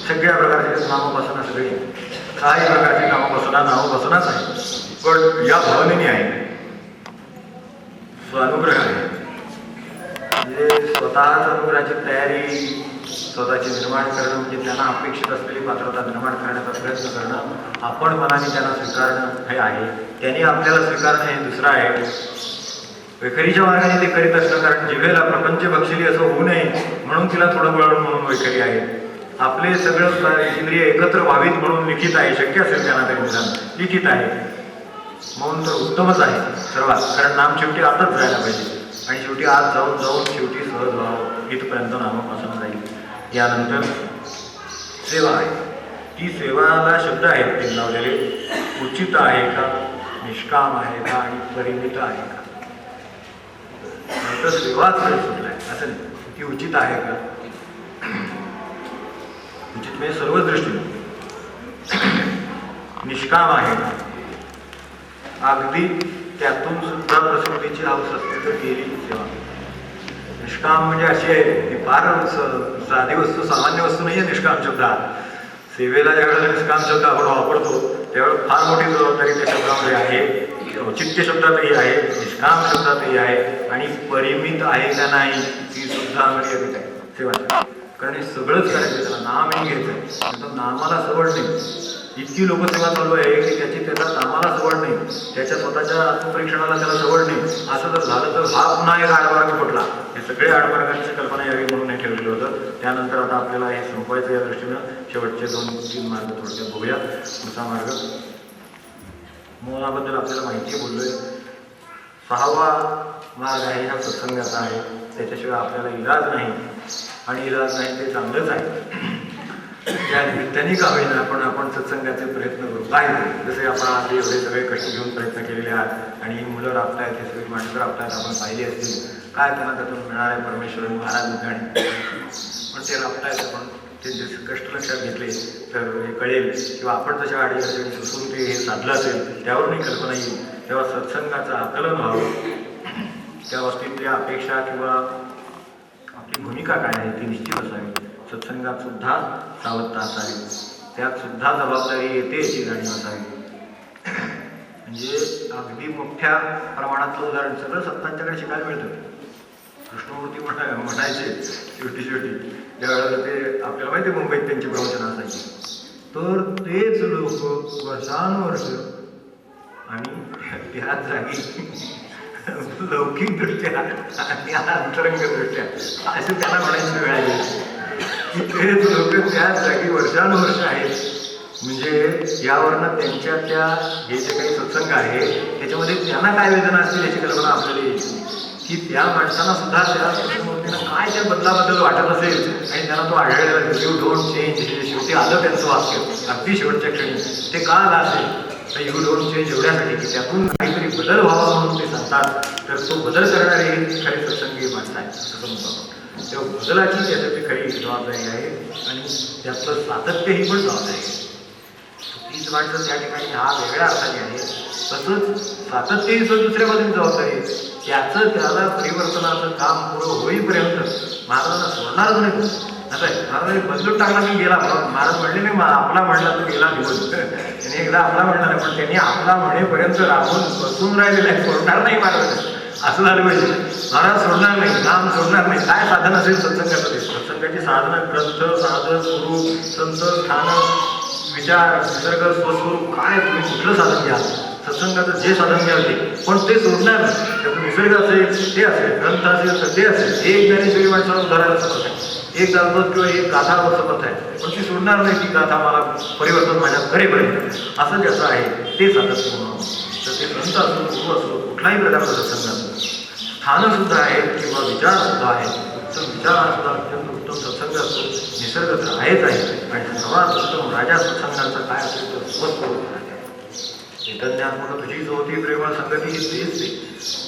सगळ्या प्रकारची नामोपासना सगळी. काही प्रकारची नामोपासनाच आहे, पण या भावनेने आहे. स्वानुग्रह आहे म्हणजे स्वतःच अनुग्रहाची तयारी, स्वतःचे निर्माण करणं, म्हणजे त्यांना अपेक्षित असलेली पात्रता निर्माण करण्याचा प्रयत्न करणं, आपण मनाने त्यांना स्वीकारणं हे आहे. त्यांनी आपल्याला स्वीकारणं हे दुसरं आहे. वैखरीच्या मार्गाने ते करीत असणं, कारण जिभेला प्रपंच बक्षिली असं होऊ नये म्हणून तिला थोडं वळण म्हणून वैखरी आहे. आपले सगळं इंद्रिय एकत्र व्हावीत म्हणून लिखित आहे, शक्य असेल त्यांना तरी निदान लिखित आहे. म्हणून तर उत्तमच आहे सर्वात, कारण नाम शेवटी आतच जायला पाहिजे आणि शेवटी आत जाऊन शेवटी सहज व्हावं इथपर्यंत नामोपासना जाईल. यानंतर सेवा आहे. ती सेवाला शब्द आहेत ते लावलेले. उचित आहे का, निष्काम आहे का आणि परिमित आहे का. नंतर सेवाच सुटलाय असं नाही, ती उचित आहे का, उचित म्हणजे सर्वच दृष्टीने. निष्काम आहे का, अगदी त्यातून सुद्धा प्रसूतीची हाऊस असते तर केली सेवा. निष्काम म्हणजे अशी आहे की फार साधी वस्तू, सामान्य वस्तू नाही आहे निष्काम शब्द. सेवेला ज्यावेळेला निष्काम शब्द आपण वापरतो त्यावेळेस फार मोठी जबाबदारी त्या शब्दामध्ये आहे. औचित्य शब्दातही आहे, निष्काम शब्दातही आहे आणि परिमित आहे का नाही ती सुद्धा मर्यादित आहे. सेवा. कारण हे सगळंच करायचं, त्याला नामही घ्यायचं, नंतर नामाला सवड नाही. इतकी लोकसेवा चालू आहे की त्याचा नामाला सवड नाही, त्याच्या स्वतःच्या आत्मपरीक्षणाला त्याला सवड नाही. असं जर झालं तर हा पुन्हा एक आडमार्ग फुटला. हे सगळे आडमार्गांची कल्पना यावी म्हणून हे ठेवलेलं होतं. त्यानंतर आता आपल्याला हे संपवायचं या दृष्टीनं शेवटचे 2-3 मार्ग थोडक्यात बघूया. पुढचा मार्ग मौनाबद्दल आपल्याला माहिती बोललोय. 6वा मार्ग आहे हा सत्संगाचा आहे. त्याच्याशिवाय आपल्याला इलाज नाही, आणि इलाज नाही ते चांगलंच आहे. त्या निमित्ताने का होईना आपण सत्संगाचे प्रयत्न करू. काय जसे आपण आज एवढे सगळे कष्ट घेऊन प्रयत्न केलेले आहात, आणि ही मुलं राबतायत, हे सगळी माणसं राबतायत, आपण पाहिली असतील काय त्यांना त्यातून मिळणारे परमेश्वर महाराज उद्याने पण ते राबतायत. आपण ते जसे कष्ट लक्षात घेतले तर हे कळेल, किंवा आपण जशा अडीअडचणी सुचून ते हे साधलं असेल त्यावरूनही कल्पना येईल. तेव्हा सत्संगाचं आकलन व्हावं, त्या बाबतीतल्या अपेक्षा किंवा आपली भूमिका काय आहे ती निश्चित असावी. सत्संगात सुद्धा सावधता असावी, त्यात सुद्धा जबाबदारी येते याची जाणीव असावी. म्हणजे अगदी मोठ्या प्रमाणातलं उदाहरण सगळं संतांच्याकडे शिकायला मिळतं. कृष्णमूर्ती म्हणायचे शेवटी ज्यावेळेला ते आपल्याला माहिती आहे मुंबईत त्यांची प्रवचनं असायची, तर तेच लोक वर्षानुवर्ष आणि त्याच जागी लौकिकदृष्ट्या आणि अंतरंगदृष्ट्या असे त्यांना म्हणायची वेळ आली की तेच लोक त्याच जागी वर्षानुवर्ष आहेत. म्हणजे यावरनं त्यांच्या त्या हे जे काही सत्संग आहे त्याच्यामध्ये त्यांना काय वेदना असतील याची कल्पना आपल्याला येईल, की त्या माणसांना सुद्धा त्या कृष्णमूर्तीनं काय त्या बदलाबद्दल वाटत असेल, आणि त्यांना तो आढळलेला यू डोंट चेंज हे शेवटी आलं त्यांचं वाक्य अगदी शेवटच्या क्षणी. ते का आलं असेल तर यू डोंट चेंज एवढ्यासाठी की त्यातून काहीतरी बदल व्हावा म्हणून ते सांगतात. तर तो बदल करणारे हे खरे सत्संगी माणसं आहे असं समजतो आपण. तेव्हा बदलाची त्याच्यातली खरी जबाबदारी आहे, आणि त्यातलं सातत्य ही पण जबाबदारी आहे. तीच माणसं त्या ठिकाणी हा वेगळ्या अर्थाने आहे, तसंच सातत्य ही दुसऱ्या बाजूने जबाबदारी आहे. त्याचं त्याला परिवर्तनाचं काम पुरं होईपर्यंत महाराजांना सोडणारच नाही. आता महाराजांनी बदलून टाकला की गेला. महाराज म्हणले नाही आपला म्हणला तर गेला निवड. त्याने एकदा आपला म्हणला नाही, पण त्यांनी आपला म्हणेपर्यंत राहून बसून राहिलेला आहे, सोडणार नाही महाराज. असं झालं पाहिजे. महाराज सोडणार नाही, नाम सोडणार नाही. काय साधन असेल सत्संगाचं ते सत्संगाची साधनं ग्रंथ साधन स्वरूप संत स्थान विचार निसर्ग स्वस्वरूप काय तुम्ही कुठलं साधन घ्या, सत्संगाचं जे साधन घ्याल ते, पण ते सोडणार नाही. त्यातून निसर्ग असेल ते असेल, ग्रंथ असेल तर ते असेल. एक ज्ञानेश्वरी माणसाला उदाहरण समज आहे, एक दालपत किंवा एक गाथा समज आहे, पण ती सोडणार नाही ती गाथा मला परिवर्तन माझ्या करेपर्यंत. असं ज्याचं आहे ते सातत्य म्हणून. तर ते ग्रंथ असो गुरु असो कुठलाही प्रकारचा सत्संग असो, स्थानंसुद्धा आहेत किंवा विचारसुद्धा आहेत. तर विचार हा सुद्धा अत्यंत उत्तम सत्संग असतो. निसर्ग तर आहेच आहे, आणि सर्वात उत्तम राजा सत्संगाचा काय असेल तर स्वस्वरूप चैतन्यात्मक तुझी जो होती प्रेमळ संगती ही तेच ते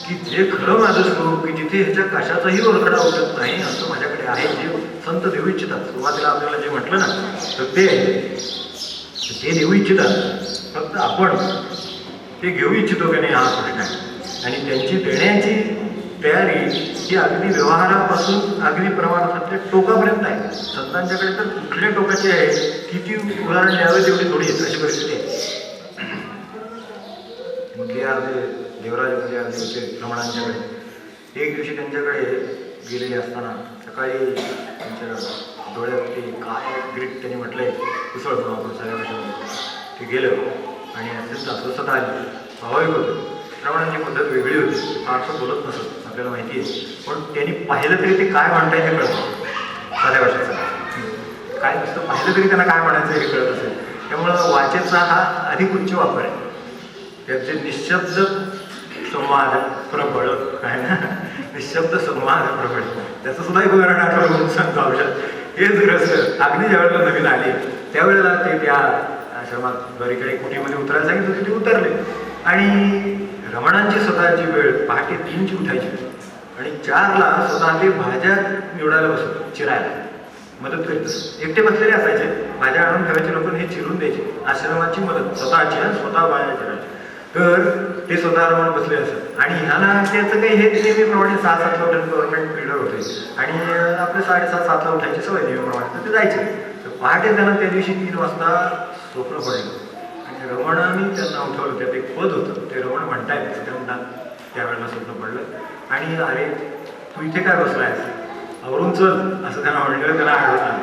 की जे खरं माझं स्वरूप की जिथे ह्याच्या कशाचाही ओळखडा उठत नाही असं माझ्याकडे आहे, जे संत देऊ इच्छितात. सुरुवातीला आपल्याला जे म्हटलं ना तर ते देऊ इच्छितात. फक्त आपण ते घेऊ इच्छितो की नाही हा प्रश्न आहे. आणि त्यांची देण्याची तयारी ही अगदी व्यवहारापासून अगदी प्रमाणात टोकापर्यंत आहे. संतांच्याकडे तर कुठल्या टोकाची आहे, किती उदाहरण द्यावे तेवढी थोडी अशी परिस्थिती आहे. अर्धे देवराज अर्धे होते रमणांच्याकडे. एक दिवशी त्यांच्याकडे गेलेले असताना सकाळी त्यांच्या डोळ्यावरती काय ग्रीट त्यांनी म्हटलंय कुसळ म्हणून आपण सगळ्या भाषेमध्ये ते गेलं, आणि अत्यंत अस्वस्थता आली. स्वाभाविक होतं, रमणांची पद्धत वेगळी होती, फारसं बोलत नसत आपल्याला माहिती आहे. पण त्यांनी पाहिलं तरी ते काय म्हणताय हे कळतं. साध्या भाषेचं काय नुसतं पाहिलं तरी त्यांना काय म्हणायचं हे कळत असेल. त्यामुळं वाचेचा हा अधिक उच्च वापर आहे. त्याचे निशब्द संवाद प्रबळ आहे ना, निशब्द संवाद प्रबळ, त्याचं सुद्धा एक उदाहरण आठवलं सांगतो. औषध हेच ग्रस्त अगदी ज्यावेळेला नवीन आले त्यावेळेला ते त्या आश्रमात द्वारिकडे कुटीमध्ये उतरायला सांगितलं होते, ते उतरले. आणि रमणांची स्वतःची वेळ पहाटे 3ची उठायची, आणि 4ला स्वतः ते भाज्या निवडायला बसत, चिरायला मदत करीत. एकटे बसलेले असायचे, भाज्या आणून ठेवायचे, लोक हे चिरून द्यायचे. आश्रमाची मदत स्वतःची, स्वतः भाज्या चिरायची. तर ते स्वतः रमण बसले असत. आणि ह्याला त्याचं काही हे नेहमीप्रमाणे 6-7ला उठायचं, गव्हर्नमेंट फील्डर होते, आणि आपले 6:30-7ला उठायची सवय नेहमीप्रमाणे. तर ते जायचे. तर पहाटे त्यांना त्या दिवशी 3 वाजता स्वप्न पडलं, आणि रमणाने त्यांना उठवलं. त्यात एक पद होतं, ते रमण म्हणतायत ते म्हणतात त्यावेळेला स्वप्न पडलं, आणि अरे तू इथे काय बसलायस, आवरून चल असं त्यांना म्हणलं, त्याला आढळलं.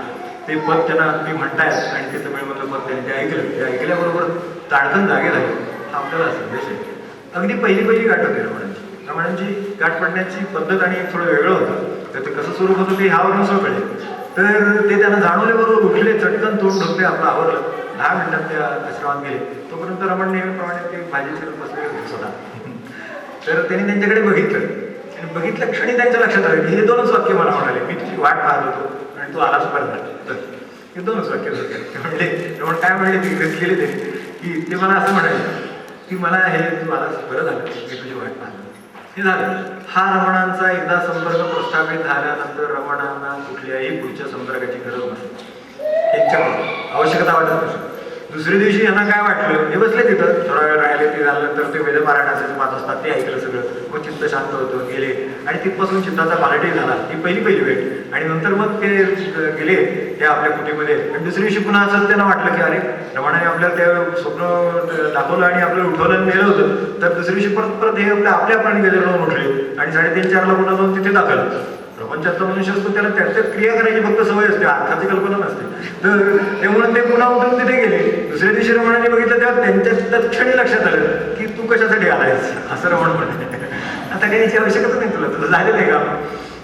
ते पद त्यांना ते म्हणतायत आणि ते तमिळमधलं पद त्यांनी ते ऐकलं. ते ऐकल्याबरोबर ताडकन जागे झाले. हा आपल्याला संदेश आहे. अगदी पहिली गाठ होती रमणांची गाठ पडण्याची पद्धत आणि थोडं वेगळं होतं. तर ते कसं स्वरूप होतं ते ह्यावरून सगळं कळेल. तर ते त्यांना जाणवल्याबरोबर उठले, चटकन तोंड ढोकले, आपलं आवरलं. 10 मिनिटात त्या आश्रमात गेले. तोपर्यंत रमण नेहमीप्रमाणे ते भाजी चिरत बसले होते स्वतः. तर त्यांनी त्यांच्याकडे बघितलं आणि बघितल्या क्षणी त्यांच्या लक्षात आलं की हे 2च वाक्य मला म्हणाले, मी तुझी वाट पाहत होतो आणि तू आलाच परत. हे 2च वाक्य होते. म्हणजे रमण काय म्हणले, तिकडेच गेले ते की ते मला असं म्हणाले की मला हे तू आलाच बरं झालं, मी तुझी वाट पाहतो. हे झालं. हा रमणांचा एकदा संपर्क प्रस्थापित झाल्यानंतर रमणांना कुठल्याही पुढच्या संपर्काची गरज नसते. त्यांच्याकडून आवश्यकता वाटत नसते. दुसऱ्या दिवशी यांना काय वाटलं, हे बसले तिथं थोडा वेळ राहिले. ते झाल्यानंतर ते वेदपारायण असायचं 5 वाजता, ते ऐकलं सगळं. मग चित्त शांत होतं, गेले आणि तिथपासून चित्ताचा पालटही झाला. ती पहिली भेट. आणि नंतर मग ते गेले त्या आपल्या कुटीमध्ये. आणि दुसऱ्या दिवशी पुन्हा असं त्यांना वाटलं की अरे रमणाने आपल्याला त्या स्वप्न दाखवलं आणि आपल्याला उठवलं आणि नेलं होतं. तर दुसऱ्या दिवशी परत हे आपल्या गजर उठले आणि 3:30-4ला पुन्हा जाऊन तिथे दाखल. प्रपंचाचा मनुष्य असतो, त्याला त्याच्यात क्रिया करायची फक्त सवय असते, अर्थाची कल्पना नसते. तर त्यामुळे ते पुन्हा उठून तिथे गेले. दुसऱ्या दिवशी रमणाने बघितलं तेव्हा त्यांच्या तत्क्षणी लक्षात आलं की तू कशासाठी आलायस, असं रमण म्हणते. आता काही याची आवश्यकता नाही, तुझं झालेलं आहे का.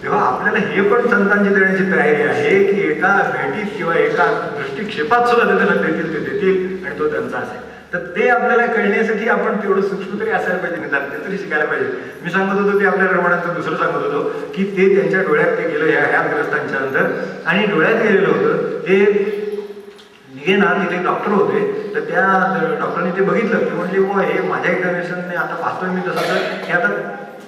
तेव्हा आपल्याला हे पण संतांची देण्याची तयारी आहे की एका भेटीत किंवा एका दृष्टिक्षेपात सुद्धा ते त्यांना देतील आणि तो त्यांचा असेल. तर ते आपल्याला कळण्यासाठी आपण तेवढं सूक्ष्म तरी असायला पाहिजे, निदान ते तरी शिकायला पाहिजे. मी सांगत होतो ते आपल्या रमणांचं दुसरं सांगत होतो की ते त्यांच्या डोळ्यात ते गेलं ह्या ग्रस्तांच्या अंतर. आणि डोळ्यात गेलेलं होतं ते निघेना. तिथे डॉक्टर होते. तर त्या डॉक्टरने ते बघितलं की म्हणजे हे माझ्या एक्झामिनेशनने आता पाहतोय मी तसं, तर हे आता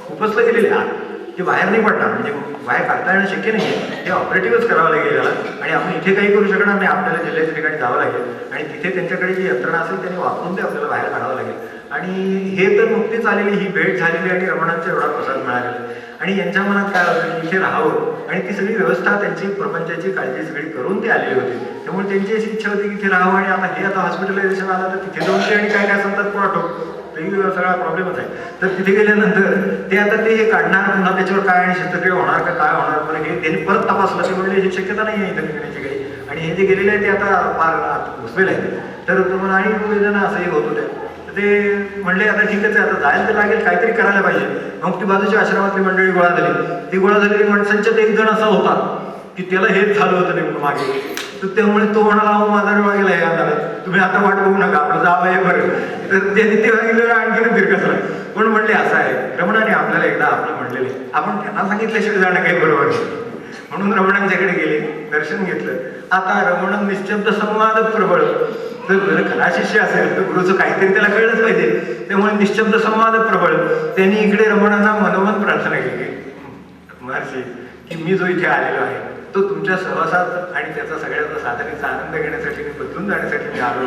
खूपच गेलेले आत, ते बाहेर नाही पडणार, म्हणजे बाहेर काढता येणं शक्य नाही आहे. ते ऑपरेटिव्हच करावं लागेल याला. आणि आपण इथे काही करू शकणार नाही, आपल्याला जिल्ह्याच्या ठिकाणी जावं लागेल आणि तिथे त्यांच्याकडे जी यंत्रणा असेल त्यांनी वापरून ते आपल्याला बाहेर काढावं लागेल. आणि हे तर नुकतीच आलेली ही भेट झालेली आणि रमणांचा एवढा प्रसाद मिळालेला. आणि यांच्या मनात काय होतं की इथे राहावं आणि ती सगळी व्यवस्था त्यांची प्रपंचाची काळजी सगळी करून ते आलेली होती. त्यामुळे त्यांची अशी इच्छा होती की इथे राहावं. आणि आता हॉस्पिटलायझेशन आलं तर तिथे जाऊन ते आणि काय सांगतात पुन्हा तेही सगळा प्रॉब्लेमच आहे. तर तिथे गेल्यानंतर ते आता ते हे काढणार, पुन्हा त्याच्यावर काय आणि शस्त्रक्रिया होणार का काय होणार, पण हे त्यांनी परत तपासलं. ते म्हणले ही शक्यता नाही आहे इथं निघण्याची काही. आणि हे जे गेलेले आहे ते आता फार घुसलेले आहेत. तर तुम्हाला आणि वेदना असंही होत होत्या. ते म्हणले आता ठीकच आहे, आता जायला तर लागेल, काहीतरी करायला पाहिजे. मग ती बाजूच्या आश्रमातली मंडळी गोळा झाली. ती गोळा झालेली माणसांच्यात एक जण असा होता की त्याला हेच झालं होतं नेमकं मागे. तर त्यामुळे तो म्हणाला अहो माझा डोळा गेला हे अंधारात, तुम्ही आता वाट बघू नका, आपलं जावं आहे बरं. तर त्यांनी तेव्हा गेलं आणखीन तिरकसला. पण म्हणले असं आहे, रमणाने आपल्याला एकदा आपलं म्हणलेले, आपण त्यांना सांगितल्याशिवाय जाणं काही बरोबर नाही. म्हणून रमणांच्याकडे गेले, दर्शन घेतलं. आता रमण निश्शब्द संवाद प्रबळ. तर खरा शिष्य असेल तर गुरुचं काहीतरी त्याला कळलंच पाहिजे. त्यामुळे निश्शब्द संवाद प्रबळ. त्यांनी इकडे रमणांना मनोमन प्रार्थना केली, महर्षी की मी जो इथे आलेलो आहे तो तुमच्या सहवासात आणि त्याचा सगळ्याचा साधनेचा आनंद घेण्यासाठी, मी बदलून जाण्यासाठी मी आलो.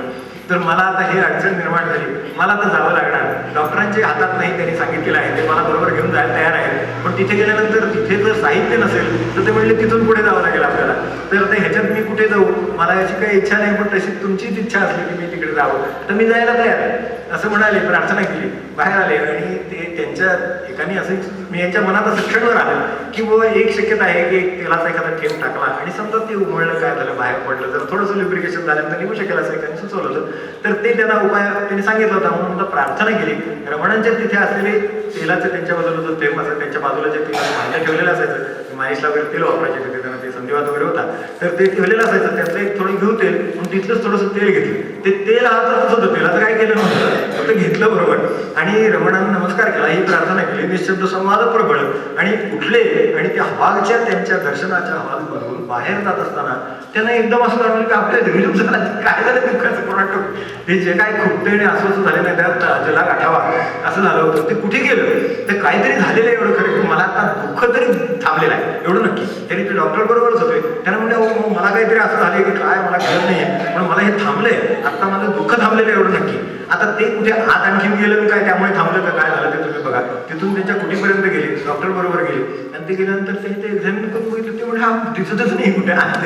तर मला आता ही अडचण निर्माण झाली, मला तर जावं लागणार. डॉक्टरांच्या हातात नाही, त्यांनी सांगितलेलं आहे, ते मला बरोबर घेऊन जायला तयार आहे. पण तिथे गेल्यानंतर तिथे जर साहित्य नसेल तर ते म्हणले तिथून पुढे जावं लागेल आपल्याला. तर ते ह्याच्यात मी कुठे जाऊ, मला याची काही इच्छा नाही, पण तशी तुमचीच इच्छा असली की मी तिकडे जावं तर मी जायला तयार आहे असं म्हणाले. प्रार्थना केली, बाहेर आले. आणि ते त्यांच्या एकाने असं मी यांच्या मनात असं क्षणवर आलं की बाबा एक शक्यता आहे की तेलाचा एखादा थेंब टाकला आणि समजा ते उमळलं, काय झालं, बाहेर पडलं, जर थोडंसं लुब्रिकेशन झाल्यानंतर निघू शकेल असं एकाने सुचवलं होतं. तर ते त्यांना उपाय त्यांनी सांगितलं होता. म्हणून प्रार्थना केली. रमणांच्या तिथे असलेले तेलाचं त्यांच्या बाजूला जो थेंब असायचं, त्यांच्या बाजूला जे तेल भांडं ठेवलेलं असायचं, मालिशला वगैरे तेल वापरायचे तिथे, त्यांना ते संधिवात वगैरे होता, तर ते ठेवलेलं असायचं. त्यातलं एक थोडं घेऊ तेल, म्हणून तिथलंच थोडंसं तेल घेतलं. ते तेल हातातच होतं, तेलाचं काय केलं नव्हतं, फक्त घेतलं बरोबर. आणि रमणांना नमस्कार केला, ही प्रार्थना केली, निश्शब्द संवाद प्रबळ. आणि उठले आणि त्या हॉलच्या त्यांच्या दर्शनाच्या हॉलमधून बाहेर जात असताना त्यांना एकदम असं जाणवलं की आपल्या रिव्हिल्यूम झाला, काय झालं दुःखाचं कोणाटो, हे जे काय खुपते आणि अस्वस्थ झाले नाही त्यात जला गाठावा असं झालं होतं. ते कुठे गेलं, ते काहीतरी झालेलं आहे एवढं खरं की मला आता दुःख तरी थांबलेलं आहे एवढं नक्की. तरी ते डॉक्टर बरोबरच होते. त्यांना म्हणजे मला काहीतरी असं झालंय की काय मला कळत नाही आहे, पण मला हे थांबलंय, आता माझं दुःख थांबलेलं आहे एवढं नक्की. आता ते कुठे आत आणखीन गेलं काय, त्यामुळे थांबलं का काय झालं ते तुम्ही बघा. तिथून त्यांच्या कुठेपर्यंत गेले, डॉक्टर बरोबर गेले. आणि ते गेल्यानंतर त्यांनी ते एक्झामिन करून बघितलं. ते म्हणजे हा दिसतच नाही कुठे आत,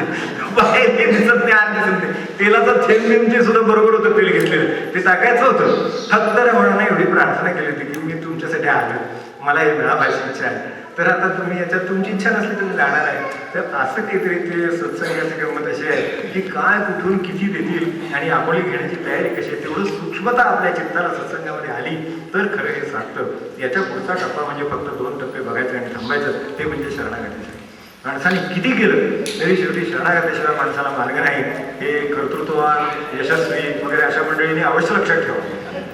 बाहेर दिसत नाही, आत दिसत नाही. तेलाचं थेंब ते सुद्धा बरोबर होतं, तेल घेतलेलं ते टाकायचं होतं. फक्त रमणाने एवढी प्रार्थना केली होती की मी तुमच्यासाठी आलो मला हे मिळावायची इच्छा आहे. तर आता तुम्ही याच्यात तुमची इच्छा नसली तर मी जाणार आहे. तर असं काहीतरी ते सत्संगाची गंमत अशी आहे की काय कुठून किती देतील आणि आपोळी घेण्याची तयारी कशी आहे, तेवढं सूक्ष्मता आपल्या चित्ताला सत्संगामध्ये आली तर खरं हे सांगतं. याच्या पुढचा टप्पा म्हणजे फक्त 2 टप्पे बघायचे आणि थांबायचं, ते म्हणजे शरणागतीचे. माणसाने किती केलं तरी शेवटी शरणागतीशिवाय माणसाला मार्ग नाही. हे कर्तृत्ववान, यशस्वी वगैरे अशा मंडळींनी अवश्य लक्षात ठेवा.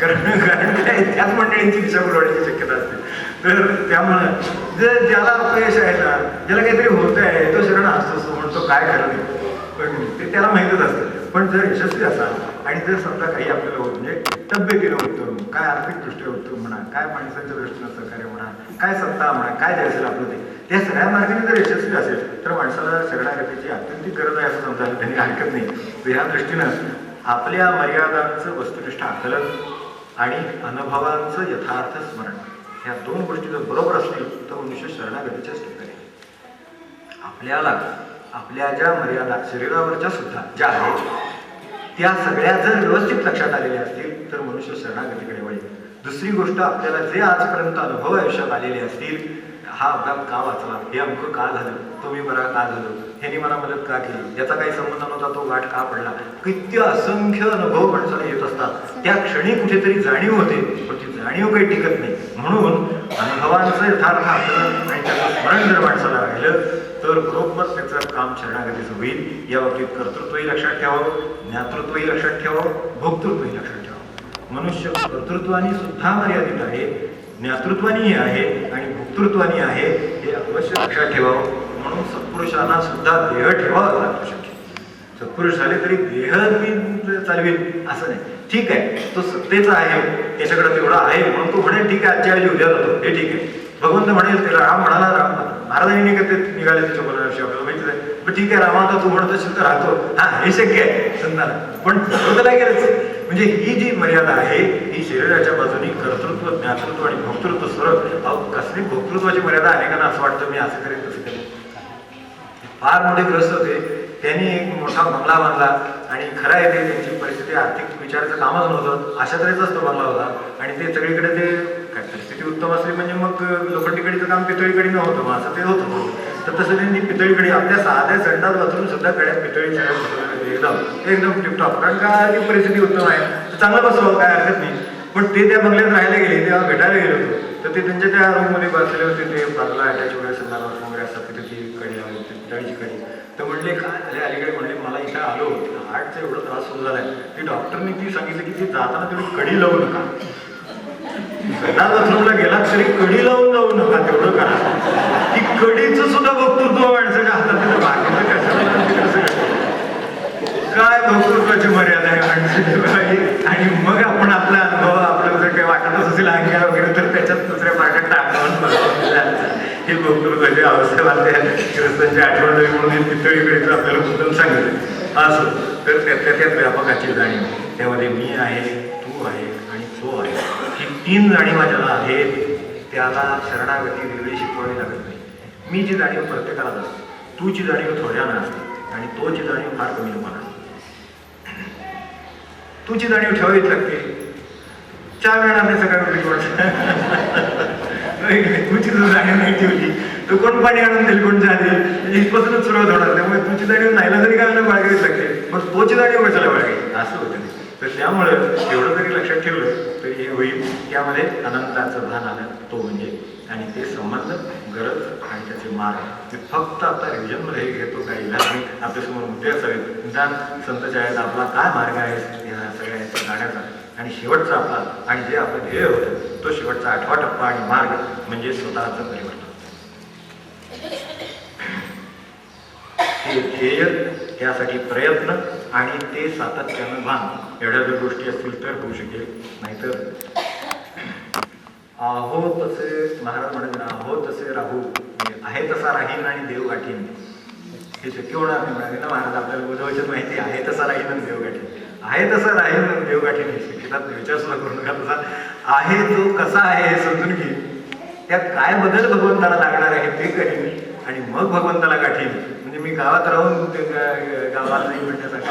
कारण काय त्याच मंडळींची दिशा बुडवण्याची शक्यता असते. तर त्यामुळं ज्याला अपयश आहे ना, ज्याला काहीतरी होत आहे, तो शरण असतो म्हणतो काय खरं नाही, पण ते त्याला माहीतच असतं. पण जर यशस्वी असाल आणि जर समजा काही आपल्याला होत म्हणजे तब्येतीनं उत्तम, काय आर्थिकदृष्ट्या उत्तम म्हणा, काय माणसांच्या दृष्टीनं सहकार्य म्हणा, काय सत्ता म्हणा, काय जे असेल आपलं ते, त्या सगळ्या मार्गाने जर यशस्वी असेल तर माणसाला शरणागतीची अत्यंतिक गरज आहे असं समजायला त्यांनी हरकत नाही. तर ह्या दृष्टीनं आपल्या मर्यादांचं वस्तुनिष्ठ आकलन आणि अनुभवांचं यथार्थ स्मरण, ह्या 2 गोष्टी जर बरोबर असतील तर मनुष्य शरणागतीच्याच ठिकाणी. आपल्याला आपल्या ज्या मर्यादा शरीरावरच्या सुद्धा ज्या आहेत त्या सगळ्या जर व्यवस्थित लक्षात आलेल्या असतील तर मनुष्य शरणागतीकडे वळेल. दुसरी गोष्ट, आपल्याला जे आजपर्यंत अनुभव आयुष्यात आलेले असतील, हा अपघात का वाचला, हे अमुक का झालं, तो मी बरा का झालो, ह्यानी मला मदत का केली, याचा काही संबंध नव्हता, तो गाठ का पडला, किती असंख्य अनुभव माणसाला येत असतात. त्या क्षणी कुठेतरी जाणीव होते, पण ती जाणीव काही टिकत नाही. म्हणून अनुभवांचं यथार्थ आकलन आणि त्याचं स्मरण जर माणसाला राहिलं तर बरोबर त्याचं काम शरणागतीचं होईल. या बाबतीत कर्तृत्वही लक्षात ठेवावं, ज्ञातृत्वही लक्षात ठेवावं, भोक्तृत्वही लक्षात ठेवावं. मनुष्य कर्तृत्वाने सुद्धा मर्यादित आहे, ज्ञातृत्वानी आहे आणि भोक्तृत्वानी आहे, हे अवश्य लक्षात ठेवावं. म्हणून सत्पुरुषांना सुद्धा देह ठेवावा लागतो. शक्य सत्पुरुष झाले तरी देह मी चालवेल असं नाही. ठीक आहे, तो सत्तेचा आहे, त्याच्याकडे तेवढा आहे म्हणून तो म्हणेल ठीक आहे, आजच्या वेळी उद्या जातो, हे ठीक आहे. भगवंत म्हणेल त्याला, राम म्हणाला, राम महाराजांनी निघाले त्याच्या बोलण्याविषयी आपल्याला माहिती आहे. पण ठीक आहे, रामा आता तू म्हणत असेल तर राहतो, हा हे शक्य आहे संताला, पण त्याला गेलंच. म्हणजे ही जी मर्यादा आहे ही शरीराच्या बाजूने कर्तृत्व, ज्ञातृत्व आणि भोक्तृत्व स्वरूप. कसली भोक्तृत्वाची मर्यादा अनेकांना असं वाटतं मी असं करेन तसं करेन. फार मोठे ग्रस्त होते, त्यांनी एक मोठा बंगला बांधला आणि खरं आहे ते त्यांची परिस्थिती आर्थिक विचाराचं कामच नव्हतं, अशा तऱ्हेचाच तो बंगला होता. आणि ते सगळीकडे ते काय परिस्थिती उत्तम असली म्हणजे मग लोखंडी कडीचं काम पितळी कडीनं होतं, मग असं ते होतं. तर तसं त्यांनी पितळी कडी, आपल्या साध्या संडास बाथरूम सुद्धा कड्या पितळीच्या एकदम टिपटॉप, कारण का ती परिस्थिती उत्तम आहे, तर चांगलं बसवावं, काय हरकत नाही. पण ते त्या बंगल्यात राहायला गेले, तेव्हा भेटायला गेलो होतो, तर ते त्यांच्या त्या रूममध्ये बसलेले होते, ते बाजूला अटॅच वगैरे संडास वगैरे असतात, तिथे ती कडी लावली होती, पितळीची कडी. तर म्हणले काय झाले अलीकडे, म्हणले मला इथं आलो हार्टचा एवढा त्रास सुरू झालाय, ती डॉक्टरनी ती सांगितलं की ती जाताना तेवढी कडी लावू नका, संडास बाथरूमला गेला तरी कडी लावून जाऊ नका, तेवढं करा. ती कडीचं सुद्धा वक्तृत्व माणसाच्या हातात, बाकीचं कशाला काय भोक्तृत्वाची मर्यादा आहे माणसाची. आणि मग आपण आपला अनुभव, आपल्याला जर काही वाटत असेल अंग्या वगैरे तर त्याच्यात दुसऱ्या पाठात टाकून ही भोक्तृत्वाची अवस्था वाटते. ग्रस्तांची आठवण म्हणून पितळीकडे आपल्याला उत्तम सांगितलं असं. तर त्यात व्यापकाची जाणीव, त्यामध्ये मी आहे, तू आहे आणि तो आहे, ही 3 जाणीवा ज्याला आहेत त्याला शरणागती वेगळी शिकवावी लागत नाही. मी जी जाणीव प्रत्येकाला असते, तूची जाणीव थोड्यानं असते आणि तोची जाणीव फार कमी लोकांना. तुझी जाणीव ठेवावीच लागते. चहा वेळा नाही सकाळी तुझी जर जाणीव नाही ठेवली तर कोण पाणी आणून देईल, कोण चहा देईल, इथपासूनच सुरुवात होणार. त्यामुळे तुझी जाणीव नाहीला जरी काय बाळगावीच लागते, पण तोची जाणीव कशाला बाळगावी असं होतं. तर त्यामुळे एवढं जरी लक्षात ठेवलं तरी हे होईल. त्यामध्ये अनंताचं भान आलं, तो म्हणजे, आणि ते संबंध, गरज आणि त्याचे मार्ग. फक्त आता रिव्हिजनमध्ये घेतो काही नाही, आपल्यासमोर मुद्दे असावेत. निदान संत शाळेत आपला काय मार्ग आहे या सगळ्या जाण्याचा, आणि शेवटचा आपला आणि जे आपलं ध्येय होतं तो शेवटचा 8वा टप्पा आणि मार्ग म्हणजे स्वतःचं परिवर्तन. हे ध्येय, त्यासाठी प्रयत्न आणि ते सातत्यानं भान, एवढ्या जर गोष्टी असतील तर होऊ शकेल. नाहीतर आहो तसे, महाराज म्हणत आहो तसे राहू, आहे तसा राहीन आणि देव गाठीन, हे शक्य होणार नाही. म्हणाले ना महाराज, आपल्याला उद्भवच्यात माहिती आहे तसा राहीन आणि देव गाठीन, आहे तसा राहीन आणि देव गाठीन, हे शक्यतात विचार सुद्धा करू नका. तसा आहे तो कसा आहे हे समजून घे, त्यात काय बदल भगवंताला लागणार आहे ते करीन आणि मग भगवंताला गाठीन. म्हणजे मी गावात राहून ते गावाला नाही म्हणण्यासाठी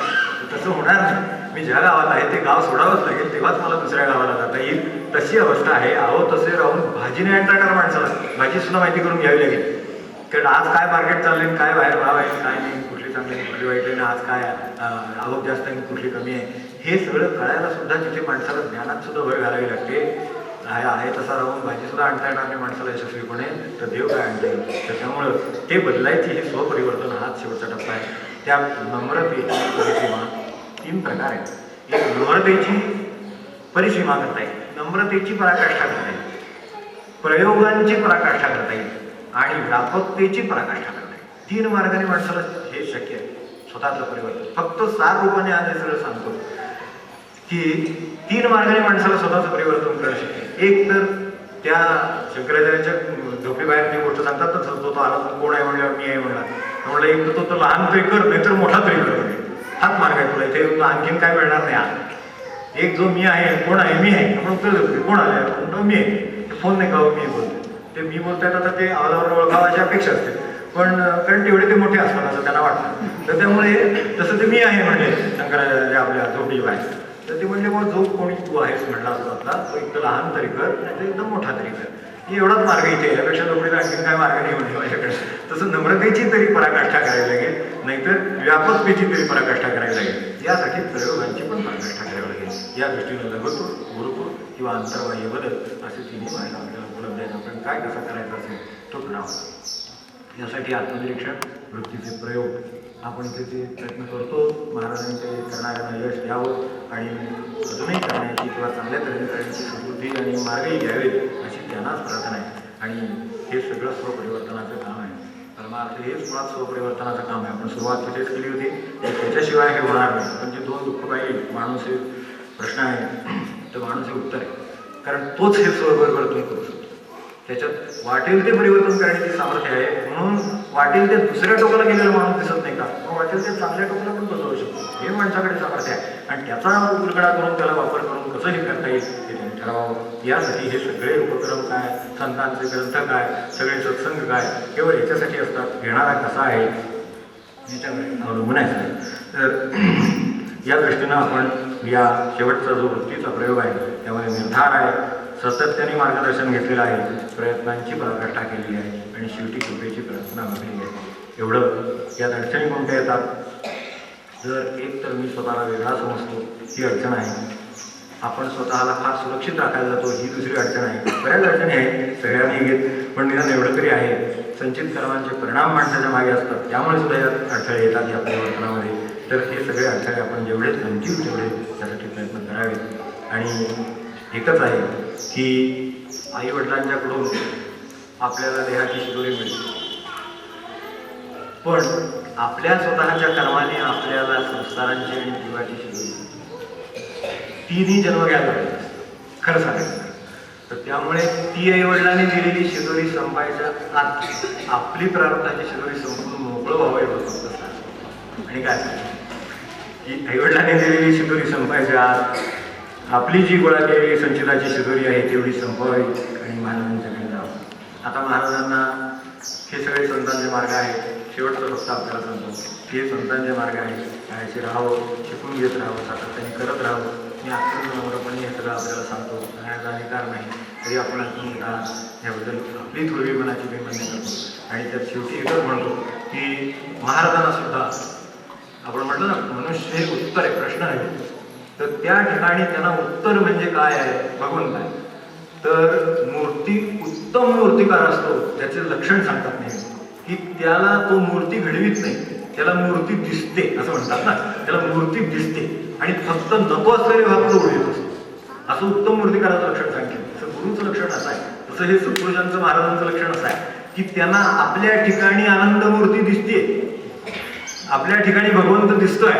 तसं होणार नाही. मी ज्या गावात आहे ते गाव सोडावंच लागेल, तेव्हाच मला दुसऱ्या गावाला जाता येईल. तशी अवस्था आहे. अहो तसे राहून भाजी नाही आणता येणार माणसाला. भाजी सुद्धा माहिती करून घ्यावी लागेल, कारण आज काय मार्केट चालले, काय बाहेर भाव आहे, काय नाही, कुठली चांगली कुठली वाईट आहे, आज काय आवक जास्त आहे कुठली कमी आहे, हे सगळं कळायला सुद्धा तिथे माणसाला ज्ञानात सुद्धा भर घालावी लागते. आहे तसा राहून भाजी सुद्धा आणता येणार नाही माणसाला यशस्वीपणे, तर देव काय आणता येईल. त्याच्यामुळं ते बदलायची हे स्वपरिवर्तन हाच शेवटचा टप्पा आहे. त्या नम्रतेची परिसीमा 3 प्रकार आहेत. एक नम्रतेची परिसीमा करता येईल, नम्रतेची पराकाष्ठा करता येईल, प्रयोगांची पराकाष्ठा करता येईल आणि व्यापकतेची पराकाष्ठा करता येईल. 3 मार्गाने माणसाला हे शक्य आहे स्वतःचं परिवर्तन. फक्त 4 रूपाने आज हे सगळं सांगतो की 3 मार्गाने माणसाला स्वतःचं परिवर्तन करणं शक्य आहे. एक तर त्या शंकराचार्याच्या झोपेबाहेर जी गोष्ट सांगतात तर तो आला कोण आहे म्हणल्यावर मी आहे म्हणला. म्हणलं एक तर तो लहान तरी कर नाही तर मोठा तरी कर, हाच मार्ग आहे तुला, इथे आणखीन काय मिळणार नाही. आज एक जो मी आहे, कोण आहे, मी आहे, आपण उत्तर देतो कोण आले म्हणतो मी आहे, फोन नाही का मी बोलतो, ते मी बोलतायत आता ते आवाजावर ओळखावं अशी अपेक्षा असते, पण कारण तेवढे ते मोठे असतात असं त्यांना वाटतं. तर त्यामुळे तसं ते मी आहे म्हणले शंकराचार्य आपल्या झोपडी बाहेर, तर ते म्हणले मग जो कोणी तू आहेस म्हणला असतो आपला तो एक तर लहान तरी कर नाही तर एकदम मोठा तरी कर. ही एवढाच मार्ग इथे, यापेक्षा झोपडीला आणखी काय मार्ग नाही म्हणले माझ्याकडे. तसं नम्रतेची तरी पराकाष्ठा करावी लागेल, नाहीतर व्यापकतेची तरी पराकाष्ठा करावी लागेल. यासाठी प्रयोगांची पण पराकाष्ठा करावी लागेल. या दृष्टीनं लघुत्व, गुरुत्व किंवा अंतर्बाह्य बदल असे 3 मार्ग आपल्याला उपलब्ध आहेत. आपण काय कसं करायचं असेल तो करावा. यासाठी आत्मनिरीक्षण, वृत्तीचे प्रयोग आपण त्याचे प्रयत्न करतो. महाराजांनी ते करणाऱ्यांना यश द्यावं आणि अजूनही करण्याची किंवा चांगल्या तऱ्हेने करण्याची समृद्धी आणि मार्गही घ्यावेत अशी त्यांनाच प्रार्थना आहे. आणि हे सगळं स्वपरिवर्तनाचं काम आहे. परमार्थ हेच मुळात स्वपरिवर्तनाचं काम आहे. आपण सुरुवात तिथेच केली होती, त्याच्याशिवाय हे होणार नाही. पण जे 2 दुःख पाहिजे, माणूस हे प्रश्न आहे तर माणूस हे उत्तर आहे, कारण तोच हे स्वपरिवर्तन करू शकतो. त्याच्यात वाटेल ते परिवर्तन करण्याची सामर्थ्य आहे. म्हणून वाटेल ते दुसऱ्या टोकाला गेलेला माणूस दिसत नाही का, मग वाटेल ते चांगल्या टोकाला पण बदलू शकतो. हे माणसाकडे सामर्थ्य आहे आणि त्याचा उलगडा करून त्याला वापर करून कसं हे करता येईल हे त्यांनी ठरवावं. यासाठी हे सगळे उपक्रम काय, संतांचे ग्रंथ काय, सगळे सत्संग काय, केवळ याच्यासाठी असतात. घेणारा कसा आहे याच्याकडे अवलंबून आहे. तर या दृष्टीनं आपण या शेवटचा जो वृत्तीचा प्रयोग आहे त्यामध्ये निर्धार आहे, सातत्याने मार्गदर्शन घेतलेलं आहे, प्रयत्नांची पराकाष्ठा केलेली आहे आणि शेवटी कृपेची प्रार्थना मागलेली आहे. एवढं. यात अडचणी कोणत्या येतात, जर एक तर मी स्वतःला वेगळा समजतो ही अडचण आहे. आपण स्वतःला फार सुरक्षित राखायला जातो ही दुसरी अडचण आहे. बऱ्याच अडचणी आहेत, सगळ्यांनी घेत, पण निदान एवढं तरी आहे संचित कर्मांचे परिणाम माणसाच्या मागे असतात, त्यामुळे सुद्धा यात अडथळे येतात या परिवर्तनामध्ये. तर हे सगळे अडथळे आपण जेवढे संचित तेवढे त्यासाठी प्रयत्न करावेत. आणि एकच आहे की आईवडिलांच्याकडून आपल्याला देहाची शिदोरी मिळते, पण आपल्या स्वतःच्या कर्माने आपल्याला संस्कारांची आणि जीवाची शिदोरी 3ही जन्म घ्यायला पाहिजे खरं सांगायचं. तर त्यामुळे ती आईवडिलांनी दिलेली शिदोरी संपायच्या आत आपली प्रारब्धाची शिदोरी संपून मोकळं व्हावं एवढं फक्त. आणि काय की आईवडिलांनी दिलेली शिदोरी संपायच्या आत आपली जी गोळा केलेली संचिताची शिदोरी आहे तेवढी संपवावी आणि महाराजांच्याकडे जावं. आता महाराजांना हे सगळे संतांचे मार्ग आहेत. शेवटचं फक्त आपल्याला सांगतो हे संतांचे मार्ग आहेत. कायचे राहावं, शिकून घेत राहावं, सातत्याने करत राहावं. मी अत्यंत नम्रपणे हे सगळं आपल्याला सांगतो, सांगण्याचा अधिकार नाही तरी आपण याबद्दल आपली थोडीपणाची मी मान्य करतो. आणि त्यात शेवटी एकच म्हणतो की महाराजांना सुद्धा आपण म्हटलं ना मनुष्य हे उत्तर आहे, प्रश्न आहे, तर त्या ठिकाणी त्यांना उत्तर म्हणजे काय आहे, भगवंत आहे. तर मूर्ती उत्तम मूर्तिकार असतो त्याचे लक्षण सांगतात नाही की त्याला तो मूर्ती घडवीत नाही, त्याला मूर्ती दिसते असं म्हणतात ना, त्याला मूर्ती दिसते आणि फक्त नको असलेले भाग तो उडीत असतो. असं उत्तम मूर्तिकाराचं लक्षण सांगितलं. तसं गुरुचं लक्षण असं आहे, तसं हे सत्पुरुषांचं महाराजांचं लक्षण असं आहे की त्यांना आपल्या ठिकाणी आनंद मूर्ती दिसते, आपल्या ठिकाणी भगवंत दिसतोय,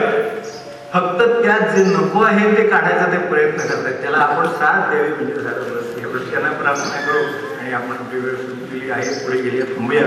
फक्त त्यात जे नको आहे ते काढायचा ते प्रयत्न करतात. त्याला आपण साथ द्यावी म्हणजे झालं. एवढं त्यांना प्रार्थना करू आणि आपण आपली वेळ सुरू केली आहे, पुढे गेली थांबूया.